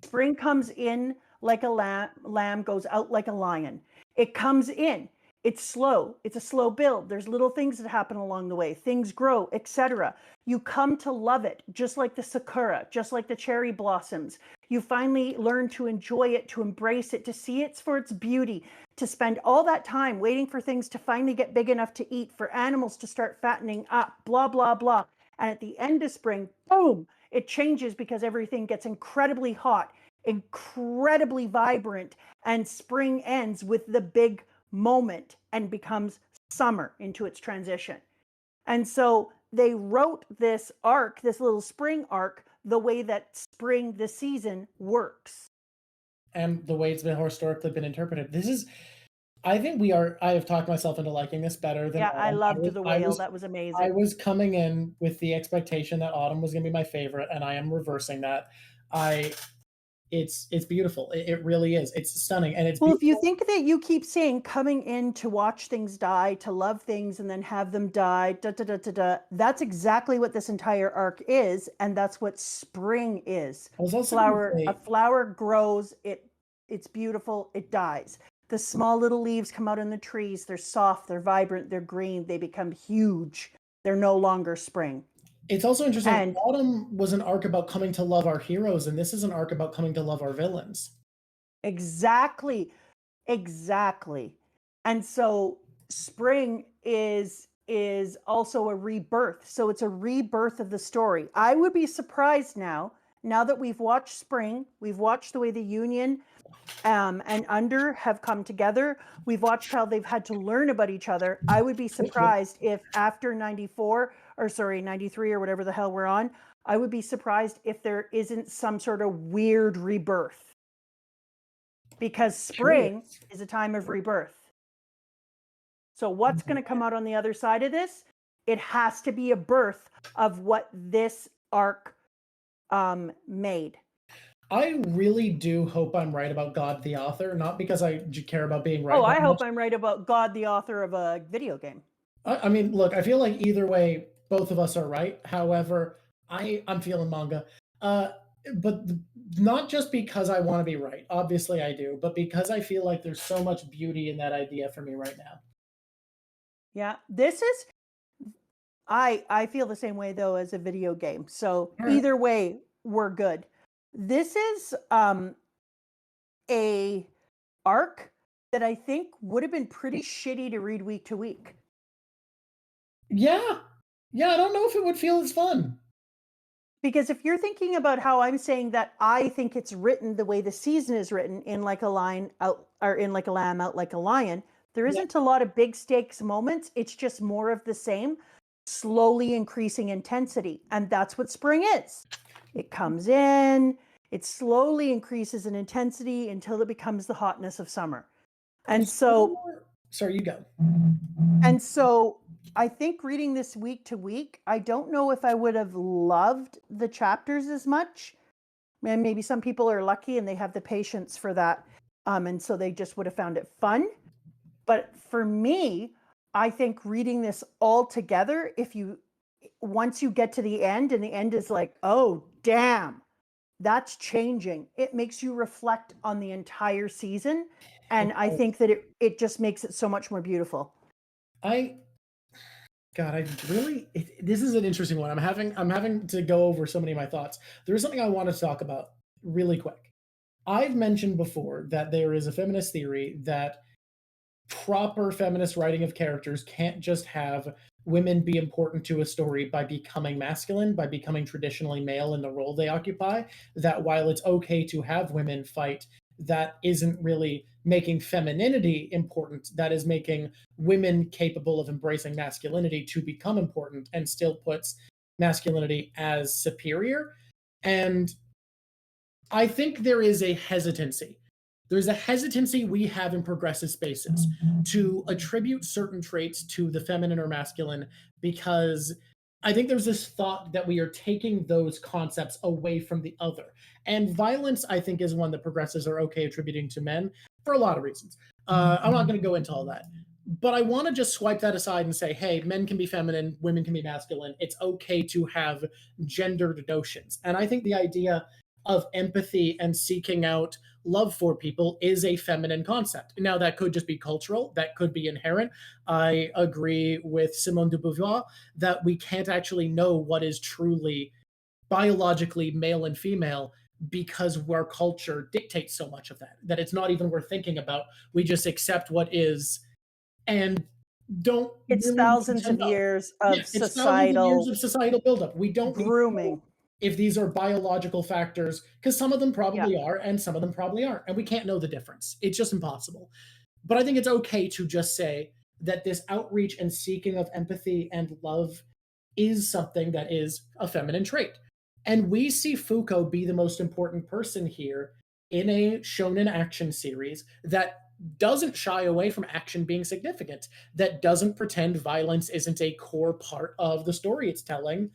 Spring comes in like a lamb goes out like a lion. It comes in. It's slow. It's a slow build. There's little things that happen along the way. Things grow, etc. You come to love it, just like the sakura, just like the cherry blossoms. You finally learn to enjoy it, to embrace it, to see it for its beauty, to spend all that time waiting for things to finally get big enough to eat, for animals to start fattening up, blah, blah, blah. And at the end of spring, boom, it changes because everything gets incredibly hot, incredibly vibrant, and spring ends with the big moment and becomes summer into its transition. And so they wrote this arc, this little spring arc, the way that spring, the season, works. And the way it's been historically been interpreted. This is, I have talked myself into liking this better than Autumn. I loved the whale. That was amazing. I was coming in with the expectation that Autumn was going to be my favorite, and I am reversing that. It's beautiful. It really is. It's stunning. And it's well, beautiful. If you think that you keep saying coming in to watch things die, to love things and then have them die, that's exactly what this entire arc is, and that's what spring is. A flower grows, it's beautiful, it dies. The small little leaves come out in the trees, they're soft, they're vibrant, they're green, they become huge. They're no longer spring. It's also interesting. Autumn was an arc about coming to love our heroes, and this is an arc about coming to love our villains. Exactly. And so spring is also a rebirth. So it's a rebirth of the story. I would be surprised now that we've watched spring, we've watched the way the Union and Under have come together. We've watched how they've had to learn about each other. I would be surprised if after 93 or whatever the hell we're on, I would be surprised if there isn't some sort of weird rebirth. Because spring is a time of rebirth. So what's going to come out on the other side of this? It has to be a birth of what this arc made. I really do hope I'm right about God the author, not because I care about being right. I hope I'm right about God the author of a video game. I mean, look, I feel like either way, both of us are right. However, I'm feeling manga. But not just because I want to be right. Obviously I do. But because I feel like there's so much beauty in that idea for me right now. Yeah, this is... I feel the same way, though, as a video game. So either way, we're good. This is a arc that I think would have been pretty shitty to read week to week. Yeah, I don't know if it would feel as fun. Because if you're thinking about how I'm saying that I think it's written the way the season is written, in like a lion out, or in like a lamb out like a lion, There isn't a lot of big stakes moments. It's just more of the same, slowly increasing intensity. And that's what spring is. It comes in, it slowly increases in intensity until it becomes the hotness of summer. And so, sorry, you go. And so I think reading this week to week, I don't know if I would have loved the chapters as much. And maybe some people are lucky and they have the patience for that. And so they just would have found it fun. But for me, I think reading this all together, once you get to the end and the end is like, oh, damn, that's changing. It makes you reflect on the entire season. And I think that it just makes it so much more beautiful. This is an interesting one. I'm having to go over so many of my thoughts. There's something I want to talk about really quick. I've mentioned before that there is a feminist theory that proper feminist writing of characters can't just have women be important to a story by becoming masculine, by becoming traditionally male in the role they occupy, that while it's okay to have women fight, that isn't really making femininity important, that is making women capable of embracing masculinity to become important, and still puts masculinity as superior. And I think there is a hesitancy. There's a hesitancy we have in progressive spaces to attribute certain traits to the feminine or masculine, because I think there's this thought that we are taking those concepts away from the other. And violence, I think, is one that progressives are okay attributing to men for a lot of reasons. I'm not going to go into all that. But I want to just swipe that aside and say, hey, men can be feminine, women can be masculine. It's okay to have gendered notions. And I think the idea of empathy and seeking out love for people is a feminine concept. Now, that could just be cultural, that could be inherent. I agree with Simone de Beauvoir that we can't actually know what is truly biologically male and female because our culture dictates so much of that it's not even worth thinking about. We just accept what is and don't. It's really thousands of years of societal buildup. We don't grooming. If these are biological factors, because some of them probably are and some of them probably aren't, and we can't know the difference. It's just impossible. But I think it's okay to just say that this outreach and seeking of empathy and love is something that is a feminine trait. And we see Fuuko be the most important person here in a shonen action series that doesn't shy away from action being significant, that doesn't pretend violence isn't a core part of the story it's telling.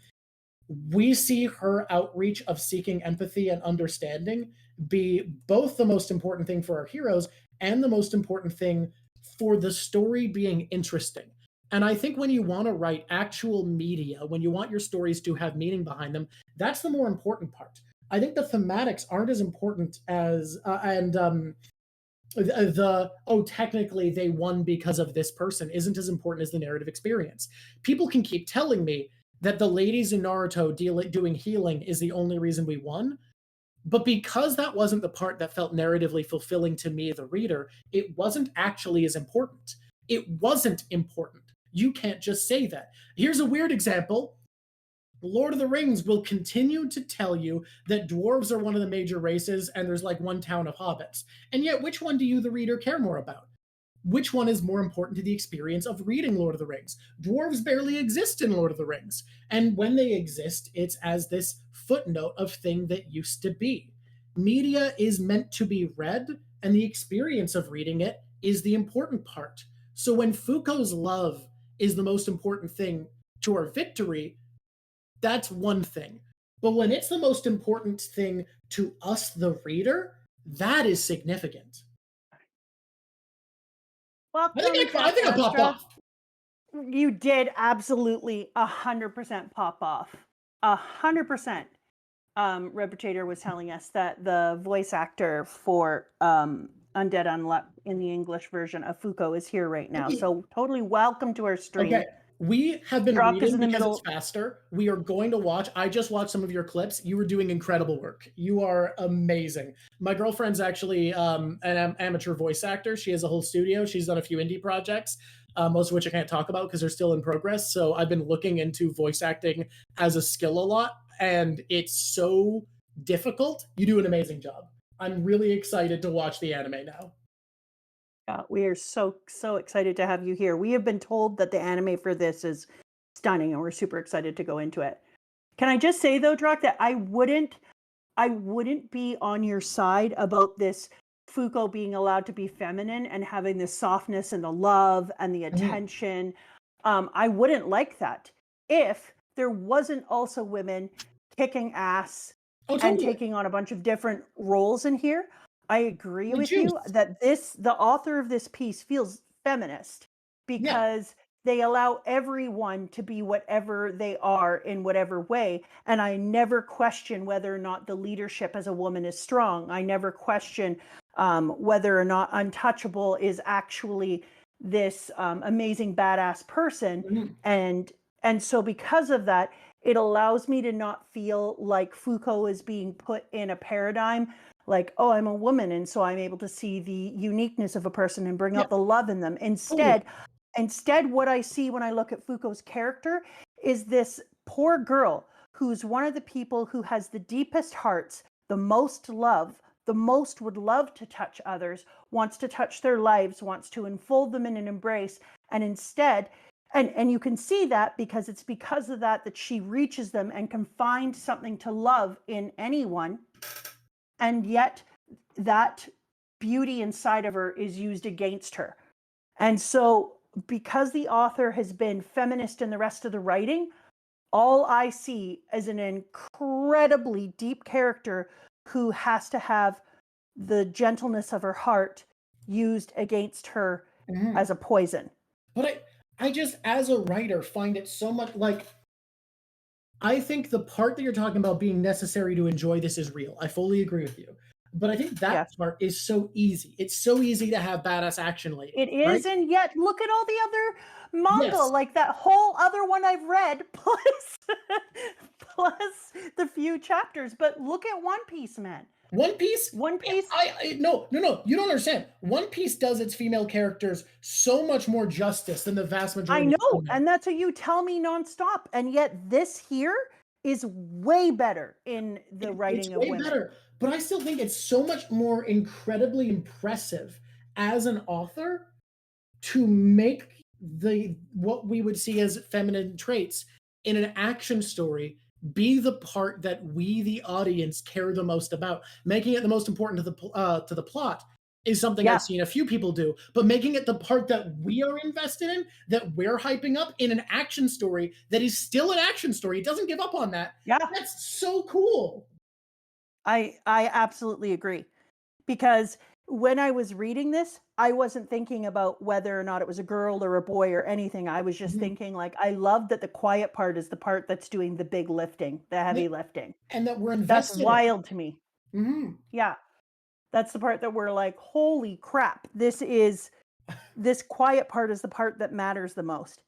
We see her outreach of seeking empathy and understanding be both the most important thing for our heroes and the most important thing for the story being interesting. And I think when you want to write actual media, when you want your stories to have meaning behind them, that's the more important part. I think the thematics aren't as important as, technically they won because of this person isn't as important as the narrative experience. People can keep telling me that the ladies in Naruto doing healing is the only reason we won. But because that wasn't the part that felt narratively fulfilling to me, the reader, it wasn't actually as important. It wasn't important. You can't just say that. Here's a weird example. Lord of the Rings will continue to tell you that dwarves are one of the major races and there's like one town of hobbits. And yet, which one do you, the reader, care more about? Which one is more important to the experience of reading Lord of the Rings? Dwarves barely exist in Lord of the Rings. And when they exist, it's as this footnote of thing that used to be. Media is meant to be read, and the experience of reading it is the important part. So when Fuuko's love is the most important thing to our victory, that's one thing. But when it's the most important thing to us, the reader, that is significant. Welcome, I think I popped off. You did absolutely 100% pop off. 100%. Replicator was telling us that the voice actor for Undead Unluck in the English version of Fuuko is here right now. So totally welcome to our stream. Okay. We have been Drawk reading is in the because middle. It's faster. We are going to watch. I just watched some of your clips. You were doing incredible work. You are amazing. My girlfriend's actually an amateur voice actor. She has a whole studio. She's done a few indie projects, most of which I can't talk about because they're still in progress. So I've been looking into voice acting as a skill a lot, and it's so difficult. You do an amazing job. I'm really excited to watch the anime now. We are so excited to have you here. We have been told that the anime for this is stunning, and we're super excited to go into it. Can I just say though, Drawk, that I wouldn't be on your side about this Fuuko being allowed to be feminine and having the softness and the love and the attention. I wouldn't like that if there wasn't also women kicking ass and taking on a bunch of different roles in here. I agree with you that the author of this piece feels feminist because they allow everyone to be whatever they are in whatever way. And I never question whether or not the leadership as a woman is strong. I never question whether or not Untouchable is actually this amazing badass person. And so because of that, it allows me to not feel like Fuuko is being put in a paradigm like, oh, I'm a woman, and so I'm able to see the uniqueness of a person and bring out the love in them. Instead, what I see when I look at Fuuko's character is this poor girl who's one of the people who has the deepest hearts, the most love, the most would love to touch others, wants to touch their lives, wants to enfold them in an embrace, and instead, and you can see that because it's because of that she reaches them and can find something to love in anyone. And yet that beauty inside of her is used against her. And so because the author has been feminist in the rest of the writing, all I see is an incredibly deep character who has to have the gentleness of her heart used against her as a poison. But I just, as a writer, find it so much like, I think the part that you're talking about being necessary to enjoy this is real. I fully agree with you. But I think that part is so easy. It's so easy to have badass action lady. It is, right? And yet look at all the other manga, like that whole other one I've read, plus the few chapters. But look at One Piece, man. One Piece? No, you don't understand. One Piece does its female characters so much more justice than the vast majority. I know, and that's what you tell me nonstop. And yet this here is way better in the writing of women. It's way better, but I still think it's so much more incredibly impressive as an author to make what we would see as feminine traits in an action story be the part that we, the audience, care the most about. Making it the most important to the plot is something I've seen a few people do, but making it the part that we are invested in, that we're hyping up in an action story that is still an action story. It doesn't give up on that. Yeah. That's so cool. I absolutely agree. Because when I was reading this, I wasn't thinking about whether or not it was a girl or a boy or anything. I was just thinking, like, I love that the quiet part is the part that's doing the big lifting, the heavy lifting. And that we're invested. That's wild to me. Yeah. That's the part that we're like, holy crap. This quiet part is the part that matters the most.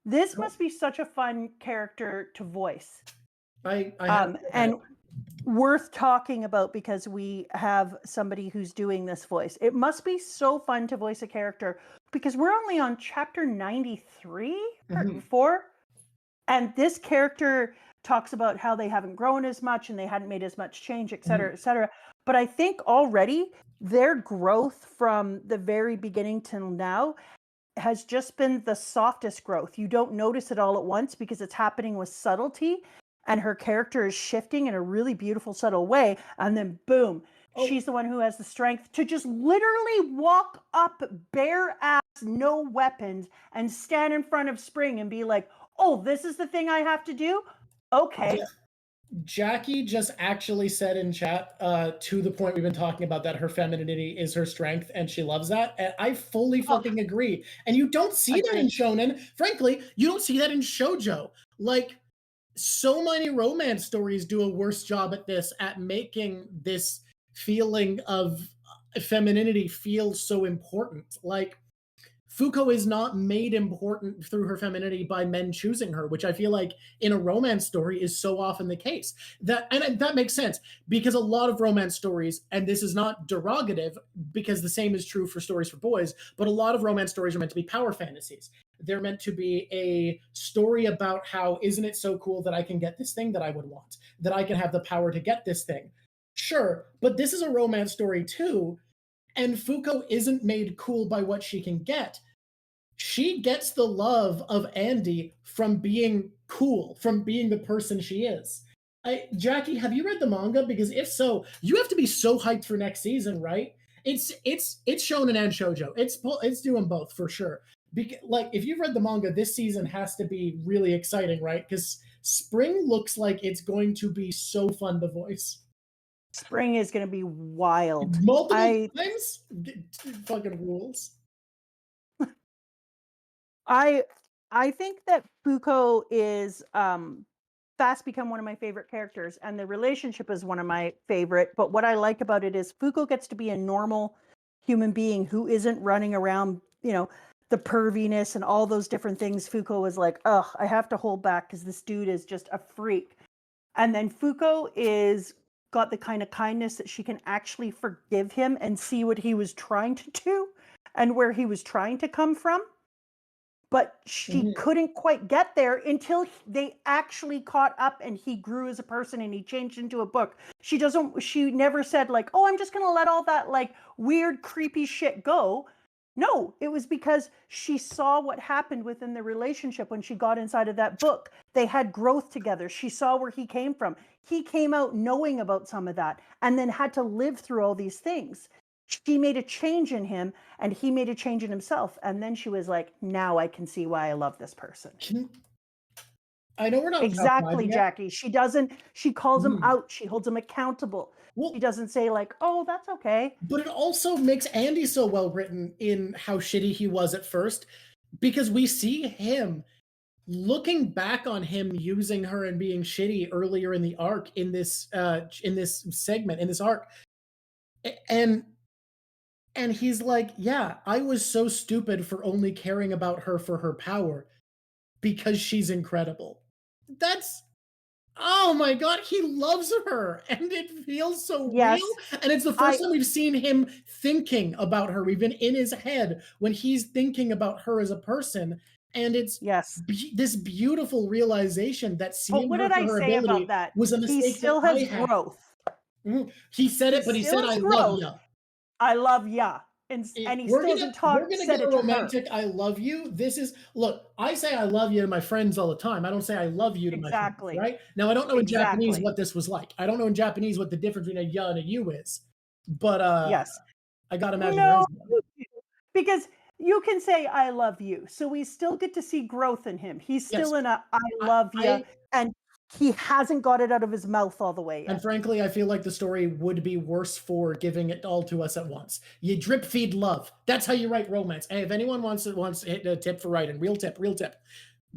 This must be such a fun character to voice. And worth talking about because we have somebody who's doing this voice. It must be so fun to voice a character because we're only on chapter 93 or 4, and this character talks about how they haven't grown as much and they hadn't made as much change, et cetera, et cetera. But I think already their growth from the very beginning till now has just been the softest growth. You don't notice it all at once because it's happening with subtlety. And her character is shifting in a really beautiful, subtle way. And then boom, she's the one who has the strength to just literally walk up bare ass, no weapons, and stand in front of Spring and be like, oh, this is the thing I have to do? Okay. Jackie just actually said in chat, to the point we've been talking about, that her femininity is her strength and she loves that. And I fully fucking agree. And you don't see that in shonen. Frankly, you don't see that in shoujo. Like, so many romance stories do a worse job at this, at making this feeling of femininity feel so important. Like, Fuuko is not made important through her femininity by men choosing her, which I feel like in a romance story is so often the case. And that makes sense because a lot of romance stories, and this is not derogative because the same is true for stories for boys, but a lot of romance stories are meant to be power fantasies. They're meant to be a story about how, isn't it so cool that I can get this thing that I would want, that I can have the power to get this thing. Sure, but this is a romance story too. And Fuuko isn't made cool by what she can get. She gets the love of Andy from being cool, from being the person she is. Jackie, have you read the manga? Because if so, you have to be so hyped for next season, right? It's shonen and shoujo. It's doing both for sure. Like if you've read the manga, this season has to be really exciting, right? Because Spring looks like it's going to be so fun to voice. Spring is going to be wild. Multiple times, fucking rules. I think that Fuuko is fast become one of my favorite characters, and the relationship is one of my favorite. But what I like about it is Fuuko gets to be a normal human being who isn't running around, the perviness and all those different things. Fuuko was like, ugh, I have to hold back because this dude is just a freak. And then Fuuko is got the kind of kindness that she can actually forgive him and see what he was trying to do and where he was trying to come from. But she couldn't quite get there until they actually caught up and he grew as a person and he changed into a book. She never said like, oh, I'm just going to let all that like weird, creepy shit go. No, it was because she saw what happened within the relationship when she got inside of that book. They had growth together. She saw where he came from. He came out knowing about some of that and then had to live through all these things. She made a change in him and he made a change in himself. And then she was like, now I can see why I love this person. I know we're not exactly, Jackie. She calls him out. She holds him accountable. Well, she doesn't say like, oh, that's okay. But it also makes Andy so well written in how shitty he was at first, because we see him looking back on him using her and being shitty earlier in the arc, in this segment, in this arc. And he's like, yeah, I was so stupid for only caring about her for her power because she's incredible. Oh my God, he loves her and it feels so real. And it's the first time we've seen him thinking about her. We've been in his head when he's thinking about her as a person. And it's this beautiful realization that seeing her for her ability was a mistake. He still has growth. He said it, but he said, I love ya. I love ya. And he still doesn't talk. We're gonna get a romantic I love you. Look, I say I love you to my friends all the time. I don't say I love you to my friends, right? Now, I don't know in Japanese what this was like. I don't know in Japanese what the difference between a ya and a you is. But I gotta imagine no, because you can say I love you. So we still get to see growth in him. He's still in a I love you. And he hasn't got it out of his mouth all the way yet. And frankly, I feel like the story would be worse for giving it all to us at once. You drip feed love. That's how you write romance. Hey, if anyone wants to hit a tip for writing, real tip.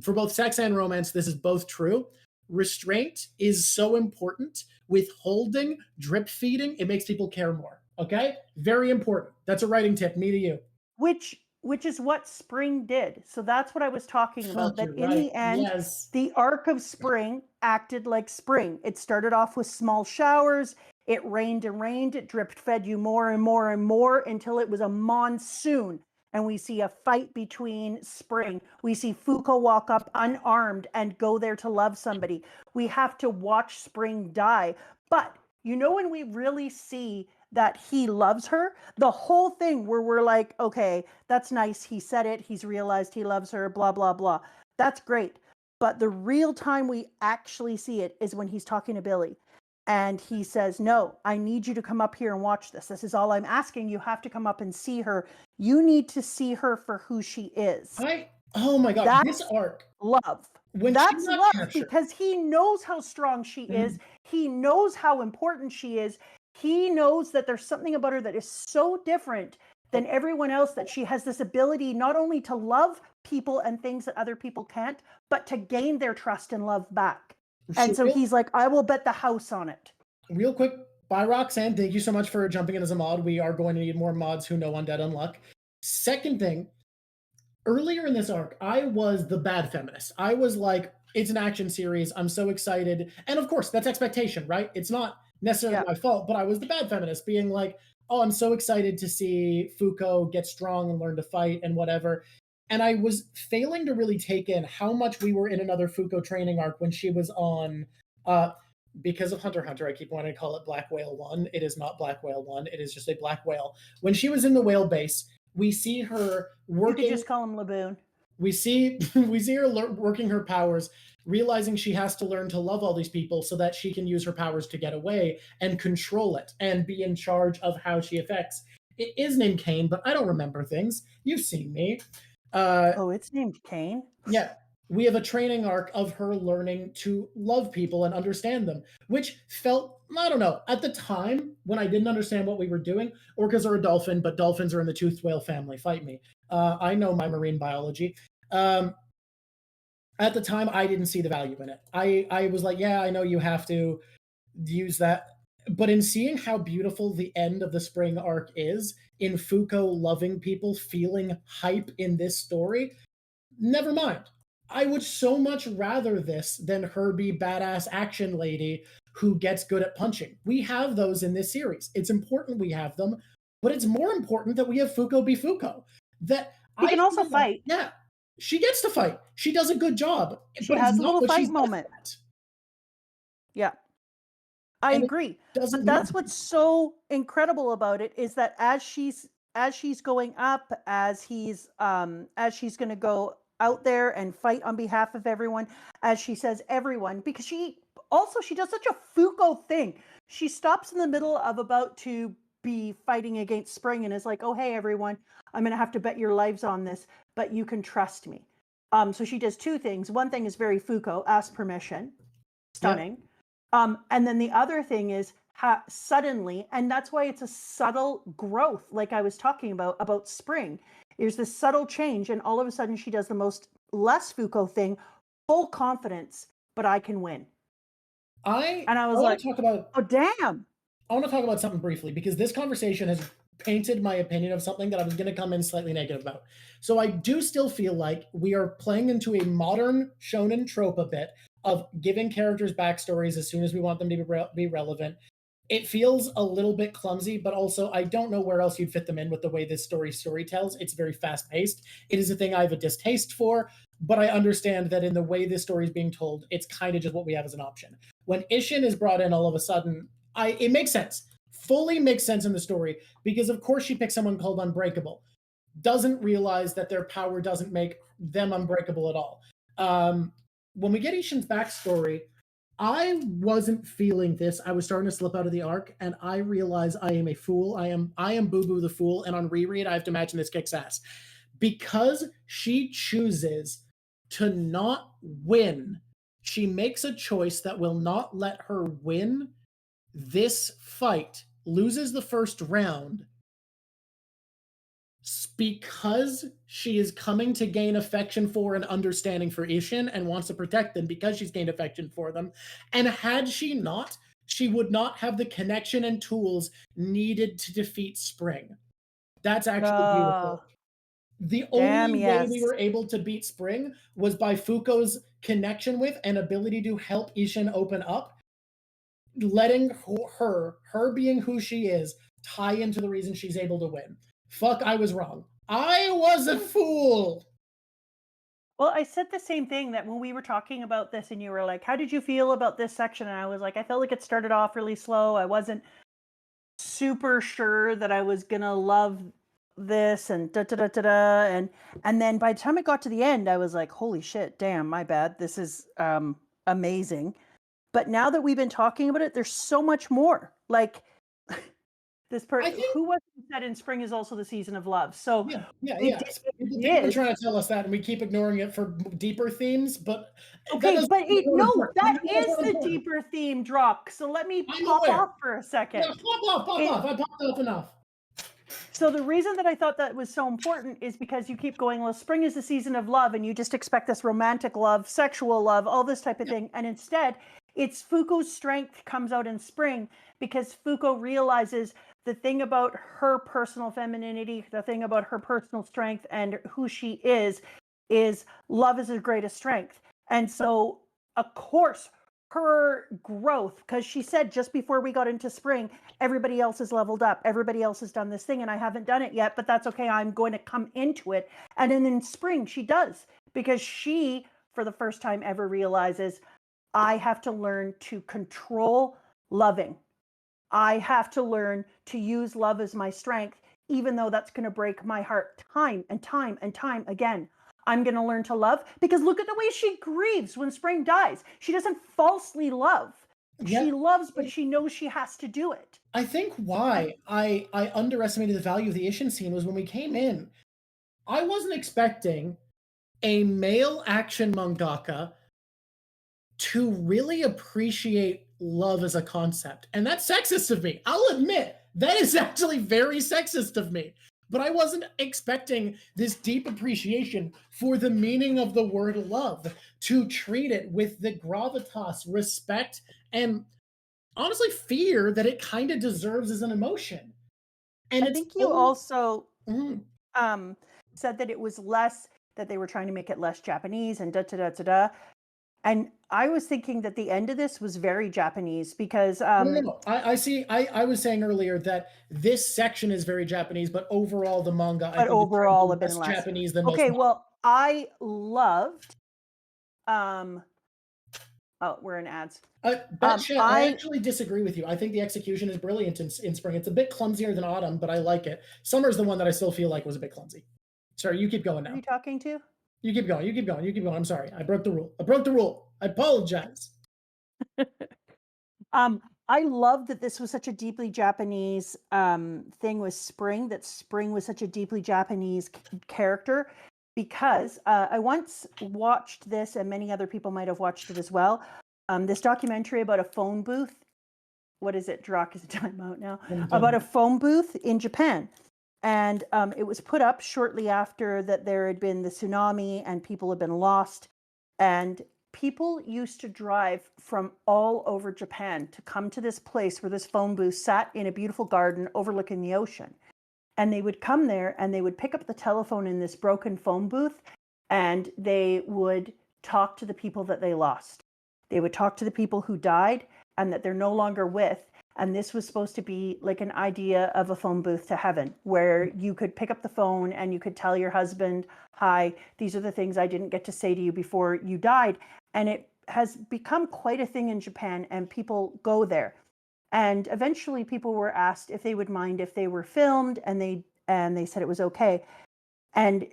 For both sex and romance, this is both true. Restraint is so important. Withholding, drip feeding, it makes people care more. Okay? Very important. That's a writing tip, me to you. Which is what Spring did. So that's what I was talking about. That in the end, the arc of Spring acted like Spring. It started off with small showers. It rained and rained. It drip fed you more and more and more until it was a monsoon. And we see a fight between Spring. We see Fuuko walk up unarmed and go there to love somebody. We have to watch Spring die. But when we really see that he loves her, the whole thing where we're like, okay, that's nice. He said it. He's realized he loves her, blah, blah, blah. That's great. But the real time we actually see it is when he's talking to Billy. And he says, no, I need you to come up here and watch this. This is all I'm asking. You have to come up and see her. You need to see her for who she is. Oh my God, this arc. Love. That's love because he knows how strong she is. He knows how important she is. He knows that there's something about her that is so different than everyone else, that she has this ability not only to love people and things that other people can't, but to gain their trust and love back. And so he's like, I will bet the house on it. Real quick, bye Roxanne. Thank you so much for jumping in as a mod. We are going to need more mods who know Undead Unluck. Second thing, earlier in this arc, I was the bad feminist. I was like, it's an action series. I'm so excited. And of course, that's expectation, right? It's not necessarily my fault, but I was the bad feminist, being like, oh, I'm so excited to see Fuuko get strong and learn to fight and whatever. And I was failing to really take in how much we were in another Fuuko training arc when she was on because of Hunter x Hunter, I keep wanting to call it Black Whale 1. It is not Black Whale 1. It is just a black whale. When she was in the whale base, we see her You working. could just call him Laboon. We see her working her powers, realizing she has to learn to love all these people so that she can use her powers to get away and control it and be in charge of how she affects. It is named Kane, but I don't remember things. You've seen me. Oh, it's named Kane? Yeah. We have a training arc of her learning to love people and understand them, which felt, I don't know, at the time when I didn't understand what we were doing, orcas are a dolphin, but dolphins are in the toothed whale family. Fight me. I know my marine biology. At the time, I didn't see the value in it. I was like, yeah, I know you have to use that. But in seeing how beautiful the end of the spring arc is, in Fuuko loving people, feeling hype in this story, never mind. I would so much rather this than her be badass action lady who gets good at punching. We have those in this series. It's important we have them, but it's more important that we have Fuuko be Fuuko. That She can also fight. Yeah, she gets to fight. She does a good job. She has a little fight moment. Yeah. I agree. But that's what's so incredible about it is that as she's going up, as she's going to go out there and fight on behalf of everyone, as she says everyone, because she does such a Fuuko thing. She stops in the middle of about to be fighting against Spring and is like, oh, hey, everyone, I'm going to have to bet your lives on this, but you can trust me. So she does two things. One thing is very Fuuko, ask permission. Stunning. Yep. And then the other thing is suddenly, and that's why it's a subtle growth, like I was talking about Spring. There's this subtle change, and all of a sudden she does the most less Fuuko thing, full confidence, but I can win. I was like, oh, damn. I want to talk about something briefly, because this conversation has painted my opinion of something that I was going to come in slightly negative about. So I do still feel like we are playing into a modern shonen trope a bit of giving characters backstories as soon as we want them to be relevant. It feels a little bit clumsy, but also I don't know where else you'd fit them in with the way this story tells. It's very fast-paced. It is a thing I have a distaste for, but I understand that in the way this story is being told, it's kind of just what we have as an option. When Isshin is brought in all of a sudden, it makes sense. Fully makes sense in the story, because of course she picks someone called Unbreakable. Doesn't realize that their power doesn't make them unbreakable at all. When we get Isshin's backstory, I wasn't feeling this. I was starting to slip out of the arc, and I realized I am a fool. I am Boo Boo the fool, and on reread, I have to imagine this kicks ass. Because she chooses to not win, she makes a choice that will not let her win this fight, loses the first round, because she is coming to gain affection for and understanding for Isshin and wants to protect them because she's gained affection for them. And had she not, she would not have the connection and tools needed to defeat Spring. That's actually beautiful. The only way we were able to beat Spring was by Fuuko's connection with and ability to help Isshin open up, letting her being who she is, tie into the reason she's able to win. Fuck, I was wrong. I was a fool. Well, I said the same thing that when we were talking about this and you were like, how did you feel about this section? And I was like, I felt like it started off really slow. I wasn't super sure that I was going to love this and da-da-da-da-da. And then by the time it got to the end, I was like, holy shit, damn, my bad. This is amazing. But now that we've been talking about it, there's so much more. Like, this person who was said in Spring is also the season of love. So yeah. People are trying to tell us that, and we keep ignoring it for deeper themes. But okay, that is the deeper theme, Drawk. So let me pop off for a second. Yeah, pop off. I popped off enough. So the reason that I thought that was so important is because you keep going, well, Spring is the season of love, and you just expect this romantic love, sexual love, all this type of thing, and instead, it's Fuuko's strength comes out in Spring because Fuuko realizes the thing about her personal femininity, the thing about her personal strength and who she is love is her greatest strength. And so, of course, her growth, because she said just before we got into Spring, everybody else has leveled up. Everybody else has done this thing, and I haven't done it yet, but that's okay. I'm going to come into it. And then in Spring, she does, because she, for the first time ever, realizes I have to learn to control loving. I have to learn to use love as my strength, even though that's going to break my heart time and time and time again. I'm going to learn to love, because look at the way she grieves when Spring dies. She doesn't falsely love. She loves, but she knows she has to do it. I think why I underestimated the value of the Ishin scene was when we came in, I wasn't expecting a male action mangaka to really appreciate love as a concept. And that's sexist of me. I'll admit, that is actually very sexist of me. But I wasn't expecting this deep appreciation for the meaning of the word love, to treat it with the gravitas, respect, and honestly fear that it kind of deserves as an emotion. And I it's think you also Mhm. said that it was less, that they were trying to make it less Japanese and da-da-da-da-da. And I was thinking that the end of this was very Japanese, because No. I see. I was saying earlier that this section is very Japanese, but overall the manga, I but think, is trying to overall be a bit less less. Japanese than most Okay, manga. well, I loved oh, we're in ads. Betcha, I actually disagree with you. I think the execution is brilliant in spring. It's a bit clumsier than autumn, but I like it. Summer's the one that I still feel like was a bit clumsy. Sorry, you keep going Who are now. you talking to? You keep going. You keep going. You keep going. I'm sorry. I broke the rule. I apologize. I love that this was such a deeply Japanese thing with Spring, that Spring was such a deeply Japanese character, because I once watched this, and many other people might have watched it as well. This documentary about a phone booth. What is it? Drawk is a timeout now. About a phone booth in Japan. And it was put up shortly after that there had been the tsunami and people had been lost. And people used to drive from all over Japan to come to this place where this phone booth sat in a beautiful garden overlooking the ocean. And they would come there and they would pick up the telephone in this broken phone booth, and they would talk to the people that they lost. They would talk to the people who died and that they're no longer with. And this was supposed to be like an idea of a phone booth to heaven, where you could pick up the phone and you could tell your husband, hi, these are the things I didn't get to say to you before you died. And it has become quite a thing in Japan, and people go there. And eventually people were asked if they would mind if they were filmed, and they said it was okay. And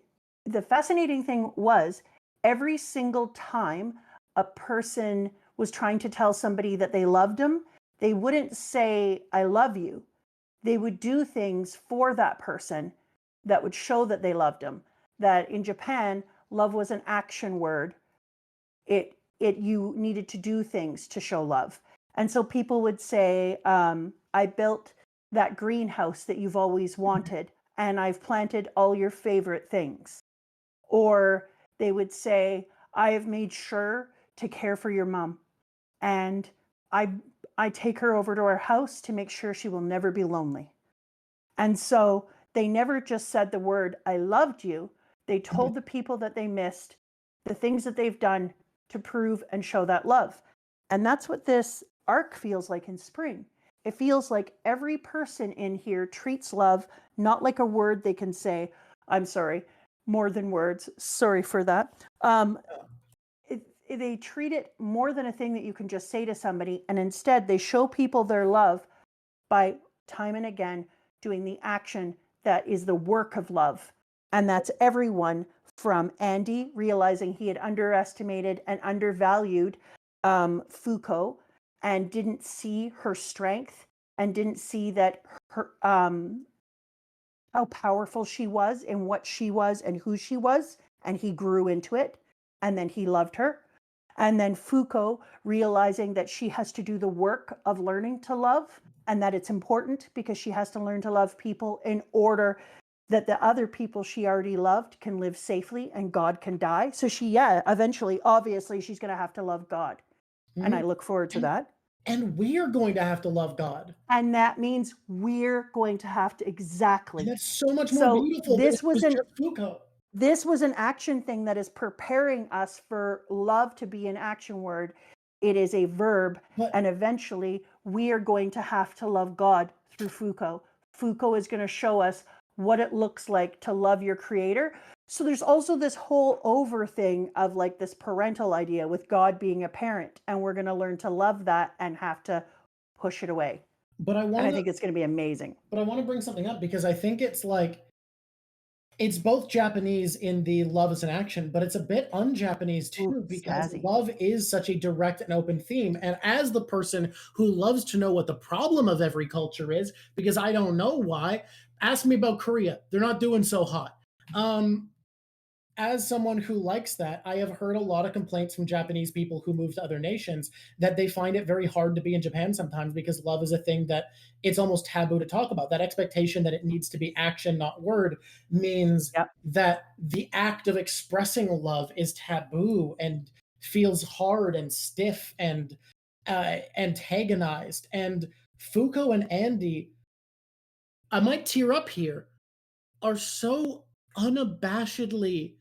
the fascinating thing was, every single time a person was trying to tell somebody that they loved them, they wouldn't say, I love you. They would do things for that person that would show that they loved them. That in Japan, love was an action word. You needed to do things to show love. And so people would say, I built that greenhouse that you've always wanted, and I've planted all your favorite things. Or they would say, I have made sure to care for your mom, and I take her over to our house to make sure she will never be lonely. And so they never just said the word, I loved you. They told the people that they missed the things that they've done to prove and show that love. And that's what this arc feels like in Spring. It feels like every person in here treats love not like a word they can say, I'm sorry, more than words. Sorry for that. They treat it more than a thing that you can just say to somebody, and instead they show people their love by time and again doing the action that is the work of love. And that's everyone from Andy realizing he had underestimated and undervalued Fuuko, and didn't see her strength, and didn't see that her how powerful she was and what she was and who she was, and he grew into it, and then he loved her. And then Fuuko realizing that she has to do the work of learning to love, and that it's important because she has to learn to love people in order that the other people she already loved can live safely and God can die. So eventually, obviously, she's going to have to love God. And I look forward to that. And we're going to have to love God. And that means we're going to have to, exactly. And that's so much more beautiful than this was just Fuuko. This was an action thing that is preparing us for love to be an action word. It is a verb, and eventually we are going to have to love God through Fuuko. Fuuko is going to show us what it looks like to love your creator. So there's also this whole over thing of like this parental idea with God being a parent, and we're going to learn to love that and have to push it away. But I And want I to think it's going to be amazing. but I want to bring something up because I think it's like it's both Japanese in the love as an action, but it's a bit un-Japanese too Ooh, because snazzy. love is such a direct and open theme. And as the person who loves to know what the problem of every culture is, because I don't know why, ask me about Korea. They're not doing so hot. As someone who likes that, I have heard a lot of complaints from Japanese people who move to other nations that they find it very hard to be in Japan sometimes because love is a thing that it's almost taboo to talk about. That expectation that it needs to be action, not word, means Yep. that the act of expressing love is taboo and feels hard and stiff and antagonized. And Fuuko and Andy, I might tear up here, are so unabashedly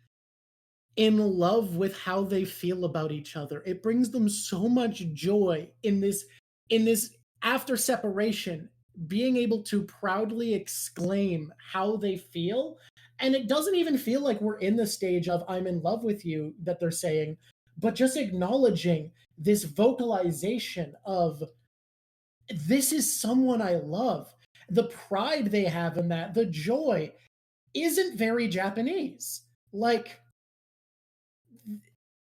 in love with how they feel about each other. It brings them so much joy in this after separation being able to proudly exclaim how they feel. And it doesn't even feel like we're in the stage of I'm in love with you that they're saying, but just acknowledging this vocalization of this is someone I love. The pride they have in that, the joy isn't very Japanese. Like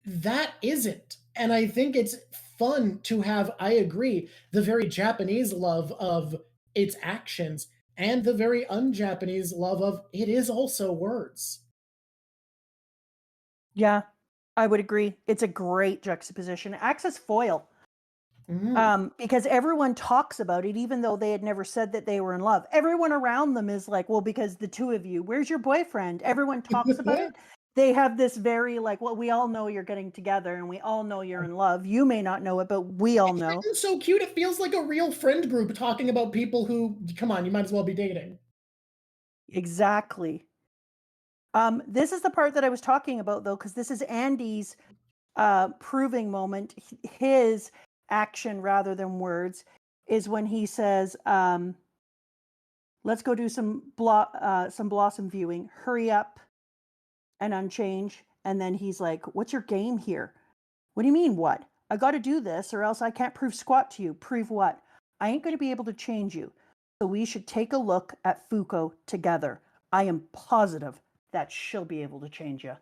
that isn't. And I think it's fun to have, I agree, the very Japanese love of its actions and the very un-Japanese love of it is also words. Yeah, I would agree. It's a great juxtaposition. It acts as foil. Because everyone talks about it, even though they had never said that they were in love. Everyone around them is like, well, because the two of you, where's your boyfriend? Everyone talks about it. They have this very like, well, we all know you're getting together and we all know you're in love. You may not know it, but we all know. It's so cute. It feels like a real friend group talking about people who, come on, you might as well be dating. Exactly. This is the part that I was talking about, though, because this is Andy's proving moment. His action rather than words is when he says, let's go do some blossom viewing. Hurry up and unchange. And then he's like, what's your game here? What do you mean, what? I got to do this or else I can't prove squat to you. Prove what? I ain't going to be able to change you. So we should take a look at Fuuko together. I am positive that she'll be able to change you.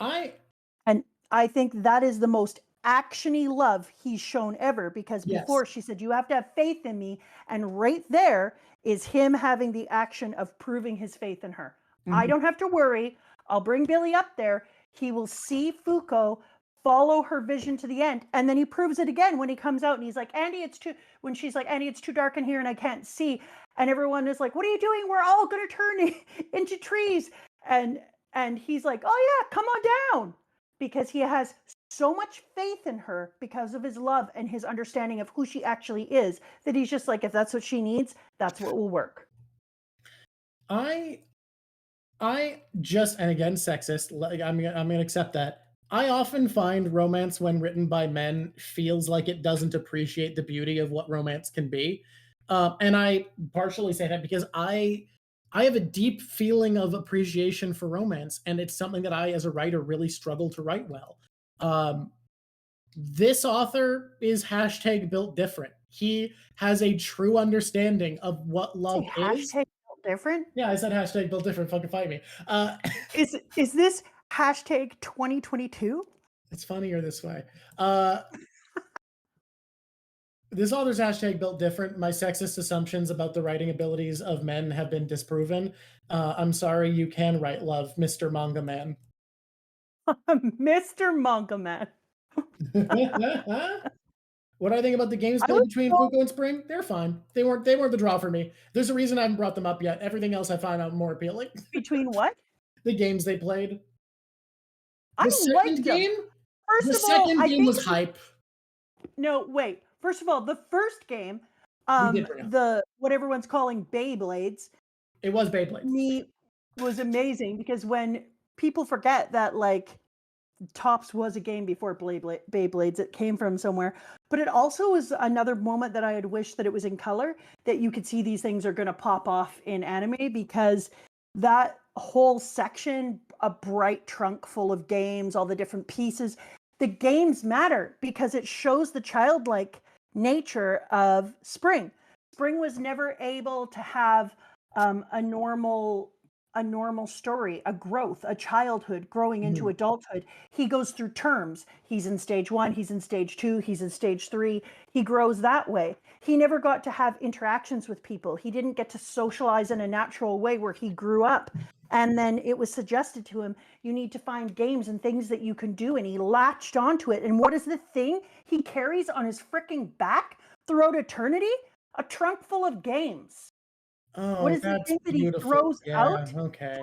And I think that is the most actiony love he's shown ever, because before she said, you have to have faith in me. And right there is him having the action of proving his faith in her. I don't have to worry. I'll bring Billy up there. He will see Fuuko, follow her vision to the end. And then he proves it again when he comes out and he's like, Andy, when she's like, Andy, it's too dark in here and I can't see. And everyone is like, what are you doing? We're all going to turn into trees. And he's like, oh yeah, come on down. Because he has so much faith in her because of his love and his understanding of who she actually is, that he's just like, if that's what she needs, that's what will work. I just, and again, sexist, like, I'm gonna accept that. I often find romance when written by men feels like it doesn't appreciate the beauty of what romance can be. And I partially say that because I have a deep feeling of appreciation for romance, and it's something that I, as a writer, really struggle to write well. This author is hashtag built different. He has a true understanding of what love is. Hashtag built different? Yeah, I said hashtag built different. Fucking fight me. Is this hashtag 2022? It's funnier this way. This author's hashtag built different. My sexist assumptions about the writing abilities of men have been disproven. I'm sorry, you can write love, Mr. Manga Man. Mr. Manga Man. What do I think about the games played between Fuuko and Spring? They're fine. They weren't the draw for me. There's a reason I haven't brought them up yet. Everything else I find out more appealing. Between what? The games they played. I liked them. The second game was hype. No, wait. First of all, the first game, what everyone's calling Beyblades. It was Beyblades. Was amazing, because when people forget that, like, Tops was a game before Beyblades. It came from somewhere. But it also was another moment that I had wished that it was in color, that you could see these things are going to pop off in anime, because that whole section, a bright trunk full of games, all the different pieces, the games matter because it shows the childlike nature of Spring. Spring was never able to have a normal story, a growth, a childhood growing into adulthood. He goes through terms. He's in stage 1, he's in stage 2, he's in stage 3. He grows that way. He never got to have interactions with people. He didn't get to socialize in a natural way where he grew up. And then it was suggested to him, you need to find games and things that you can do. And he latched onto it. And what is the thing he carries on his freaking back throughout eternity? A trunk full of games. Oh, What is the that's thing that he beautiful. throws Yeah, out? okay.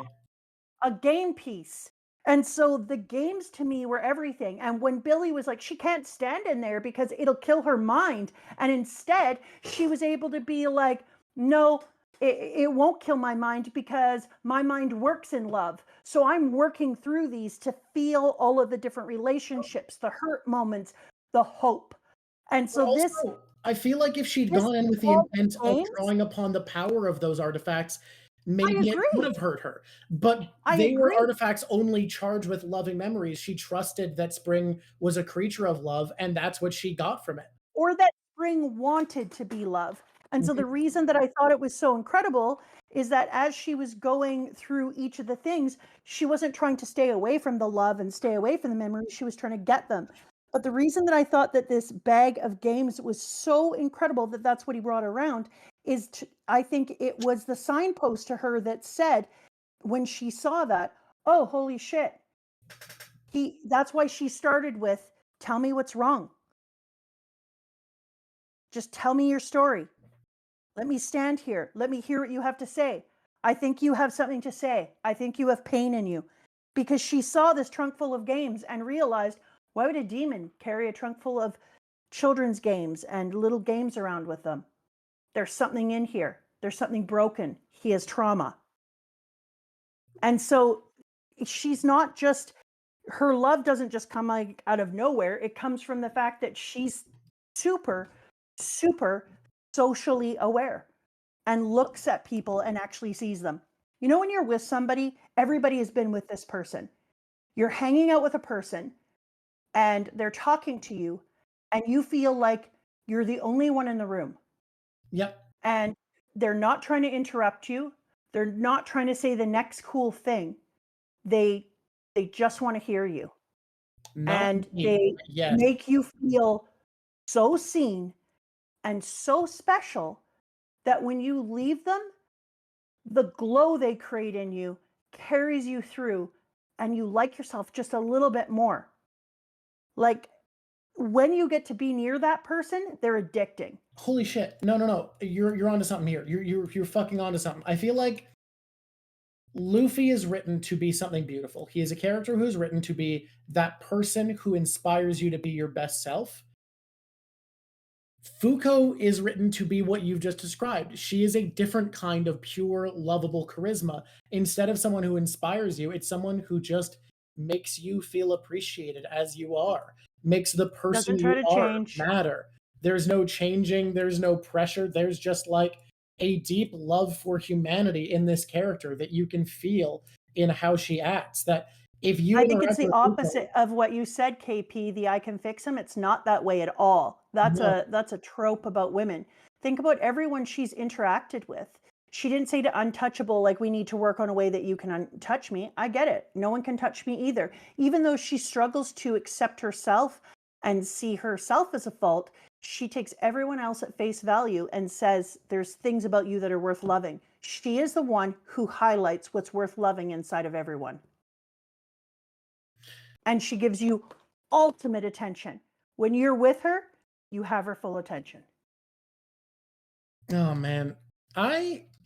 A game piece. And so the games to me were everything. And when Billy was like, she can't stand in there because it'll kill her mind. And instead, she was able to be like, no, it won't kill my mind because my mind works in love. So I'm working through these to feel all of the different relationships, the hurt moments, the hope. And so Also, this, I feel like if she'd this gone in with the all intent of games, drawing upon the power of those artifacts, I maybe it would agree. have hurt her. But I they were agree. artifacts only charged with loving memories. She trusted that Spring was a creature of love, and that's what she got from it. Or that Spring wanted to be love. And so the reason that I thought it was so incredible is that as she was going through each of the things, she wasn't trying to stay away from the love and stay away from the memories. She was trying to get them. But the reason that I thought that this bag of games was so incredible that that's what he brought around is I think it was the signpost to her that said, when she saw that, oh, holy shit. That's why she started with, tell me what's wrong. Just tell me your story. Let me stand here. Let me hear what you have to say. I think you have something to say. I think you have pain in you. Because she saw this trunk full of games and realized, why would a demon carry a trunk full of children's games and little games around with them? There's something in here. There's something broken. He has trauma. And so she's not just, her love doesn't just come like out of nowhere. It comes from the fact that she's super, super socially aware and looks at people and actually sees them. You know, when you're with somebody, everybody has been with this person. You're hanging out with a person and they're talking to you and you feel like you're the only one in the room. Yep. And they're not trying to interrupt you. They're not trying to say the next cool thing. They just want to hear you. And they make you feel so seen and so special that when you leave them, the glow they create in you carries you through and you like yourself just a little bit more. Like when you get to be near that person, they're addicting. Holy shit. No. You're onto something here. You're fucking onto something. I feel like Luffy is written to be something beautiful. He is a character who is written to be that person who inspires you to be your best self. Fuuko is written to be what you've just described. She is a different kind of pure, lovable charisma. Instead of someone who inspires you, it's someone who just makes you feel appreciated as you are, makes the person you are matter. There's no changing, there's no pressure, there's just like a deep love for humanity in this character that you can feel in how she acts. That if you I think it's the opposite of what you said, KP, the I can fix him. It's not that way at all. That's a trope about women. Think about everyone she's interacted with. She didn't say to untouchable, like, we need to work on a way that you can touch me. I get it. No one can touch me either. Even though she struggles to accept herself and see herself as a fault, she takes everyone else at face value and says, there's things about you that are worth loving. She is the one who highlights what's worth loving inside of everyone. And she gives you ultimate attention. When you're with her, you have her full attention. Oh man.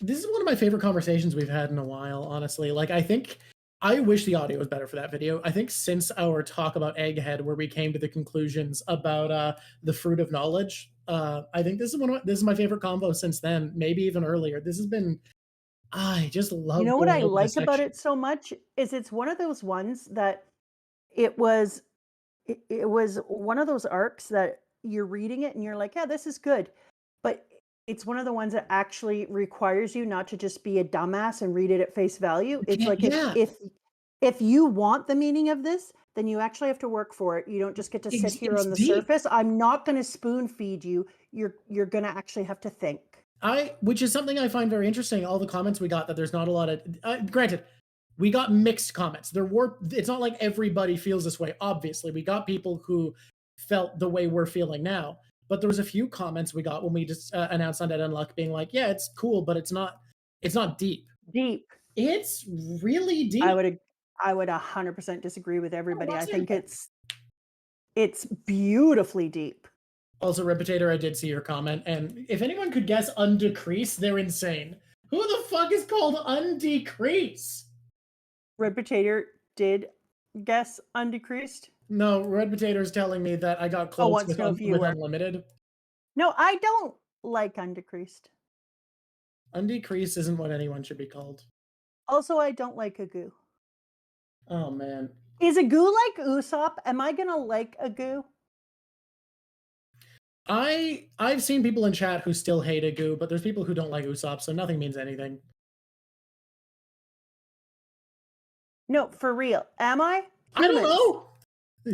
This is one of my favorite conversations we've had in a while, honestly. Like, I wish the audio was better for that video. I think since our talk about Egghead, where we came to the conclusions about the fruit of knowledge, I think this is my favorite combo since then, maybe even earlier. This has been, I just love. You know what I like about it so much is it's one of those ones that it was it was one of those arcs that you're reading it and you're like, yeah, this is good. But it's one of the ones that actually requires you not to just be a dumbass and read it at face value. It's like Yeah. if you want the meaning of this, then you actually have to work for it. You don't just get to sit here It's on the deep. surface. I'm not going to spoon feed you. You're going to actually have to think. Which is something I find very interesting. All the comments we got that there's not a lot of. Granted, we got mixed comments. It's not like everybody feels this way. Obviously, we got people who felt the way we're feeling now. But there was a few comments we got when we just announced Undead Unluck, being like, "Yeah, it's cool, but it's not deep. Deep. It's really deep." I would 100% disagree with everybody. I think it's beautifully deep. Also, Reputator, I did see your comment, and if anyone could guess undecrease, they're insane. Who the fuck is called undecrease? Reputator did guess undecreased. No, Red Potato is telling me that I got close with Unlimited. No, I don't like undecreased. Undecreased isn't what anyone should be called. Also, I don't like a goo. Oh, man. Is a goo like Usopp? Am I gonna like a goo? I've seen people in chat who still hate a goo, but there's people who don't like Usopp, so nothing means anything. No, for real. Am I? I don't know.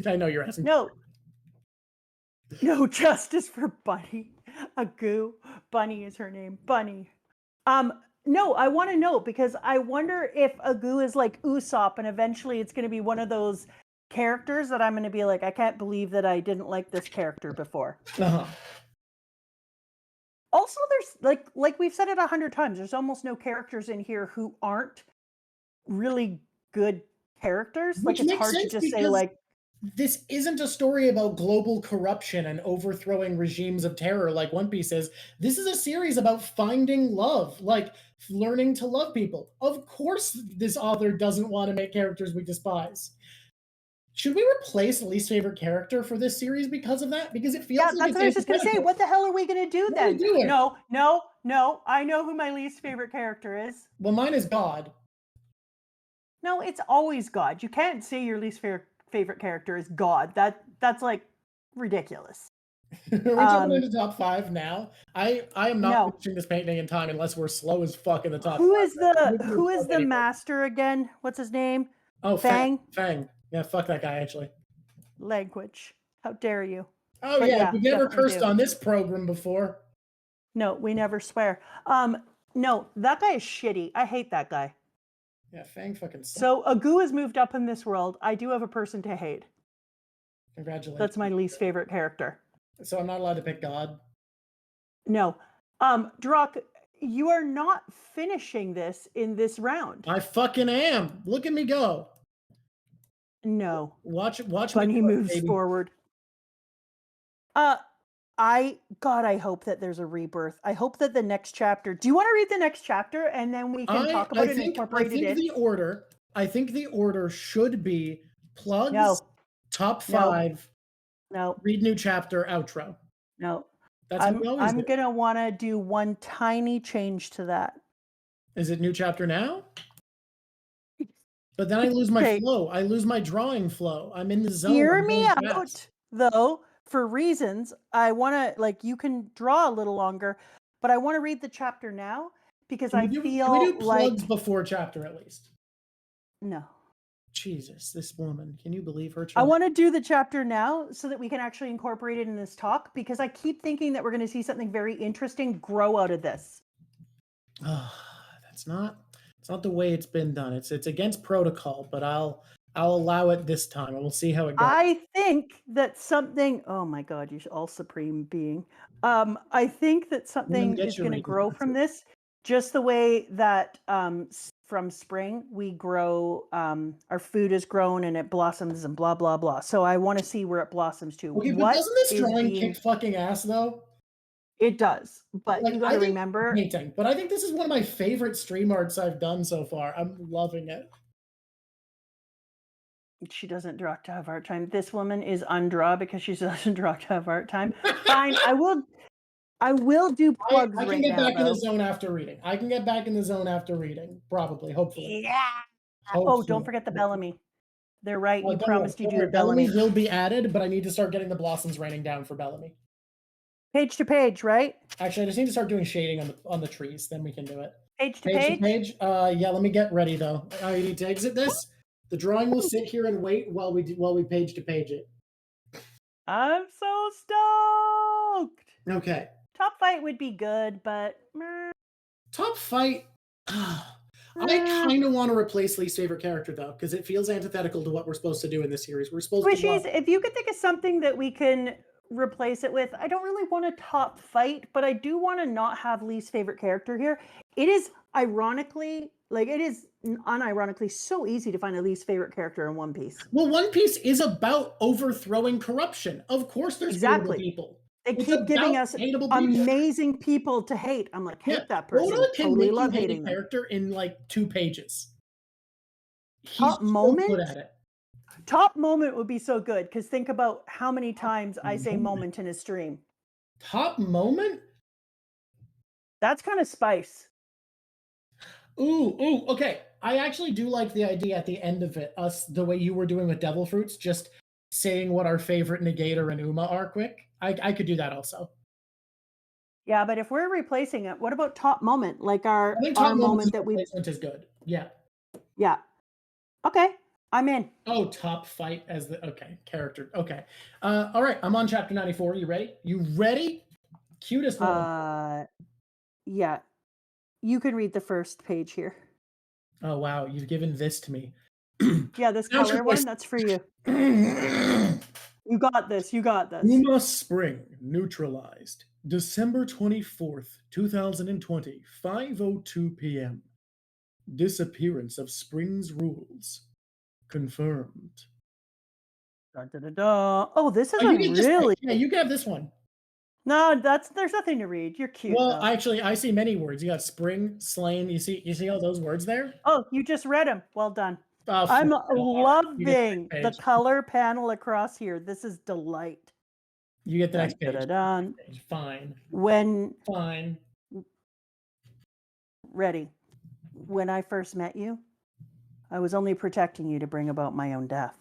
I know you're asking. No. No justice for Bunny. A goo. Bunny is her name. Bunny. No, I want to know because I wonder if a goo is like Usopp and eventually it's going to be one of those characters that I'm going to be like, I can't believe that I didn't like this character before. Uh-huh. Also, there's like we've said it 100 times, there's almost no characters in here who aren't really good characters. Which like it's hard to just say like this isn't a story about global corruption and overthrowing regimes of terror like One Piece is. This is a series about finding love, like learning to love people. Of course, this author doesn't want to make characters we despise. Should we replace least favorite character for this series because of that? Because it feels like that's what I was just going to say. What the hell are we going to do then? No. I know who my least favorite character is. Well, mine is God. No, it's always God. You can't say your least favorite character is God. That's like ridiculous. Are we jumping into top 5 now? I am not finishing this painting in time unless we're slow as fuck in the top. Who is the master again? What's his name? Oh, Fang. Yeah, fuck that guy, actually. Language. How dare you? Oh, but yeah, we've never cursed on this program before. No, we never swear. No, that guy is shitty. I hate that guy. Yeah, Fang fucking sucks. So, Agu has moved up in this world. I do have a person to hate. Congratulations. That's my least favorite character. So I'm not allowed to pick God? No. Drawk, you are not finishing this in this round. I fucking am. Look at me go. No. Watch Bunny moves forward. I hope that there's a rebirth. I hope that the next chapter. Do you want to read the next chapter and then we can talk about it and incorporate it in? I think the order should be plugs, top 5, read new chapter, outro. No. That's I'm gonna want to do one tiny change to that. Is it new chapter now? But then I lose my flow. I lose my drawing flow. I'm in the zone. Hear me out, though. For reasons, I want to you can draw a little longer, but I want to read the chapter now because I feel can we do plugs before chapter at least? No. Jesus, this woman. Can you believe her? I want to do the chapter now so that we can actually incorporate it in this talk because I keep thinking that we're going to see something very interesting grow out of this. It's not the way it's been done. It's against protocol, but I'll allow it this time and we'll see how it goes. I think that something, oh my God, you all supreme being. I think that something is going to grow from this just the way that from spring we grow, our food is grown and it blossoms and blah, blah, blah. So I want to see where it blossoms to. Okay, but doesn't this drawing kick fucking ass though? It does, but you got to remember. Painting, but I think this is one of my favorite stream arts I've done so far. I'm loving it. She doesn't draw to have art time. This woman is undraw because she doesn't draw to have art time. Fine, I will do plugs. I can get back in the zone after reading. I can get back in the zone after reading, probably, hopefully. Yeah. Hopefully. Oh, don't forget the Bellamy. They're right. You Don't promised worry, you'd don't do worry. it, Bellamy. Will be added, but I need to start getting the blossoms raining down for Bellamy. Page to page, right? Actually, I just need to start doing shading on the trees. Then we can do it. Page to Page page? to page. Yeah. Let me get ready though. I need to exit this. The drawing will sit here and wait while we page to page it. I'm so stoked. Okay. Top fight would be good, but Top fight. I kind of want to replace least favorite character though, because it feels antithetical to what we're supposed to do in this series. We're supposed to. Squishies, if you could think of something that we can replace it with, I don't really want a top fight, but I do want to not have least favorite character here. It is ironically, like it is unironically so easy to find a least favorite character in One Piece. Well, One Piece is about overthrowing corruption. Of course, there's Exactly. hateable people. They It's keep giving about us hateable people. amazing people to hate. I'm like, hate that person. Oda can Totally make you love hate hating a them. character in like 2 pages. He's Top so moment? good at it. Top moment would be so good because think about how many times I say moment in a stream. Top moment? That's kind of spice. Ooh, okay. I actually do like the idea at the end of it, us the way you were doing with Devil Fruits, just saying what our favorite Negator and Uma are quick. I could do that also. Yeah, but if we're replacing it, what about top moment? Like our I think top moment that we replacement is good. Yeah. Yeah. Okay. I'm in. Oh, top fight as the character. Okay. All right. I'm on chapter 94. You ready? You ready? Cutest one. Yeah. You can read the first page here. Oh wow, you've given this to me. Yeah, this Now color your one, voice. that's for you. You got this. You got this. Uma Spring neutralized. December 24th, 2020, 5:02 p.m. Disappearance of Spring's rules. Confirmed. Dun, dun, dun, dun. Oh, this is Oh, a you get this one. really Yeah, you can have this one. No, there's nothing to read. You're cute. Well, though. actually, I see many words. You got spring, slain. You see all those words there? Oh, you just read them. Well done. Oh, I'm fuck. All right, you get the loving next the page. color panel across here. This is delight. You get the next Dun, page. dun, dun. Fine. When Fine. ready. When I first met you, I was only protecting you to bring about my own death.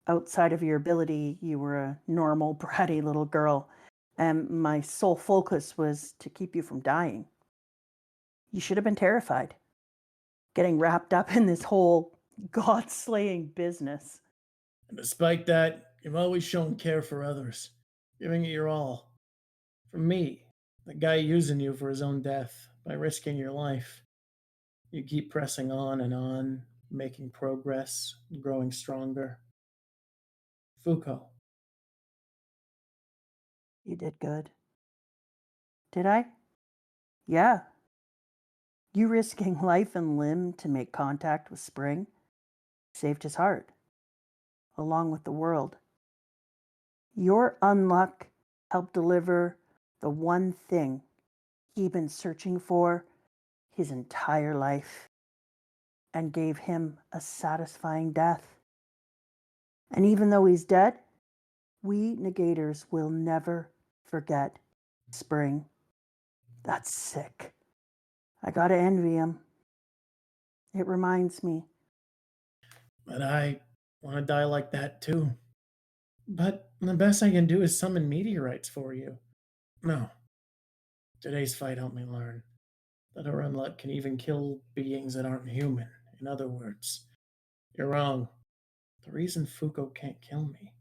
Outside of your ability, you were a normal, bratty little girl, and my sole focus was to keep you from dying. You should have been terrified, getting wrapped up in this whole god-slaying business. And despite that, you've always shown care for others, giving it your all. For me, the guy using you for his own death by risking your life, you keep pressing on, making progress, growing stronger. Fuuko. You did good. Did I? Yeah. You risking life and limb to make contact with Spring saved his heart, along with the world. Your unluck helped deliver the one thing he'd been searching for his entire life and gave him a satisfying death. And even though he's dead, we negators will never forget Spring. That's sick. I gotta envy him. It reminds me. But I want to die like that too. But the best I can do is summon meteorites for you. No. Today's fight helped me learn that our unluck can even kill beings that aren't human. In other words, you're wrong. The reason Fuuko can't kill me.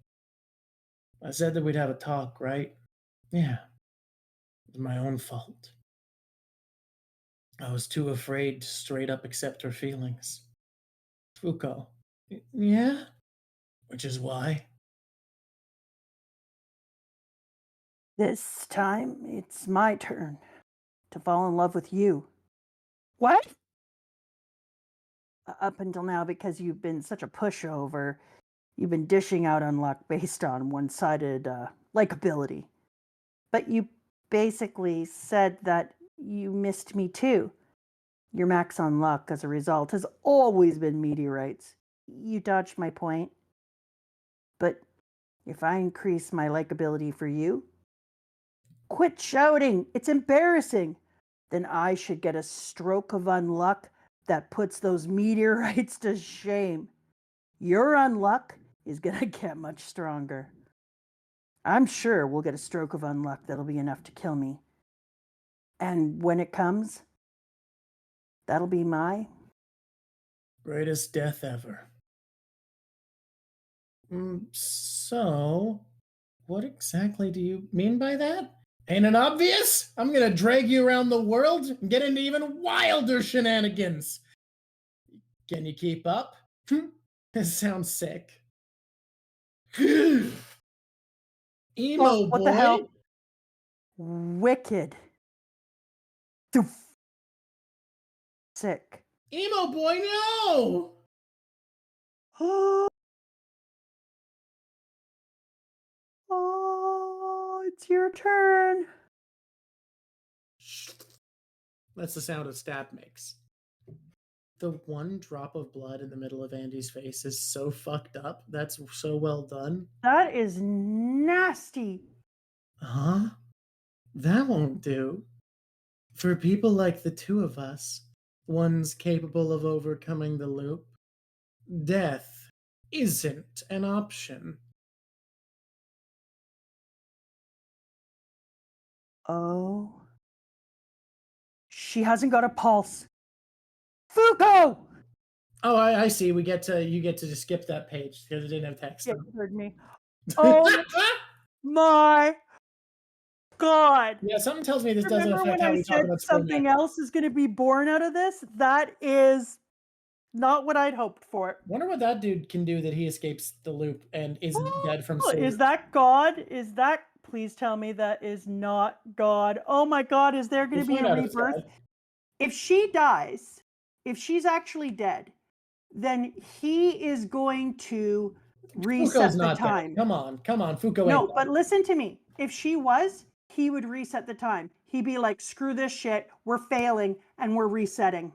I said that we'd have a talk, right? Yeah. It was my own fault. I was too afraid to straight up accept her feelings. Fuuko. Yeah? Which is why. This time, it's my turn to fall in love with you. What? Up until now, because you've been such a pushover, you've been dishing out unluck based on one-sided likability. But you basically said that you missed me too. Your max on luck as a result has always been meteorites. You dodged my point. But if I increase my likability for you, quit shouting, it's embarrassing. Then I should get a stroke of unluck that puts those meteorites to shame. your unluck is going to get much stronger. I'm sure we'll get a stroke of unluck that'll be enough to kill me. And when it comes, that'll be my greatest death ever. So, what exactly do you mean by that? Ain't it obvious? I'm gonna drag you around the world and get into even wilder shenanigans. Can you keep up? This sounds sick. Emo Oh, what boy. the hell? Wicked. Sick. Emo boy, no! Oh, it's your turn. That's the sound a stab makes. The one drop of blood in the middle of Andy's face is so fucked up. That's so well done. That is nasty. Huh? That won't do. For people like the two of us, ones capable of overcoming the loop, death isn't an option. Oh. She hasn't got a pulse. Fuuko! Oh, I see. You get to just skip that page because it didn't have text. Yeah, you heard me. Oh my God. Yeah, something tells me this doesn't Remember affect when how I we talk said about spring something break. else is going to be born out of this? That is not what I'd hoped for. Wonder what that dude can do that he escapes the loop and isn't dead from Oh, sword. is that God? Is that, please tell me that is not God. Oh my God, is there going to We'll be find a out if it's rebirth? God. If she dies, if she's actually dead, then he is going to reset Fuuko's the not time. dead. Come on, Fuuko No, ain't but dead. listen to me. If she was, he would reset the time. He'd be like, screw this shit. We're failing and we're resetting.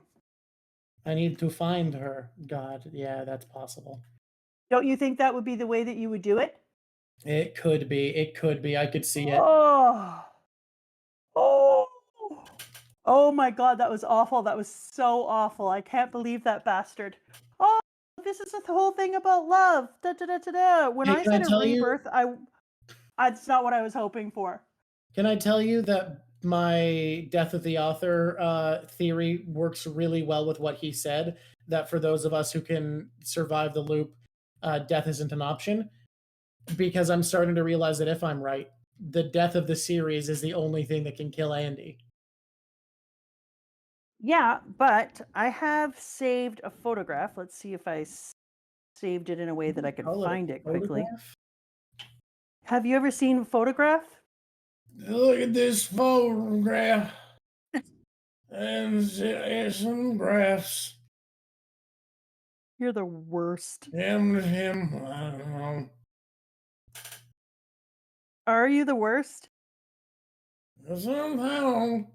I need to find her. God, yeah, that's possible. Don't you think that would be the way that you would do it? It could be. It could be. I could see it. Oh. Oh. Oh my God, that was awful. That was so awful. I can't believe that bastard. Oh, this is the whole thing about love. Da, da, da, da, da. When Hey, I can I said a tell you- rebirth, it's not what I was hoping for. Can I tell you that my death of the author theory works really well with what he said? That for those of us who can survive the loop, death isn't an option. Because I'm starting to realize that if I'm right, the death of the series is the only thing that can kill Andy. Yeah, but I have saved a photograph. Let's see if I saved it in a way that I could find it quickly. Photograph? Have you ever seen a photograph? Look at this photograph. And some graphs. You're the worst. Him, I don't know. Are you the worst? Somehow.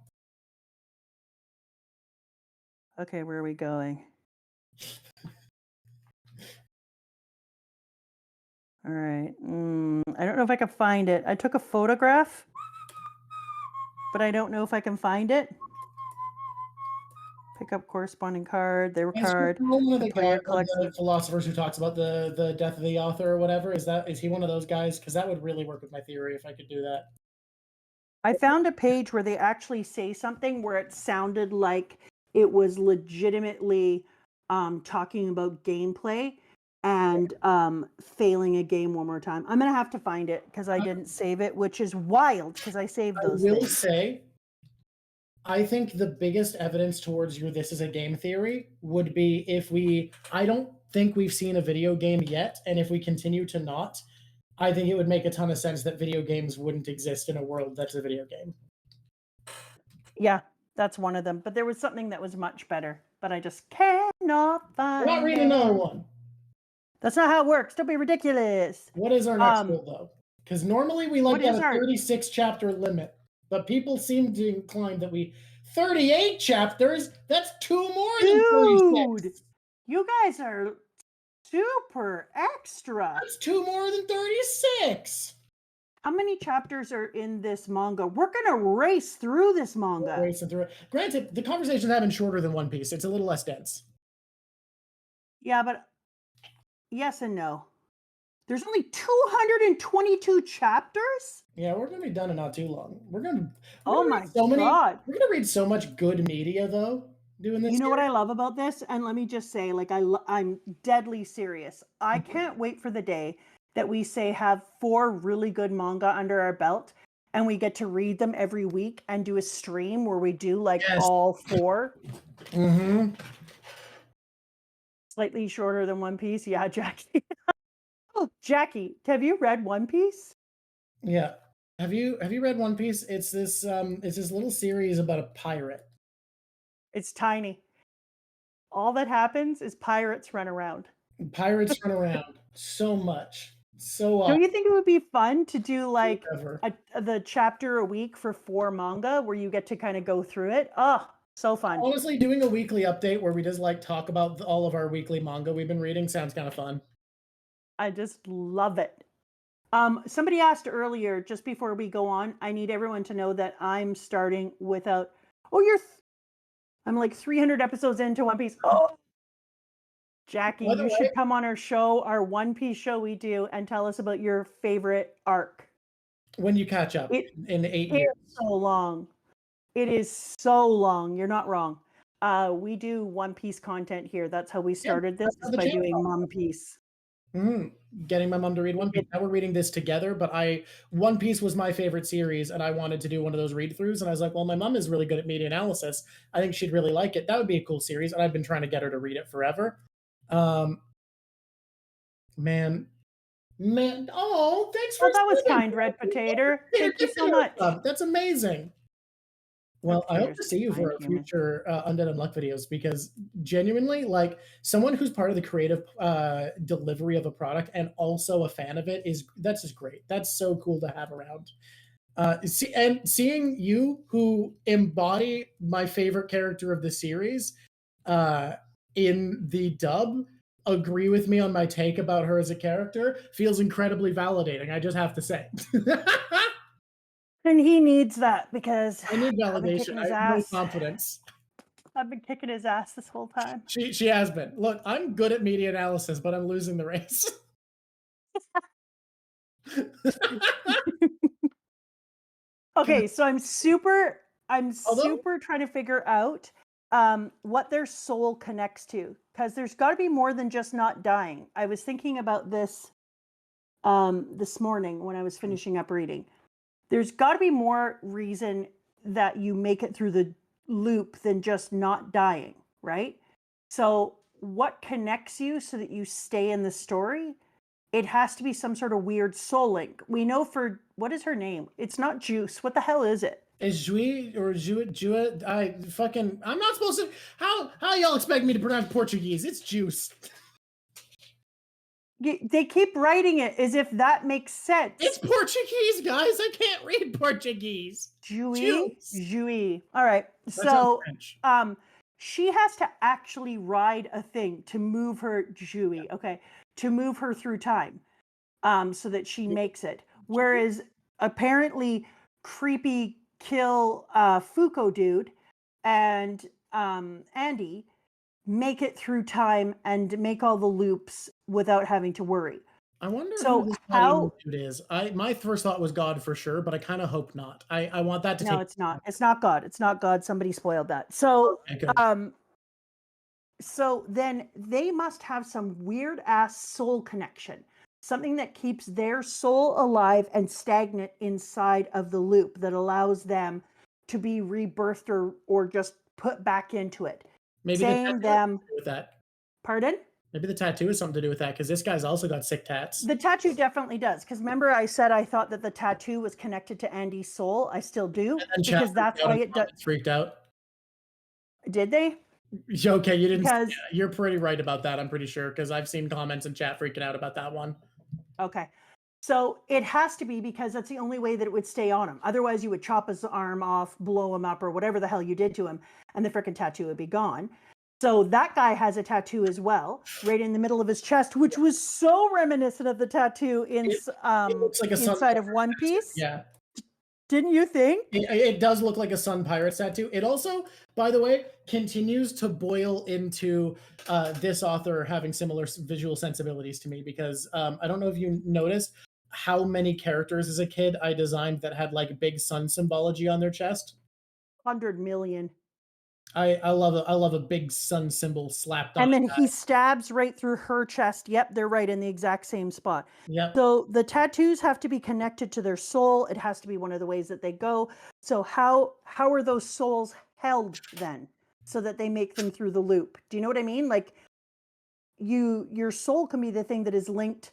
Okay, where are we going? All right. I don't know if I can find it. I took a photograph, but I don't know if I can find it. Pick up corresponding card. There were card. One of the Player guys, collects the philosophers who talks about the death of the author or whatever. Is he one of those guys? Because that would really work with my theory if I could do that. I found a page where they actually say something where it sounded like it was legitimately talking about gameplay and failing a game one more time. I'm gonna have to find it because I didn't save it, which is wild because I saved those I will things. say, I think the biggest evidence towards your this is a game theory would be if I don't think we've seen a video game yet, and if we continue to not, I think it would make a ton of sense that video games wouldn't exist in a world that's a video game. Yeah, that's one of them. But there was something that was much better, but I just cannot find We're not reading another one. That's not how it works. Don't be ridiculous. What is our next goal, though? Because normally we like What to have is a our- 36 chapter limit, but people seem to incline that 38 chapters? That's 2 more than 36. Dude, you guys are super extra. That's 2 more than 36. How many chapters are in this manga? We're gonna race through this manga. Racing through it. Granted, the conversations have been shorter than One Piece. It's a little less dense. Yeah, but yes and no. There's only 222 chapters? Yeah, we're gonna be done in not too long. We're gonna Oh my read so many. God. We're gonna read so much good media though. Doing this. You know what series. I love about this? And let me just say, like, I'm deadly serious. I can't wait for the day that we say have 4 really good manga under our belt and we get to read them every week and do a stream where we do like Yes. all 4. Mm-hmm. Slightly shorter than One Piece. Yeah, Jackie. Oh, Jackie, have you read One Piece? Yeah. Have you read One Piece? It's this little series about a pirate. It's tiny. All that happens is pirates run around. Pirates run around so much. So Don't you think it would be fun to do like ever. the chapter a week for 4 manga where you get to kind of go through it? Oh, so fun. Honestly, doing a weekly update where we just like talk about all of our weekly manga we've been reading sounds kind of fun. I just love it. Somebody asked earlier, just before we go on, I need everyone to know that I'm starting without. Oh, I'm like 300 episodes into One Piece. Oh, Jackie, By the you way- should come on our show, our One Piece show we do, and tell us about your favorite arc. When you catch up in 8 years. It's so long. It is so long. You're not wrong. We do One Piece content here. That's how we started this, how is the by channel doing One Piece. Getting my mom to read One Piece. Now we're reading this together, but One Piece was my favorite series, and I wanted to do one of those read-throughs, and I was like, well, my mom is really good at media analysis. I think she'd really like it. That would be a cool series, and I've been trying to get her to read it forever. Man. Oh, thanks for that was saying kind, Red Potato. Thank you so much. That's amazing. Well, I hope to see you for Kind our human. future Undead Unluck videos, because genuinely, like, someone who's part of the creative delivery of a product and also a fan of it that's just great. That's so cool to have around. Seeing you, who embody my favorite character of the series, in the dub, agree with me on my take about her as a character feels incredibly validating. I just have to say. And he needs that because I need I've been validation. kicking his I have no ass. confidence. I've been kicking his ass this whole time. She has been. Look, I'm good at media analysis, but I'm losing the race. Okay, so I'm super Although- trying to figure out what their soul connects to, because there's got to be more than just not dying. I was thinking about this this morning when I was finishing up reading. There's got to be more reason that you make it through the loop than just not dying, right? So what connects you so that you stay in the story? It has to be some sort of weird soul link. We know for, what is her name? It's not Juice. What the hell is it? Is Juiz or Jua? I'm not supposed to. How y'all expect me to pronounce Portuguese? It's juice. They keep writing it as if that makes sense. It's Portuguese, guys. I can't read Portuguese. Juiz. All right. That So, sounds French. she has to actually ride a thing to move her okay, to move her through time, so that she makes it. Whereas apparently, creepy kill Fuuko dude and Andy make it through time and make all the loops without having to worry. I wonder So who this how- dude is. My first thought was God for sure, but I kind of hope not. I want that to No, take. it's not. It's not God. It's not God. Somebody spoiled that. So, Okay, good. so then they must have some weird ass soul connection, something that keeps their soul alive and stagnant inside of the loop that allows them to be rebirthed or just put back into it. Maybe Same the tattoo them. has something to do with that. Pardon? Maybe the tattoo has something to do with that, because this guy's also got sick tats. The tattoo definitely does. Because remember, I said I thought that the tattoo was connected to Andy's soul. I still do, And chat because that's why it does. freaked out. Did they? Okay, you didn't. Because You're pretty right about that. I'm pretty sure, because I've seen comments in chat freaking out about that one. okay, so it has to be, because that's the only way that it would stay on him. Otherwise, you would chop his arm off, blow him up, or whatever the hell you did to him, and the frickin' tattoo would be gone. So that guy has a tattoo as well, right in the middle of his chest, which was so reminiscent of the tattoo in It looks like a inside of One Piece. Yeah. Didn't you think? It does look like a Sun Pirates tattoo. It also, by the way, continues to boil into this author having similar visual sensibilities to me because I don't know if you noticed how many characters as a kid I designed that had like big sun symbology on their chest. 100 million. I love a big sun symbol slapped on. And then he stabs right through her chest. Yep, they're right in the exact same spot. Yep. So the tattoos have to be connected to their soul. It has to be one of the ways that they go. So how are those souls held then, so that they make them through the loop? Do you know what I mean? Like your soul can be the thing that is linked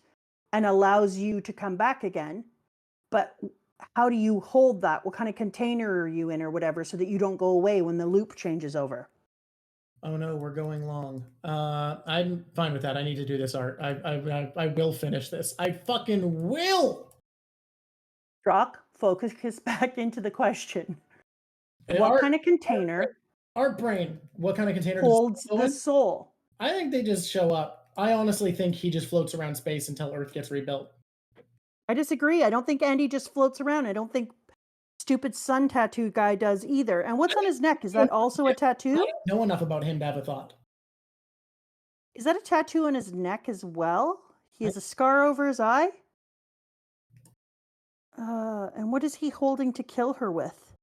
and allows you to come back again, but how do you hold that? What kind of container are you in, or whatever, so that you don't go away when the loop changes over? Oh no, we're going long. I'm fine with that. I need to do this art. I will finish this. I fucking will. Drawk, focus back into the question. What kind of container art brain? What kind of container holds the soul? I think they just show up. I honestly think he just floats around space until Earth gets rebuilt. I disagree. I don't think Andy just floats around. I don't think stupid sun tattoo guy does either. And what's on his neck? Is that also a tattoo? I don't know enough about him to have a thought. Is that a tattoo on his neck as well? He has a scar over his eye? And what is he holding to kill her with?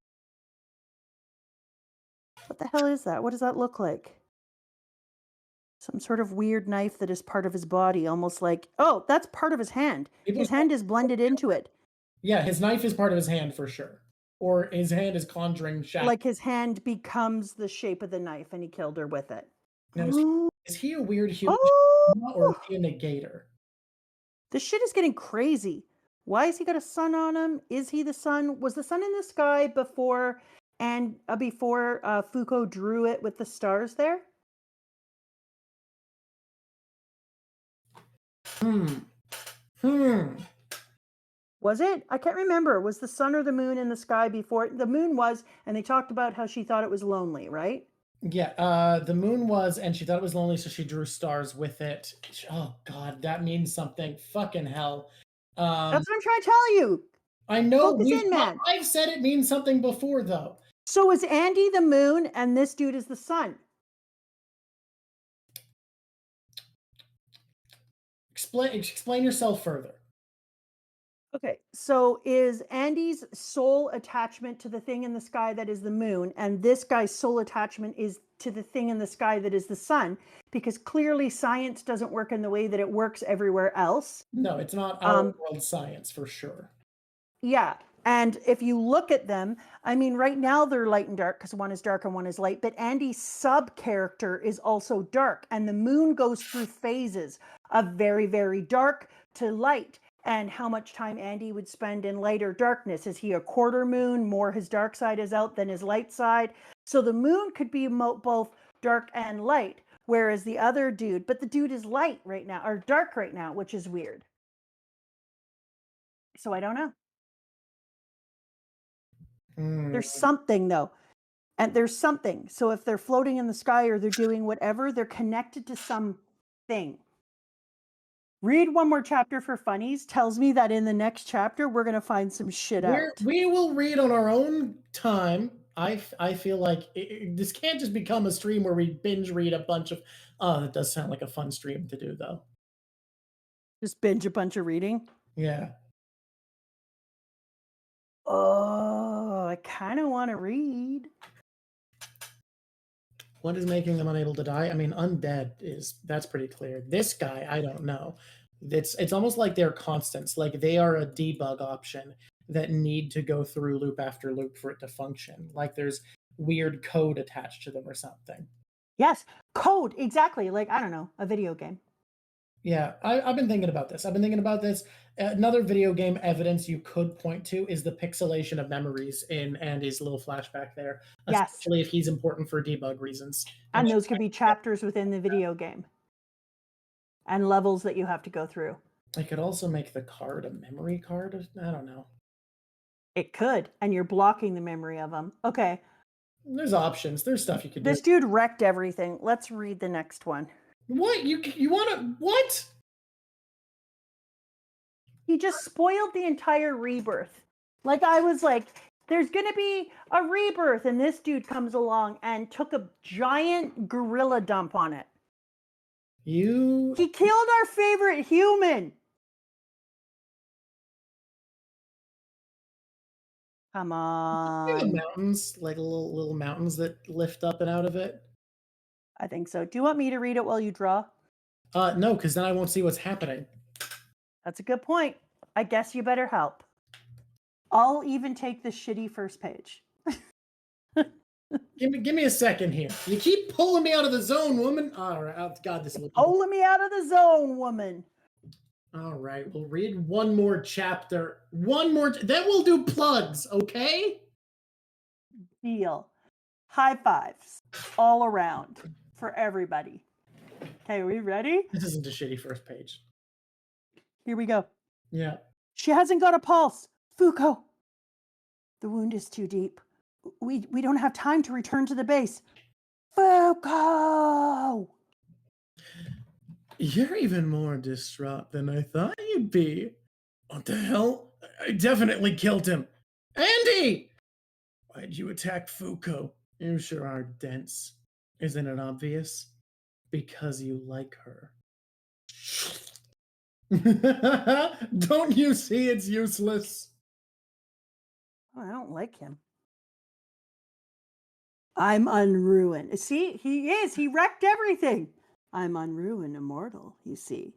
What the hell is that? What does that look like? Some sort of weird knife that is part of his body, almost like, oh, that's part of his hand. His hand is blended into it. Yeah, his knife is part of his hand for sure. Or his hand is conjuring shadows. Like his hand becomes the shape of the knife and he killed her with it. Now, is he a weird human or is he a negator? This shit is getting crazy. Why has he got a sun on him? Is he the sun? Was the sun in the sky before Fuuko drew it with the stars there? Was it? I can't remember. Was the sun or the moon in the sky before? The moon was, and they talked about how she thought it was lonely, right? Yeah, the moon was, and she thought it was lonely, so she drew stars with it. Oh God, that means something. Fucking hell. That's what I'm trying to tell you. I know. Focus in, man. I've said it means something before, though. So is Andy the moon, and this dude is the sun? Explain yourself further. Okay, so is Andy's soul attachment to the thing in the sky that is the moon, and this guy's soul attachment is to the thing in the sky that is the sun? Because clearly science doesn't work in the way that it works everywhere else. No, it's not our world science for sure. Yeah, and if you look at them, I mean, right now they're light and dark because one is dark and one is light, but Andy's sub-character is also dark, and the moon goes through phases of very, very dark to light. And how much time Andy would spend in light or darkness. Is he a quarter moon? More his dark side is out than his light side. So the moon could be both dark and light, whereas the other dude, but the dude is light right now, or dark right now, which is weird. So I don't know. There's something though. And there's something. So if they're floating in the sky or they're doing whatever, they're connected to something. Read one more chapter for funnies. Tells me that in the next chapter, we're going to find some shit out. We will read on our own time. I feel like this can't just become a stream where we binge read a bunch of... Oh, that does sound like a fun stream to do, though. Just binge a bunch of reading? Yeah. Oh, I kind of want to read. What is making them unable to die? I mean, undead that's pretty clear. This guy, I don't know. It's almost like they're constants. Like they are a debug option that need to go through loop after loop for it to function. Like there's weird code attached to them or something. Yes, code, exactly. Like, I don't know, a video game. Yeah, I've been thinking about this. Another video game evidence you could point to is the pixelation of memories in Andy's little flashback there. Yes. Especially if he's important for debug reasons. And those could be chapters within the video game. And levels that you have to go through. I could also make the card a memory card. I don't know. It could. And you're blocking the memory of them. Okay. There's options. There's stuff you could do. This dude wrecked everything. Let's read the next one. What? You want to... What? He just spoiled the entire rebirth. Like, I was like, there's going to be a rebirth, and this dude comes along and took a giant gorilla dump on it. He killed our favorite human. Come on. Mountains, like little mountains that lift up and out of it. I think so. Do you want me to read it while you draw? No, because then I won't see what's happening. That's a good point. I guess you better help. I'll even take the shitty first page. Give me a second here. You keep pulling me out of the zone, woman. All right. Oh, God, this looks Pulling me out of the zone, woman. All right. We'll read one more chapter. Then we'll do plugs, okay? Deal. High fives all around for everybody. Okay, are we ready? This isn't a shitty first page. Here we go. Yeah. She hasn't got a pulse. Fuuko. The wound is too deep. We don't have time to return to the base. Fuuko! You're even more distraught than I thought you'd be. What the hell? I definitely killed him. Andy! Why'd you attack Fuuko? You sure are dense. Isn't it obvious? Because you like her. Don't you see it's useless? Oh, I don't like him. I'm unruined. See, he is. He wrecked everything. I'm unruined, immortal, you see.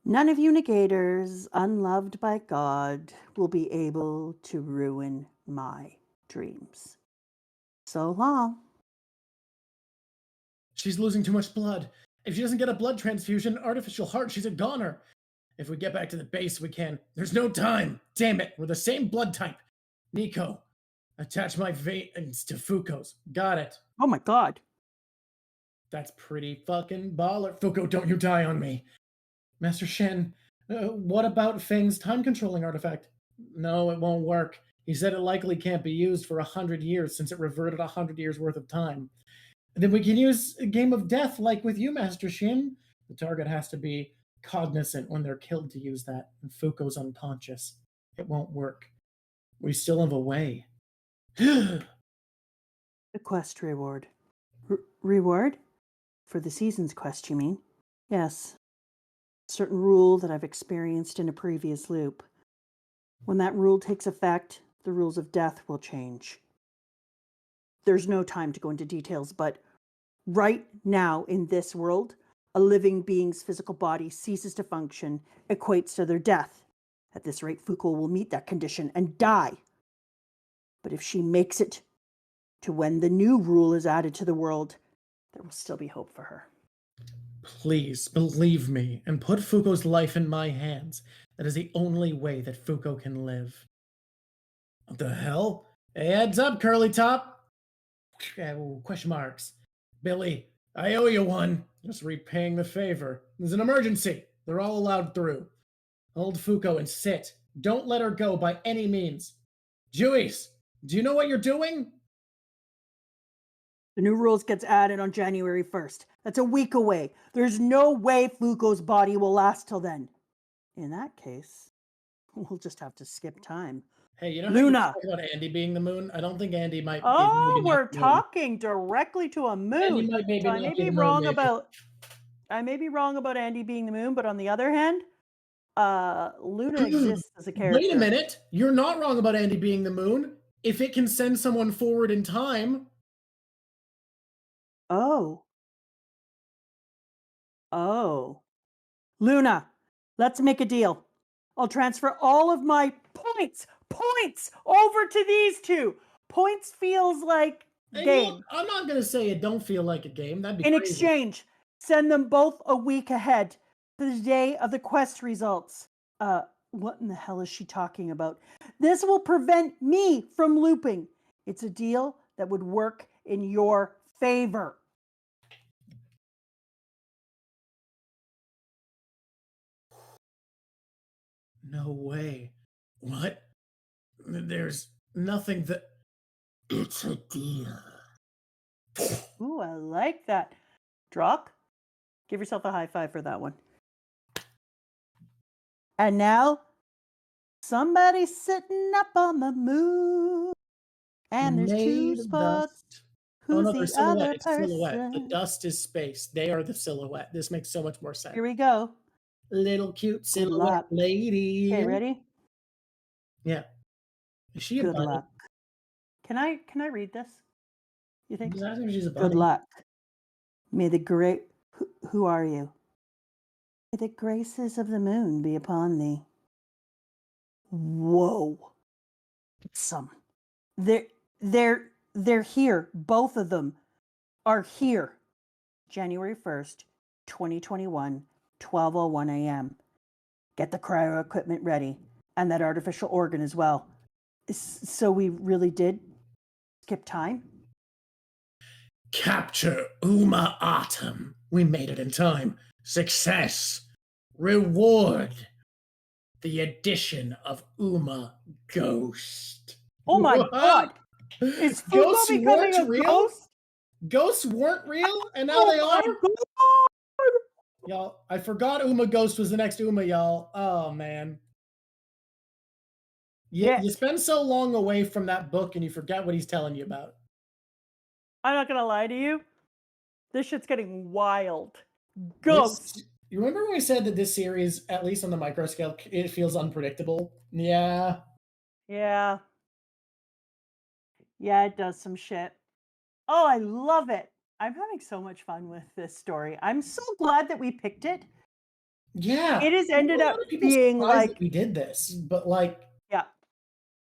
None of you negators, unloved by God, will be able to ruin my dreams. So long. She's losing too much blood. If she doesn't get a blood transfusion, artificial heart, she's a goner. If we get back to the base, we can. There's no time. Damn it, we're the same blood type. Nico, attach my veins to Fuuko's. Got it. Oh my God. That's pretty fucking baller. Fuuko, don't you die on me. Master Shen, what about Feng's time-controlling artifact? No, it won't work. He said it likely can't be used for 100 years since it reverted 100 years worth of time. Then we can use a game of death like with you, Master Shin. The target has to be cognizant when they're killed to use that, and Fuuko's unconscious. It won't work. We still have a way. The quest reward. Reward? For the season's quest, you mean? Yes. Certain rule that I've experienced in a previous loop. When that rule takes effect, the rules of death will change. There's no time to go into details, but right now in this world, a living being's physical body ceases to function, equates to their death. At this rate, Fuuko will meet that condition and die. But if she makes it to when the new rule is added to the world, there will still be hope for her. Please believe me and put Fuuko's life in my hands. That is the only way that Fuuko can live. What the hell? Hey, heads up, curly top. Question marks. Billy, I owe you one. Just repaying the favor. There's an emergency. They're all allowed through. Hold Fuuko and sit. Don't let her go by any means. Juiz, do you know what you're doing? The new rules gets added on January 1st. That's a week away. There's no way Fuuko's body will last till then. In that case, we'll just have to skip time. Hey, you know Luna. how you talk about Andy being the moon? I don't think Andy might. Oh, we're talking directly to a moon. Andy might maybe So I not may be be the moon, wrong maybe. about Andy being the moon, but on the other hand, Luna exists as a character. Wait a minute. You're not wrong about Andy being the moon. If it can send someone forward in time. Oh. Luna, let's make a deal. I'll transfer all of my points over to these two. Points feels like game. I'm not going to say it don't feel like a game. That'd be In crazy. exchange, send them both a week ahead to the day of the quest results. What in the hell is she talking about? This will prevent me from looping. It's a deal that would work in your favor. No way. What? There's nothing that... It's a deal. Ooh, I like that. Drawk, give yourself a high five for that one. And now, Somebody's sitting up on the moon, and there's two Made of spots. dust. Who's Oh no, the they're silhouette. other It's silhouette. The person? dust is space. They are the silhouette. This makes so much more sense. Here we go. Little cute Good silhouette luck. lady. Okay, ready? Yeah. Is she a Good bunny? luck. Can I read this? You think? He's asking if she's a bunny. Good luck. May the great who are you? May the graces of the moon be upon thee. Whoa. They're here. Both of them are here. January 1st, 2021, 12:01 a.m. Get the cryo equipment ready and that artificial organ as well. So we really did skip time? Capture Uma Atom. We made it in time. Success. Reward. The addition of Uma Ghost. Oh my god! Is fuuko Ghosts becoming a weren't real? ghost? Ghosts weren't real, and now Oh they my are? god! Y'all, I forgot Uma Ghost was the next Uma, y'all. Oh, man. Yes. You spend so long away from that book and you forget what he's telling you about. I'm not gonna lie to you. This shit's getting wild. Ghosts. You remember when we said that this series, at least on the micro scale, it feels unpredictable? Yeah. Yeah. Yeah, it does some shit. Oh, I love it. I'm having so much fun with this story. I'm so glad that we picked it. Yeah. It has I know ended a lot up of people being surprised like, that we did this, but like, yeah.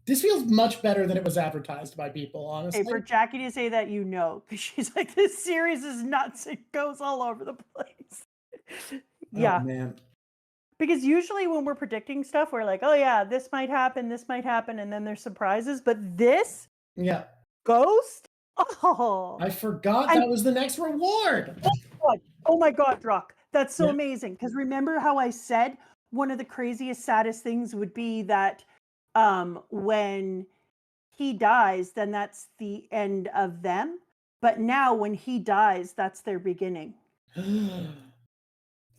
this feels much better than it was advertised by people, honestly. Hey, for Jackie to say that, because she's like, this series is nuts. It goes all over the place. Yeah. Oh, man. Because usually when we're predicting stuff, we're like, oh yeah, this might happen, and then there's surprises. But this Yeah. ghost? Oh. I forgot that was the next reward. Oh my god, Drawk. That's so amazing. Because remember how I said one of the craziest, saddest things would be that when he dies, then that's the end of them. But now when he dies, that's their beginning.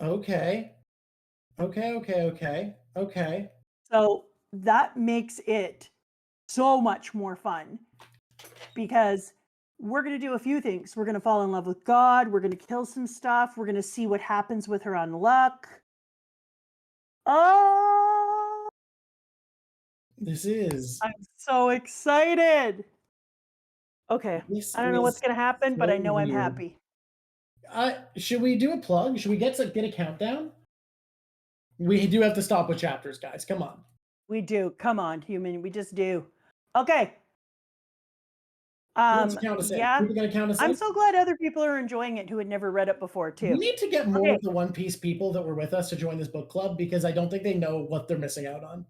Okay. So that makes it so much more fun because we're going to do a few things. We're going to fall in love with God. We're going to kill some stuff. We're going to see what happens with her unluck. Oh, This is. I'm so excited. Okay. This I don't know what's going to happen, but so I know I'm weird. happy. Should we do a plug? Should we get a countdown? We do have to stop with chapters, guys. Come on. We do. Come on, human. We just do. Okay. Let's count us in. Yeah. Who's gonna count us in? I'm so glad other people are enjoying it who had never read it before, too. We need to get more of the One Piece people that were with us to join this book club because I don't think they know what they're missing out on.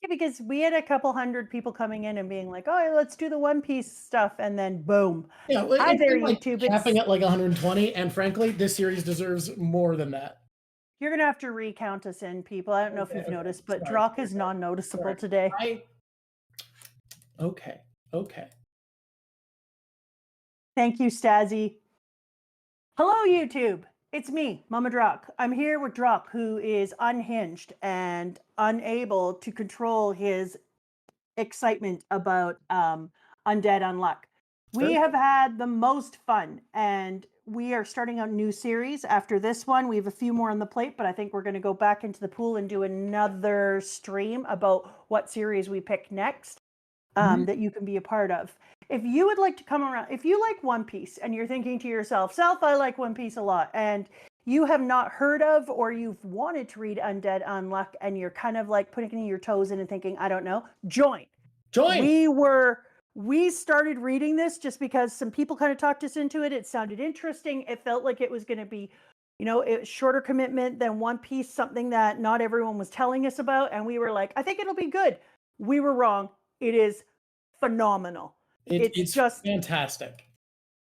Yeah, because we had a couple hundred people coming in and being like, oh, let's do the One Piece stuff. And then boom. Yeah, Hi there, like YouTube. Capping at like 120. And frankly, this series deserves more than that. You're going to have to recount us in, people. I don't know if you've noticed, but Drawk is non-noticeable today. Okay. Thank you, Stazzy. Hello, YouTube. It's me, Mama Drawk. I'm here with Drawk, who is unhinged and unable to control his excitement about Undead Unluck. We have had the most fun, and we are starting a new series after this one. We have a few more on the plate, but I think we're going to go back into the pool and do another stream about what series we pick next that you can be a part of. If you would like to come around, if you like One Piece and you're thinking to yourself, Self, I like One Piece a lot, and you have not heard of or you've wanted to read Undead Unluck and you're kind of like putting your toes in and thinking, I don't know, join. We started reading this just because some people kind of talked us into it. It sounded interesting. It felt like it was going to be, shorter commitment than One Piece, something that not everyone was telling us about. And we were like, I think it'll be good. We were wrong. It is phenomenal. It's just fantastic.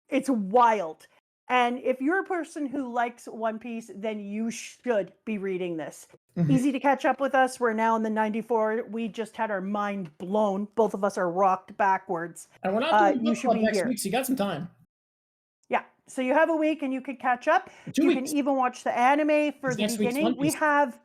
It's wild. And if you're a person who likes One Piece, then you should be reading this. Easy to catch up with us. We're now in the 94. We just had our mind blown. Both of us are rocked backwards. And we're not doing you book should club be next here. week, so you got some time. Yeah. So you have a week and you can catch up. 2 you weeks. can even watch the anime for It's the next week's beginning. One We Piece. have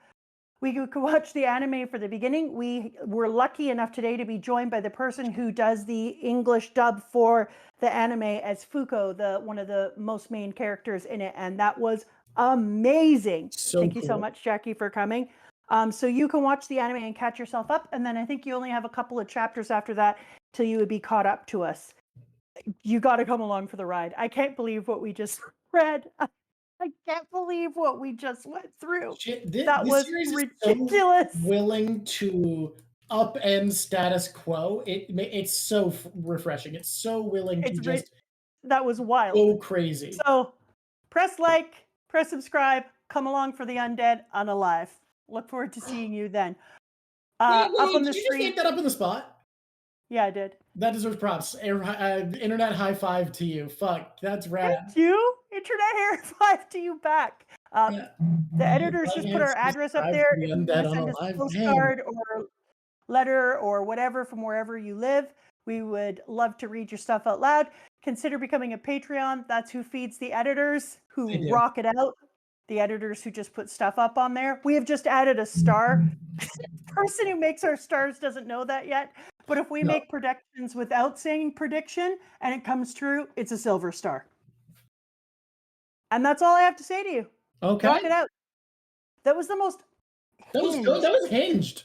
We could watch the anime for the beginning. We were lucky enough today to be joined by the person who does the English dub for the anime as Fuuko, one of the most main characters in it, and that was amazing. Thank you so much, Jackie, for coming. So you can watch the anime and catch yourself up, and then I think you only have a couple of chapters after that till you would be caught up to us. You got to come along for the ride. I can't believe what we just read. I can't believe what we just went through. That was ridiculous. So willing to upend status quo. It's so refreshing. It's so willing to just. That was wild. Go crazy. So, press like, press subscribe, come along for the Undead Unalive. Look forward to seeing you then. Wait, up on the did you stream. just make that up on the spot? Yeah, I did. That deserves props. Internet high five to you. Fuck, that's rad. Thank you. Internet high five to you back. The editors just put our address up there. If you want to send us a postcard or letter or whatever from wherever you live, we would love to read your stuff out loud. Consider becoming a Patreon. That's who feeds the editors who rock it out. The editors who just put stuff up on there. We have just added a star. The person who makes our stars doesn't know that yet. But if we make predictions without saying prediction and it comes true, it's a silver star. And that's all I have to say to you. Okay. Rock it out. That was the most That was good. That was hinged.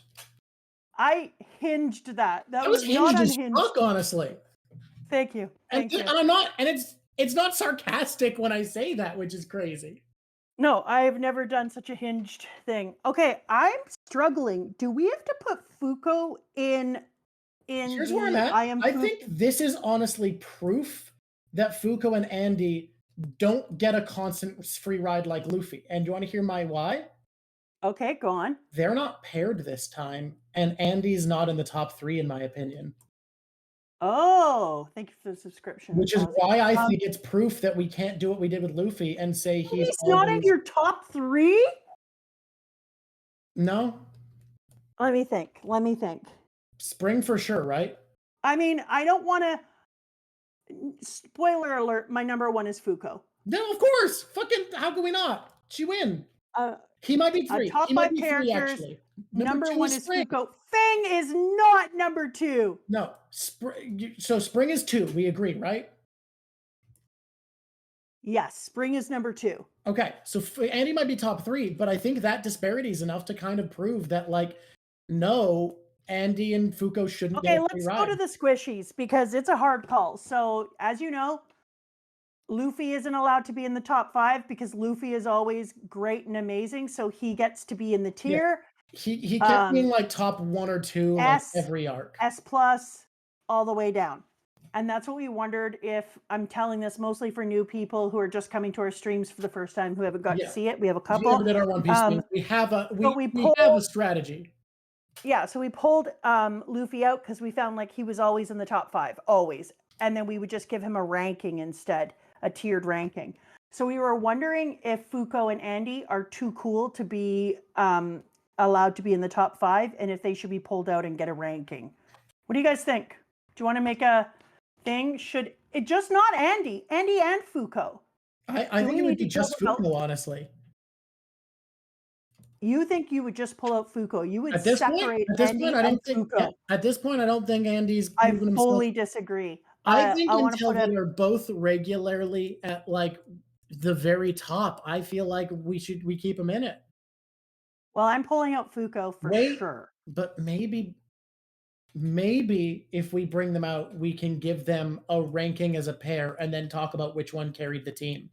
I hinged that. That was not hinged unhinged. as fuck, honestly. Thank you. Thank you. And I'm not, and it's not sarcastic when I say that, which is crazy. No, I've never done such a hinged thing. Okay, I'm struggling. Do we have to put Fuuko in Here's where I'm at. I think this is honestly proof that Fuuko and Andy don't get a constant free ride like Luffy. And do you want to hear my why? Okay, go on. They're not paired this time, and Andy's not in the top 3 in my opinion. Oh, thank you for the subscription. Which is why I think it's proof that we can't do what we did with Luffy and say he's not in your top 3? No. Let me think. Spring for sure, right? I mean, I don't want to. Spoiler alert, my number 1 is Fuuko. No, of course. Fucking, how can we not? She win. He might be 3. Top he 5 might be characters. 3, actually. Number 1 is Fuuko. Fang is not number 2. No. So Spring is 2. We agree, right? Yes, Spring is number 2. Okay, so Andy might be top 3, but I think that disparity is enough to kind of prove that, like, no, Andy and Fuuko shouldn't get a free ride. Let's go to the squishies because it's a hard call. So, as you know, Luffy isn't allowed to be in the top 5 because Luffy is always great and amazing, so he gets to be in the tier. Yeah. He kept being like top 1 or 2 like every arc. S+, all the way down. And that's what we wondered if, I'm telling this mostly for new people who are just coming to our streams for the first time who haven't got to see it. We have a couple. We our One Piece thing. We have a strategy. Yeah, so we pulled Luffy out because we found like he was always in the top 5, always. And then we would just give him a ranking instead, a tiered ranking. So we were wondering if Fuuko and Andy are too cool to be allowed to be in the top 5 and if they should be pulled out and get a ranking. What do you guys think? Do you want to make a thing? Should it just not Andy and Fuuko? I think it would be just Fuuko, honestly. You think you would just pull out Fuuko? You would separate Andy and Fuuko? At this point, I don't think Andy's. I fully disagree. I think until they are both regularly at like the very top, I feel like we keep them in it. Well, I'm pulling out Fuuko for sure. But maybe if we bring them out, we can give them a ranking as a pair and then talk about which one carried the team.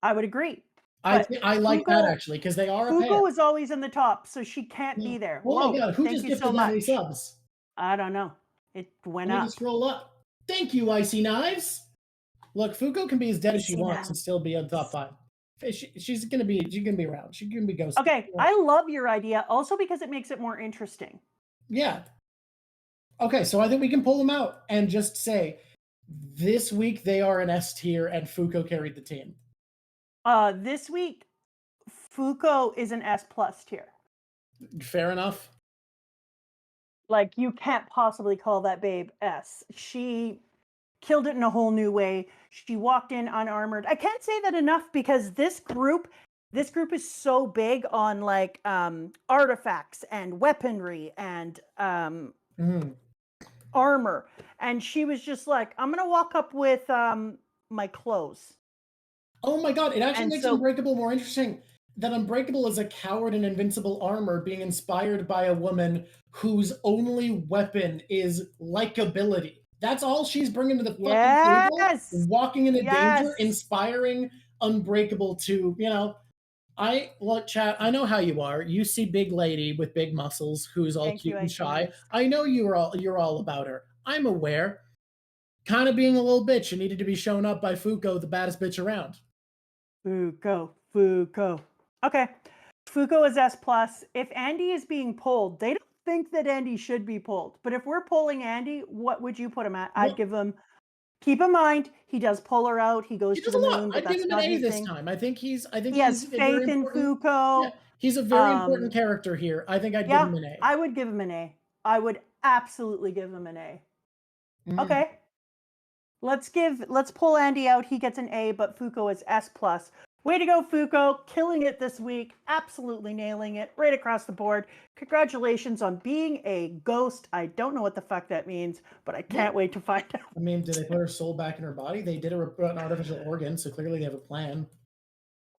I would agree. I like that actually because they are. Fuuko is always in the top, so she can't be there. Oh my god, who just gifted that many subs? I don't know. It went up. Scroll up. Thank you, Icy Knives. Look, Fuuko can be as dead as she wants and still be on top 5. She's gonna be around. She's gonna be ghosted. Okay, I love your idea also because it makes it more interesting. Yeah. Okay, so I think we can pull them out and just say this week they are an S tier and Fuuko carried the team. This week, Fuuko is an S+ tier. Fair enough. Like, you can't possibly call that babe S. She killed it in a whole new way. She walked in unarmored. I can't say that enough because this group this group is so big on like artifacts and weaponry and armor, and she was just like, I'm gonna walk up with my clothes. Oh my god, it actually And makes so- Unbreakable more interesting. That Unbreakable is a coward in invincible armor being inspired by a woman whose only weapon is likability. That's all she's bringing to the fucking table. Yes! Walking into danger, Yes! inspiring Unbreakable to, look, chat, I know how you are. You see big lady with big muscles who's all Thank cute you, and shy. Antonis. I know you're all about her. I'm aware. Kind of being a little bitch and needed to be shown up by Fuuko, the baddest bitch around. Fuuko. Okay. Fuuko is S+. If Andy is being pulled, they don't think that Andy should be pulled. But if we're pulling Andy, what would you put him at? I'd give him, keep in mind, he does pull her out. He goes He to does the a lot. moon, but I'd give that's him an not A his this thing. time. I think He he's has a very faith in important. Fuuko. Yeah, he's a very important character here. I think I'd give him an A. I would give him an A. I would absolutely give him an A. Okay. Let's pull Andy out. He gets an A, but Fuuko is S+. Way to go, Fuuko. Killing it this week. Absolutely nailing it right across the board. Congratulations on being a ghost. I don't know what the fuck that means, but I can't wait to find out. I mean, did they put her soul back in her body? They did an artificial organ, so clearly they have a plan.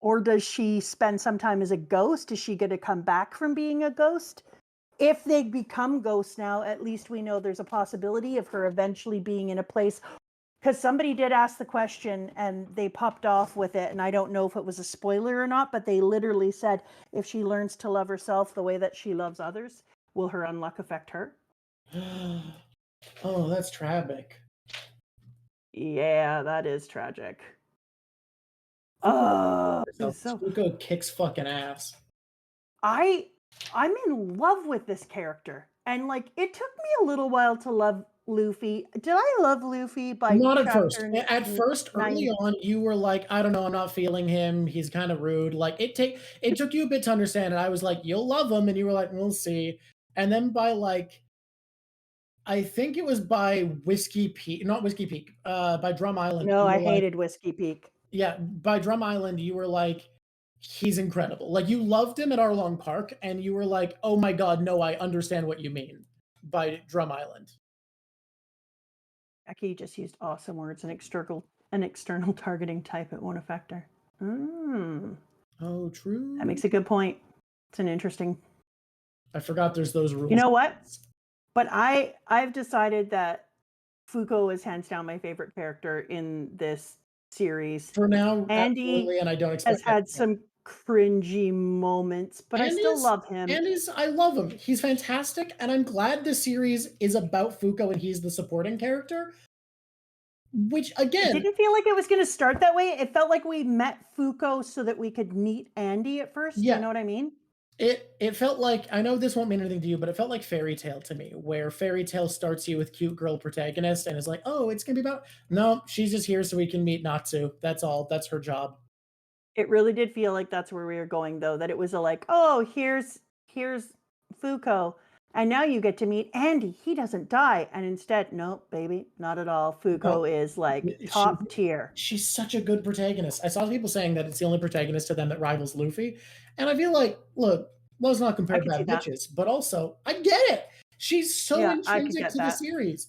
Or does she spend some time as a ghost? Is she going to come back from being a ghost? If they become ghosts now, at least we know there's a possibility of her eventually being in a place. Because somebody did ask the question and they popped off with it, and I don't know if it was a spoiler or not, but they literally said if she learns to love herself the way that she loves others, will her unluck affect her? Oh, that's tragic. Yeah, that is tragic. Oh, Fuuko kicks fucking ass. I'm in love with this character, and like it took me a little while to love Luffy. Did I love Luffy by not at first? chapter At first, early on, you were like, I don't know, I'm not feeling him. He's kind of rude. Like it took you a bit to understand, and I was like, you'll love him, and you were like, we'll see. And then by like, I think it was by Whiskey Peak, not Whiskey Peak, by Drum Island. No, I hated Whiskey Peak. Yeah, by Drum Island, you were like, he's incredible. Like you loved him at Arlong Park, and you were like, oh my god, no, I understand what you mean by Drum Island. Becky just used awesome words. An external targeting type. It won't affect her. Oh, true. That makes a good point. It's an interesting. I forgot there's those rules. You know what? But I've decided that Fuuko is hands down my favorite character in this series. For now, Andy and I don't expect has had some cringy moments, but I still love him. I love him. He's fantastic, and I'm glad this series is about Fuuko and he's the supporting character. Which again, it didn't feel like it was going to start that way. It felt like we met Fuuko so that we could meet Andy at first. Yeah. You know what I mean? It felt like, I know this won't mean anything to you, but it felt like Fairy Tail to me, where Fairy Tail starts you with cute girl protagonist and is like, oh, it's gonna be about, no, she's just here so we can meet Natsu. That's all. That's her job. It really did feel like that's where we were going, though, that it was like, oh, here's Fuuko, and now you get to meet Andy. He doesn't die. And instead, nope, baby, not at all. Fuuko is like top tier. She's such a good protagonist. I saw people saying that it's the only protagonist to them that rivals Luffy. And I feel like, look, let's not compare bad bitches, but also, I get it. She's so intrinsic to the series.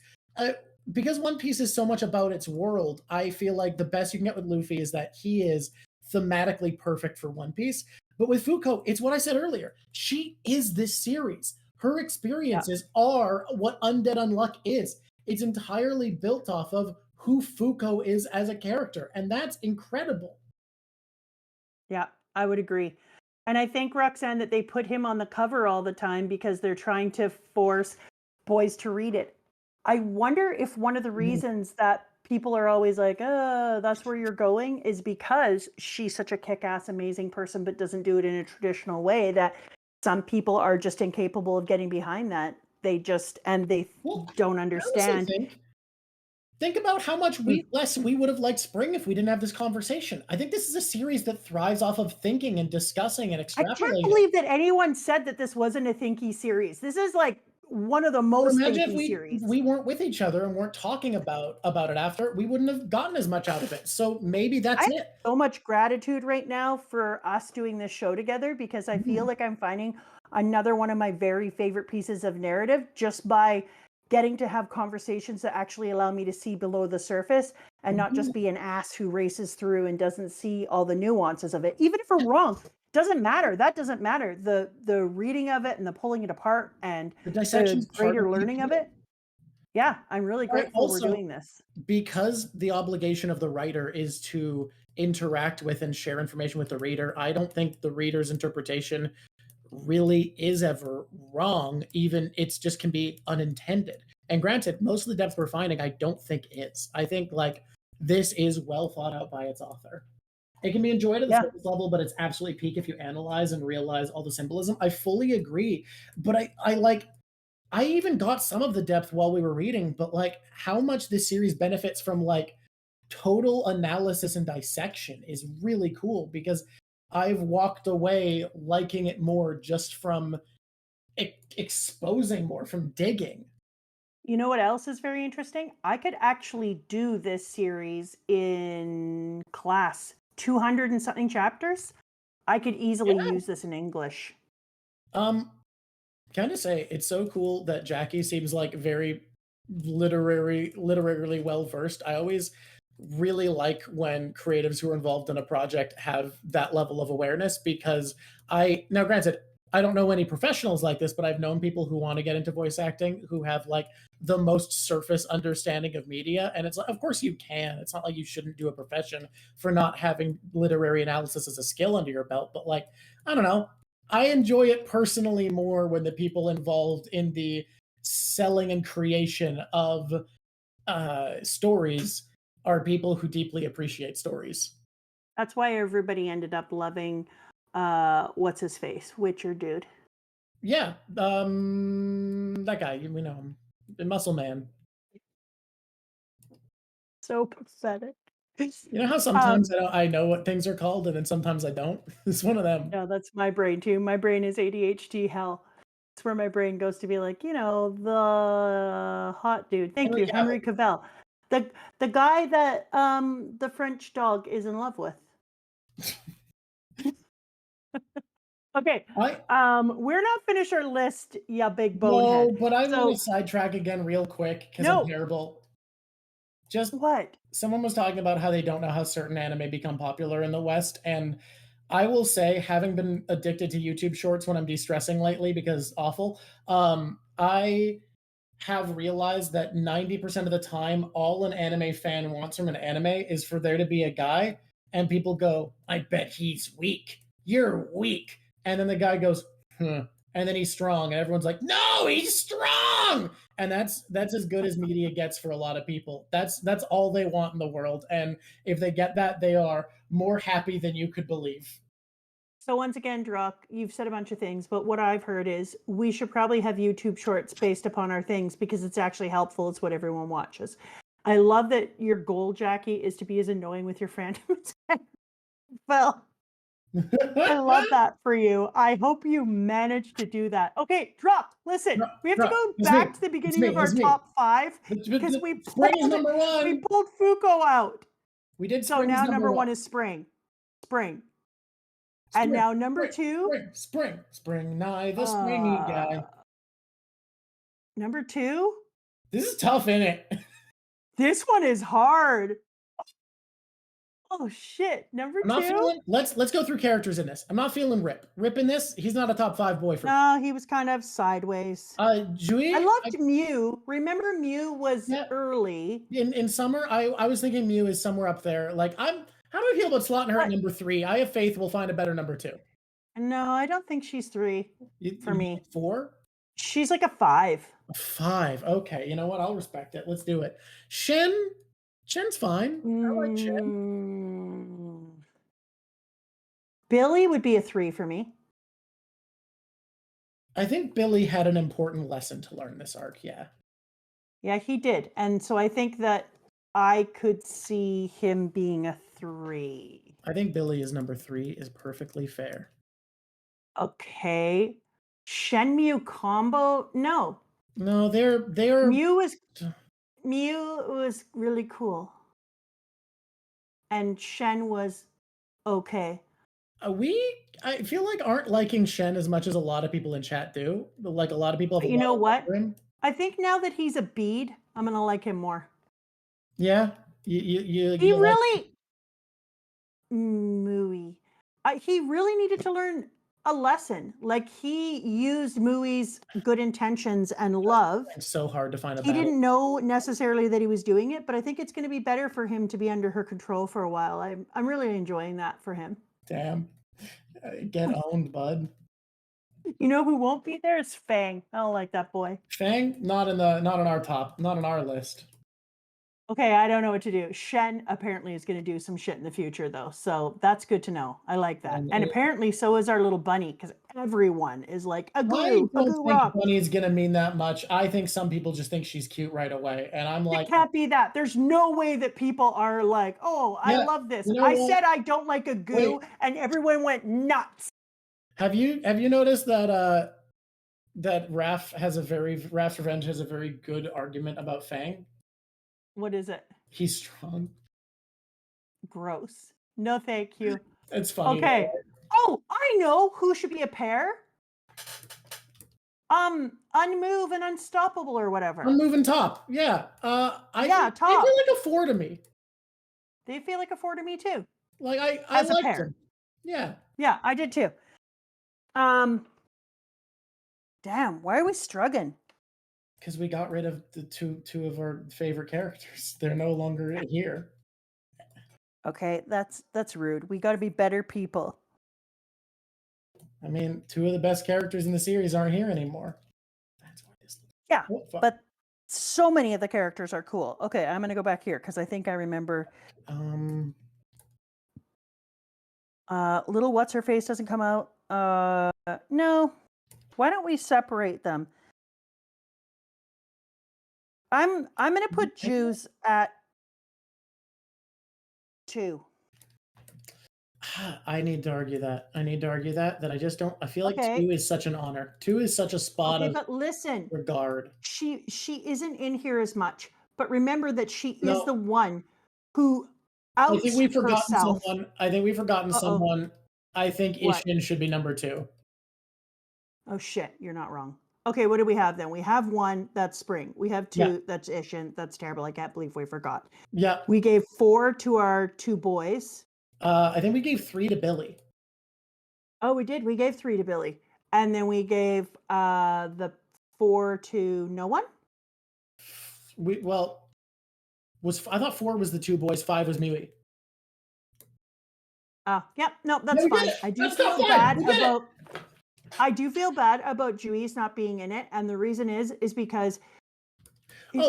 Because One Piece is so much about its world, I feel like the best you can get with Luffy is that he is thematically perfect for One Piece. But with Fuuko, it's what I said earlier. She is this series. Her experiences are what Undead Unluck is. It's entirely built off of who Fuuko is as a character, and that's incredible. Yeah, I would agree. And I think, Roxanne, that they put him on the cover all the time because they're trying to force boys to read it. I wonder if one of the reasons that people are always like, that's where you're going, is because she's such a kick-ass, amazing person, but doesn't do it in a traditional way, that some people are just incapable of getting behind that. They don't understand. Think about how much less we would have liked Spring if we didn't have this conversation. I think this is a series that thrives off of thinking and discussing and extrapolating. I can't believe that anyone said that this wasn't a thinky series. This is like one of the But most imagine thinky if series. we weren't with each other and weren't talking about it after, we wouldn't have gotten as much out of it. So maybe I that's have it. so much gratitude right now for us doing this show together because I feel like I'm finding another one of my very favorite pieces of narrative just by getting to have conversations that actually allow me to see below the surface and not just be an ass who races through and doesn't see all the nuances of it. Even if we're wrong, doesn't matter. That doesn't matter. The reading of it and the pulling it apart and The the dissection's part greater of the learning of appeal. it. Yeah, I'm really Right, grateful we're also, doing this. because the obligation of the writer is to interact with and share information with the reader, I don't think the reader's interpretation really is ever wrong. Even it's just can be unintended. And granted, most of the depth we're finding, I don't think is. I think like this is well thought out by its author. It can be enjoyed at the Yeah. surface level, but it's absolutely peak if you analyze and realize all the symbolism. I fully agree, but I even got some of the depth while we were reading, but like how much this series benefits from like total analysis and dissection is really cool because I've walked away liking it more just from exposing more, from digging. You know what else is very interesting? I could actually do this series in class, 200 and something chapters. I could easily Yeah. use this in English. Kind of say it's so cool that Jackie seems like very literarily well versed. I always really like when creatives who are involved in a project have that level of awareness because now granted, I don't know any professionals like this, but I've known people who want to get into voice acting who have like the most surface understanding of media. And it's like, of course you can. It's not like you shouldn't do a profession for not having literary analysis as a skill under your belt. But like, I don't know. I enjoy it personally more when the people involved in the selling and creation of stories are people who deeply appreciate stories. That's why everybody ended up loving what's his face, Witcher dude. Yeah, that guy, we know him, the Muscle Man. So pathetic. You know how sometimes I know what things are called, and then sometimes I don't. It's one of them. Yeah, that's my brain too. My brain is ADHD hell. It's where my brain goes to be like, the hot dude. Thank you, Yeah. Henry Cavill. The guy that the French dog is in love with. Okay. We're not finished our list, yeah, big bonehead. No, but I'm So gonna sidetrack again real quick because No. I'm terrible. Just what? someone was talking about how they don't know how certain anime become popular in the West, and I will say, having been addicted to YouTube Shorts when I'm de-stressing lately because awful, I have realized that 90% of the time, all an anime fan wants from an anime is for there to be a guy, and people go, "I bet he's weak. You're weak," and then the guy goes, "Huh," and then he's strong, and everyone's like, "No, he's strong." And that's as good as media gets for a lot of people. That's all they want in the world, and if they get that, they are more happy than you could believe. So once again, Drawk, you've said a bunch of things, but what I've heard is we should probably have YouTube Shorts based upon our things because it's actually helpful. It's what everyone watches. I love that your goal, Jackie, is to be as annoying with your fandom as well. I love that for you. I hope you manage to do that. Okay, Drawk, listen. We have to go back to the beginning of our top 5 because Spring is number 1. we pulled Fuuko out. We did. So now number 1 is Spring. And now number 2. Spring, nigh the springy guy. Number 2. This is tough, isn't it? This one is hard. Oh shit! Number 2. I'm not feeling. Let's go through characters in this. I'm not feeling Rip. Rip in this, he's not a top 5 boy for me. No, he was kind of sideways. Juiz. I loved Mew. Remember, Mew was early. In summer, I was thinking Mew is somewhere up there. Like how do I feel about slotting her at number 3? I have faith we'll find a better number 2. No, I don't think she's 3 for me. 4? She's like a 5. A 5. Okay, you know what? I'll respect it. Let's do it. Shen's fine. I like Shen. Billy would be a 3 for me. I think Billy had an important lesson to learn this arc, yeah. Yeah, he did. And so I think that I could see him being a 3. I think Billy is number 3 is perfectly fair. Okay. Shenmue combo? No. No, they're Mew was really cool, and Shen was okay. I feel like aren't liking Shen as much as a lot of people in chat do. Like a lot of people have But a you lot know of what? love for him. I think now that he's a bead, I'm gonna like him more. Yeah, He you like really, Mooey. He really needed to learn a lesson. Like he used Mooey's good intentions and love. it's so hard to find a He battle. didn't know necessarily that he was doing it, but I think it's going to be better for him to be under her control for a while. I'm really enjoying that for him. Damn, get owned, bud. You know who won't be there? It's Fang. I don't like that boy. Fang, not on our list. Okay, I don't know what to do. Shen apparently is going to do some shit in the future, though. So that's good to know. I like that. And apparently, so is our little bunny, because everyone is like, a I goo don't think rock. Bunny's gonna mean that much. I think some people just think she's cute right away, and I'm like, It can't be that. There's no way that people are like, oh, I Yeah, love this. you know I what? said I don't like a goo, and everyone went nuts. Have you noticed that Raph's Revenge has a very good argument about Fang? What is it? He's strong. Gross. No, thank you. It's funny. Okay. Oh, I know who should be a pair. Unmove and Unstoppable or whatever. Unmove and Top. Yeah. Top. They feel like a 4 to me. They feel like a 4 to me too. Like I As a liked pair. them. Yeah. Yeah, I did too. Damn, why are we struggling? Because we got rid of the two of our favorite characters. They're no longer here. Okay, that's rude. We got to be better people. I mean, 2 of the best characters in the series aren't here anymore. That's what this. Yeah, Oh, fuck. but so many of the characters are cool. Okay, I'm gonna go back here because I think I remember. Little what's her face doesn't come out. No. Why don't we separate them? I'm gonna put Juiz at 2. I need to argue that. That I just don't. I feel like Okay. 2 is such an honor. 2 is such a spot Okay, of but listen, regard. she isn't in here as much. But remember that she is No. the one who outs I think we've forgotten herself. someone. I think we've forgotten someone. I think What? Ishin should be number 2. Oh shit, you're not wrong. Okay, what do we have then? We have 1, that's Spring. We have 2, Yeah. that's Ishin. That's terrible. I can't believe we forgot. Yeah. We gave 4 to our 2 boys. I think we gave 3 to Billy. Oh, we did. We gave 3 to Billy. And then we gave the 4 to no one? I thought 4 was the 2 boys, 5 was Miwi. Yep, no, that's we fine. did it. I do That's feel not fine. bad We did it. about I do feel bad about Juiz not being in it, and the reason is because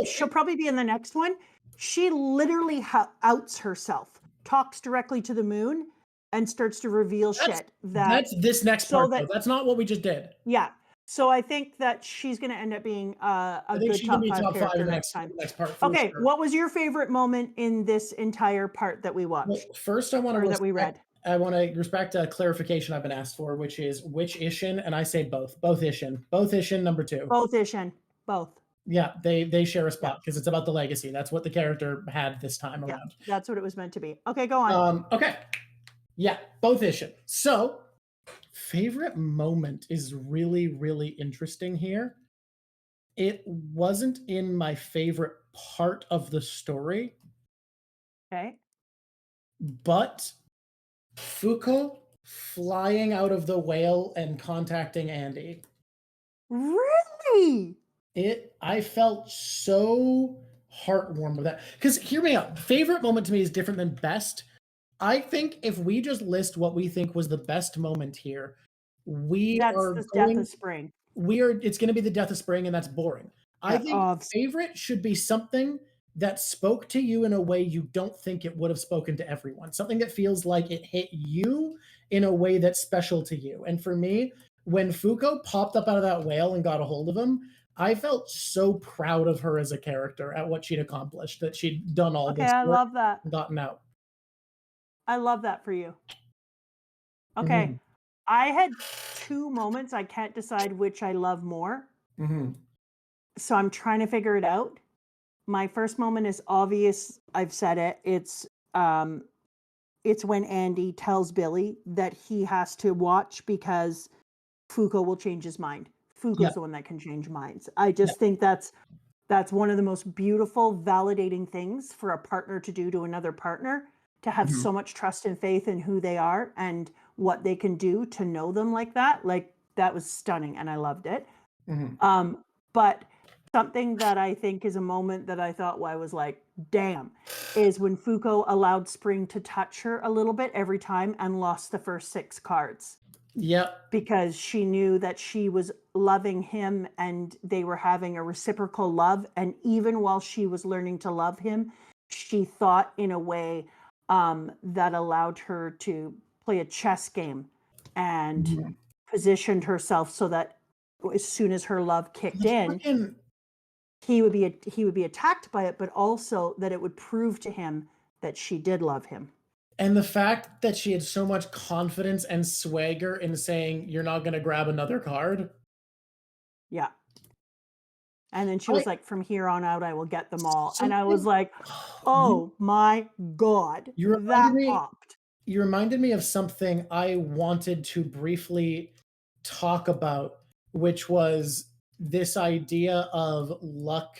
she'll probably be in the next one. She literally outs herself, talks directly to the moon, and starts to reveal shit. That's this next part, though. That's not what we just did. Yeah. So I think that she's going to end up being a good top 5 character next time. Next part. Okay, sure. What was your favorite moment in this entire part that we watched? Well, first, I want to that we read. I want to respect a clarification I've been asked for, which is which Ishin, and I say both. Both Ishin, number 2. Both Ishin. Both. Yeah, they share a spot because it's about the legacy. That's what the character had this time around. That's what it was meant to be. Okay, go on. Okay. Yeah, both Ishin. So, favorite moment is really, really interesting here. It wasn't in my favorite part of the story. Okay. But Fuuko flying out of the whale and contacting Andy. Really? I felt so heartwarmed with that. Because hear me out. Favorite moment to me is different than best. I think if we just list what we think was the best moment here, death of Spring. It's going to be the death of Spring, and that's boring. I think favorite should be something that spoke to you in a way you don't think it would have spoken to everyone. Something that feels like it hit you in a way that's special to you. And for me, when Fuuko popped up out of that whale and got a hold of him, I felt so proud of her as a character at what she'd accomplished, that she'd done all this. Okay, I love that. And gotten out. I love that for you. Okay. I had 2 moments. I can't decide which I love more. So I'm trying to figure it out. My first moment is obvious. I've said it. It's when Andy tells Billy that he has to watch because Fuuko will change his mind. Fuuko's the one that can change minds. I just think that's one of the most beautiful, validating things for a partner to do to another partner, to have so much trust and faith in who they are and what they can do, to know them like that. Like, that was stunning and I loved it. But something that I think is a moment that I thought, well, I was like, damn, is when Fuuko allowed Spring to touch her a little bit every time and lost the first 6 cards. Yep. Because she knew that she was loving him and they were having a reciprocal love. And even while she was learning to love him, she thought in a way that allowed her to play a chess game and positioned herself so that as soon as her love kicked in, he would be attacked by it, but also that it would prove to him that she did love him. And the fact that she had so much confidence and swagger in saying, "You're not going to grab another card." Yeah. And then she was like, "From here on out, I will get them all." And I was like, "Oh my God, that popped." You reminded me of something I wanted to briefly talk about, which was this idea of luck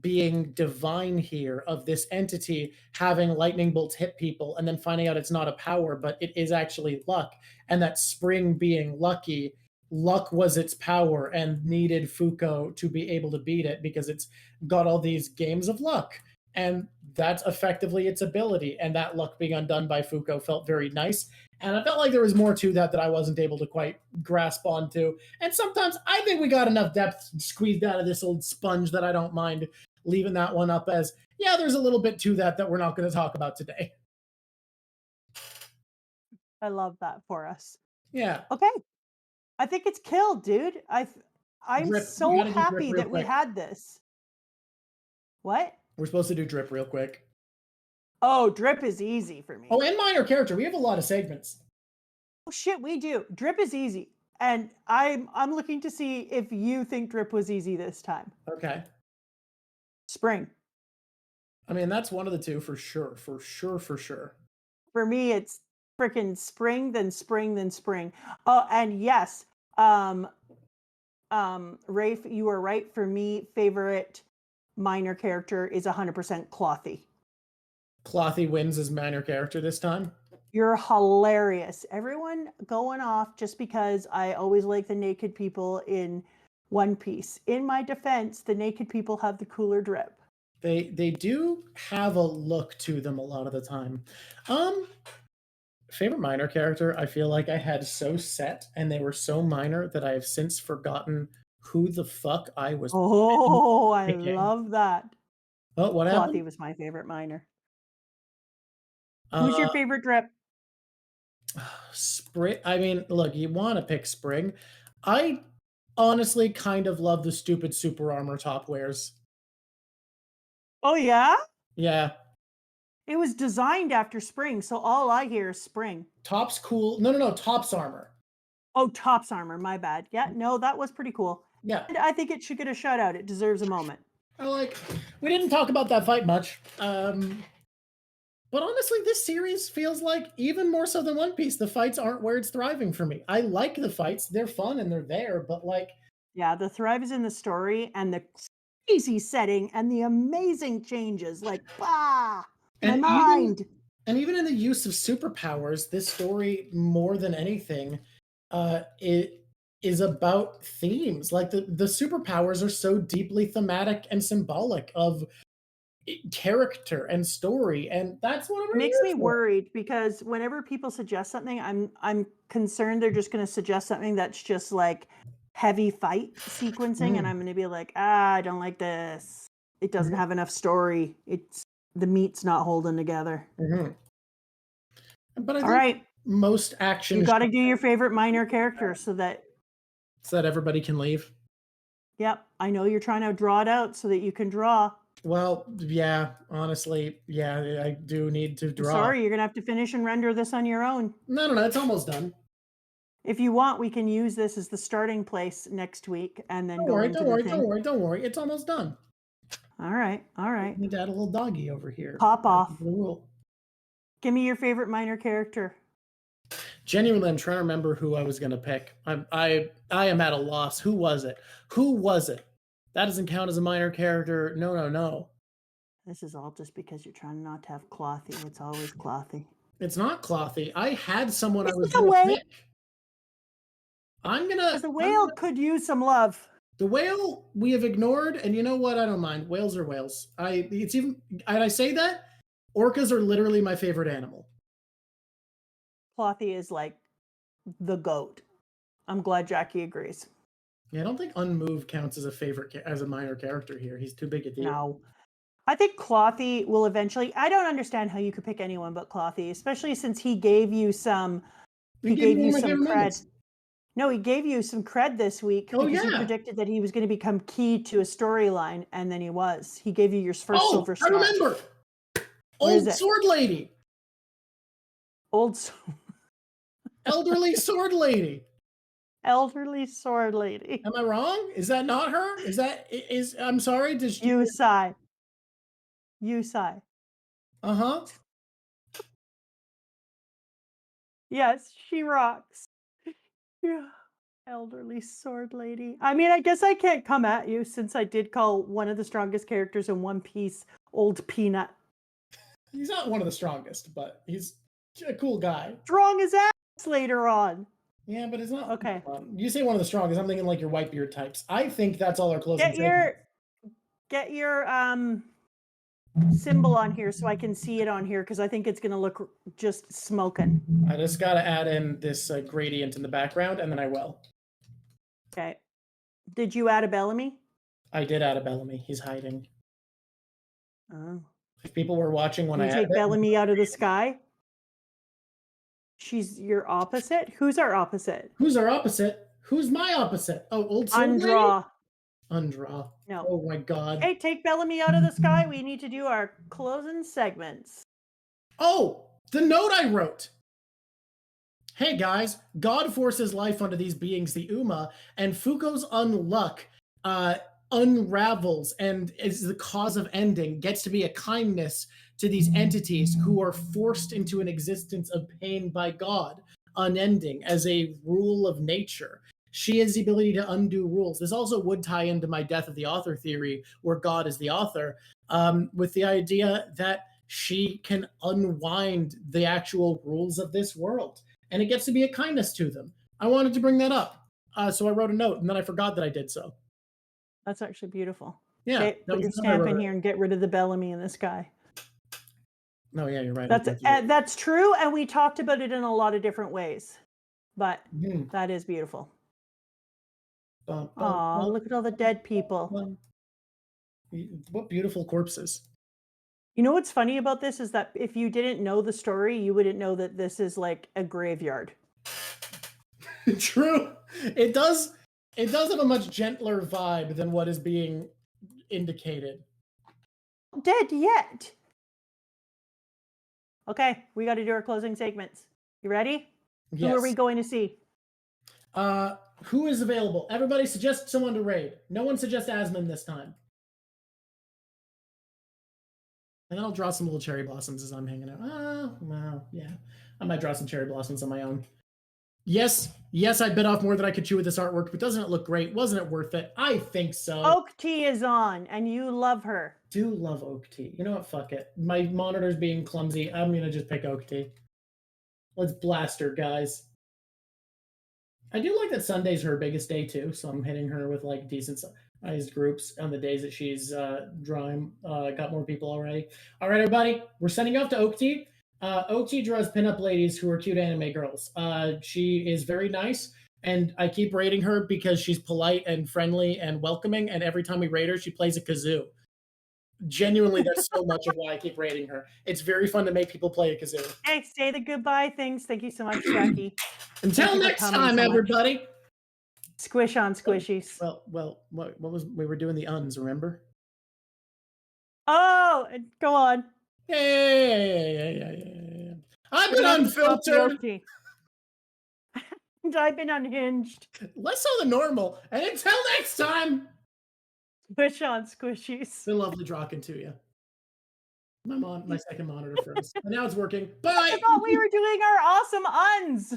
being divine here, of this entity having lightning bolts hit people and then finding out it's not a power, but it is actually luck. And that Spring being lucky, luck was its power and needed Fuuko to be able to beat it because it's got all these games of luck. And that's effectively its ability. And that luck being undone by Fuuko felt very nice. And I felt like there was more to that I wasn't able to quite grasp onto. And sometimes I think we got enough depth squeezed out of this old sponge that I don't mind leaving that one up as, yeah, there's a little bit to that we're not going to talk about today. I love that for us. Yeah. Okay. I think it's killed, dude. I'm Drip. so happy that we had this. What? We're supposed to do drip real quick. Oh, drip is easy for me. Oh, and minor character. We have a lot of segments. Oh shit, we do. Drip is easy. And I'm looking to see if you think drip was easy this time. Okay. Spring. I mean, that's one of the two for sure. For sure. For me, it's freaking Spring, then Spring, then Spring. Oh, and yes, Rafe, you are right. For me, favorite minor character is 100% Clothy. Clothy wins as minor character this time. You're hilarious. Everyone going off just because I always like the naked people in One Piece. In my defense, the naked people have the cooler drip. They do have a look to them a lot of the time. Favorite minor character, I feel like I had so set and they were so minor that I have since forgotten who the fuck I was. Oh, I picking. love that. Oh, what happened? Clothy was my favorite minor. Who's your favorite drip? Spring. I mean, look, you want to pick Spring. I honestly kind of love the stupid super armor top wears. Oh, yeah? Yeah. It was designed after Spring, so all I hear is Spring. Top's cool. No. Top's armor. Oh, Top's armor. My bad. Yeah, no, that was pretty cool. Yeah. And I think it should get a shout out. It deserves a moment. We didn't talk about that fight much. But honestly, this series feels like, even more so than One Piece, the fights aren't where it's thriving for me. I like the fights. They're fun and they're there, but like... Yeah, the thrive is in the story and the crazy setting and the amazing changes. Like, my mind! And even in the use of superpowers, this story, more than anything, it is about themes. Like, the superpowers are so deeply thematic and symbolic of character and story, and that's what it makes me worried, because whenever people suggest something, I'm concerned they're just going to suggest something that's just like heavy fight sequencing, and I'm going to be like, I don't like this. It doesn't have enough story. The meat's not holding together. But I think all right, most action, you got to do your favorite minor character so that everybody can leave. Yep, I know you're trying to draw it out so that you can draw. Well, yeah, honestly, yeah, I do need to draw. Sorry, you're going to have to finish and render this on your own. No, it's almost done. If you want, we can use this as the starting place next week and then Don't go worry, into don't the worry, thing. don't worry, don't worry. It's almost done. All right, all I right. need to add a little doggy over here. Pop That's off. the rule. Give me your favorite minor character. Genuinely, I'm trying to remember who I was gonna pick. I am at a loss. Who was it? Who was it? That doesn't count as a minor character. No, no, no. This is all just because you're trying not to have Clothy. It's always Clothy. It's not Clothy. I had someone I It's was the gonna way. pick. I'm Because gonna. the whale could use some love. The whale we have ignored, and you know what? I don't mind. Whales are whales. It's even. And I say that orcas are literally my favorite animal. Clothy is like the goat. I'm glad Jackie agrees. Yeah, I don't think Unmoved counts as a favorite as a minor character here. He's too big a deal. No. I think Clothy will eventually. I don't understand how you could pick anyone but Clothy, especially since he gave you some. He gave you some cred. No, he gave you some cred this week because he predicted that he was going to become key to a storyline, and then he was. He gave you your first silver star. I remember. Old sword lady. Elderly sword lady. Elderly sword lady. Am I wrong? Is that not her? I'm sorry. Does she? Yusai. Uh-huh. Yes, she rocks. Yeah. Elderly sword lady. I mean, I guess I can't come at you since I did call one of the strongest characters in One Piece Old Peanut. He's not one of the strongest, but he's a cool guy. Strong as ass later on. Yeah, but it's not. Okay. You say one of the strongest. I'm thinking like your Whitebeard types. I think that's all our closing. Get your symbol on here so I can see it on here because I think it's gonna look just smoking. I just gotta add in this gradient in the background, and then I will. Okay. Did you add a Bellamy? I did add a Bellamy. He's hiding. Oh. If people were watching when you I take Bellamy out of the sky. She's your opposite. Who's our opposite? Who's our opposite? Who's my opposite? Oh, old sword lady? Undraw. No. Oh my god. Hey, take Bellamy out of the sky. We need to do our closing segments. Oh, the note I wrote. Hey guys, God forces life onto these beings, the Uma, and Fuuko's unluck unravels and is the cause of ending, gets to be a kindness to these entities who are forced into an existence of pain by God, unending, as a rule of nature. She has the ability to undo rules. This also would tie into my death of the author theory, where God is the author, with the idea that she can unwind the actual rules of this world. And it gets to be a kindness to them. I wanted to bring that up. So I wrote a note, and then I forgot that I did so. That's actually beautiful. Yeah. Okay, put your stamp in here and get rid of the Bellamy in the sky. No, yeah, you're right. That's true, and we talked about it in a lot of different ways. But that is beautiful. Oh, look at all the dead people. What beautiful corpses. You know what's funny about this is that if you didn't know the story, you wouldn't know that this is like a graveyard. True. It does have a much gentler vibe than what is being indicated. Dead yet. Okay, we got to do our closing segments. You ready? Yes. Who are we going to see? Who is available? Everybody suggest someone to raid. No one suggest Asmund this time. And then I'll draw some little cherry blossoms as I'm hanging out. Well, yeah. I might draw some cherry blossoms on my own. Yes, I bit off more than I could chew with this artwork, but doesn't it look great? Wasn't it worth it? I think so. Oak Tea is on, and you love her. Do love Oak Tea. You know what? Fuck it. My monitor's being clumsy. I'm going to just pick Oak Tea. Let's blast her, guys. I do like that Sunday's her biggest day, too, so I'm hitting her with, like, decent sized groups on the days that she's drawing. Got more people already. All right, everybody. We're sending off to Oak Tea. Oak Tea draws pinup ladies who are cute anime girls. She is very nice, and I keep rating her because she's polite and friendly and welcoming, and every time we rate her, she plays a kazoo. Genuinely, that's so much of why I keep rating her. It's very fun to make people play a kazoo. Hey, say the goodbye things. Thank you so much, Jackie. Until next time, everybody. Squish on squishies. Well, what was we were doing the uns, remember? Oh, go on. Yeah. I've been unfiltered. I've been unhinged. Less so than normal. And until next time, Push on squishies. Been lovely talking to you. My second monitor froze. And now it's working. Bye! I thought we were doing our awesome uns.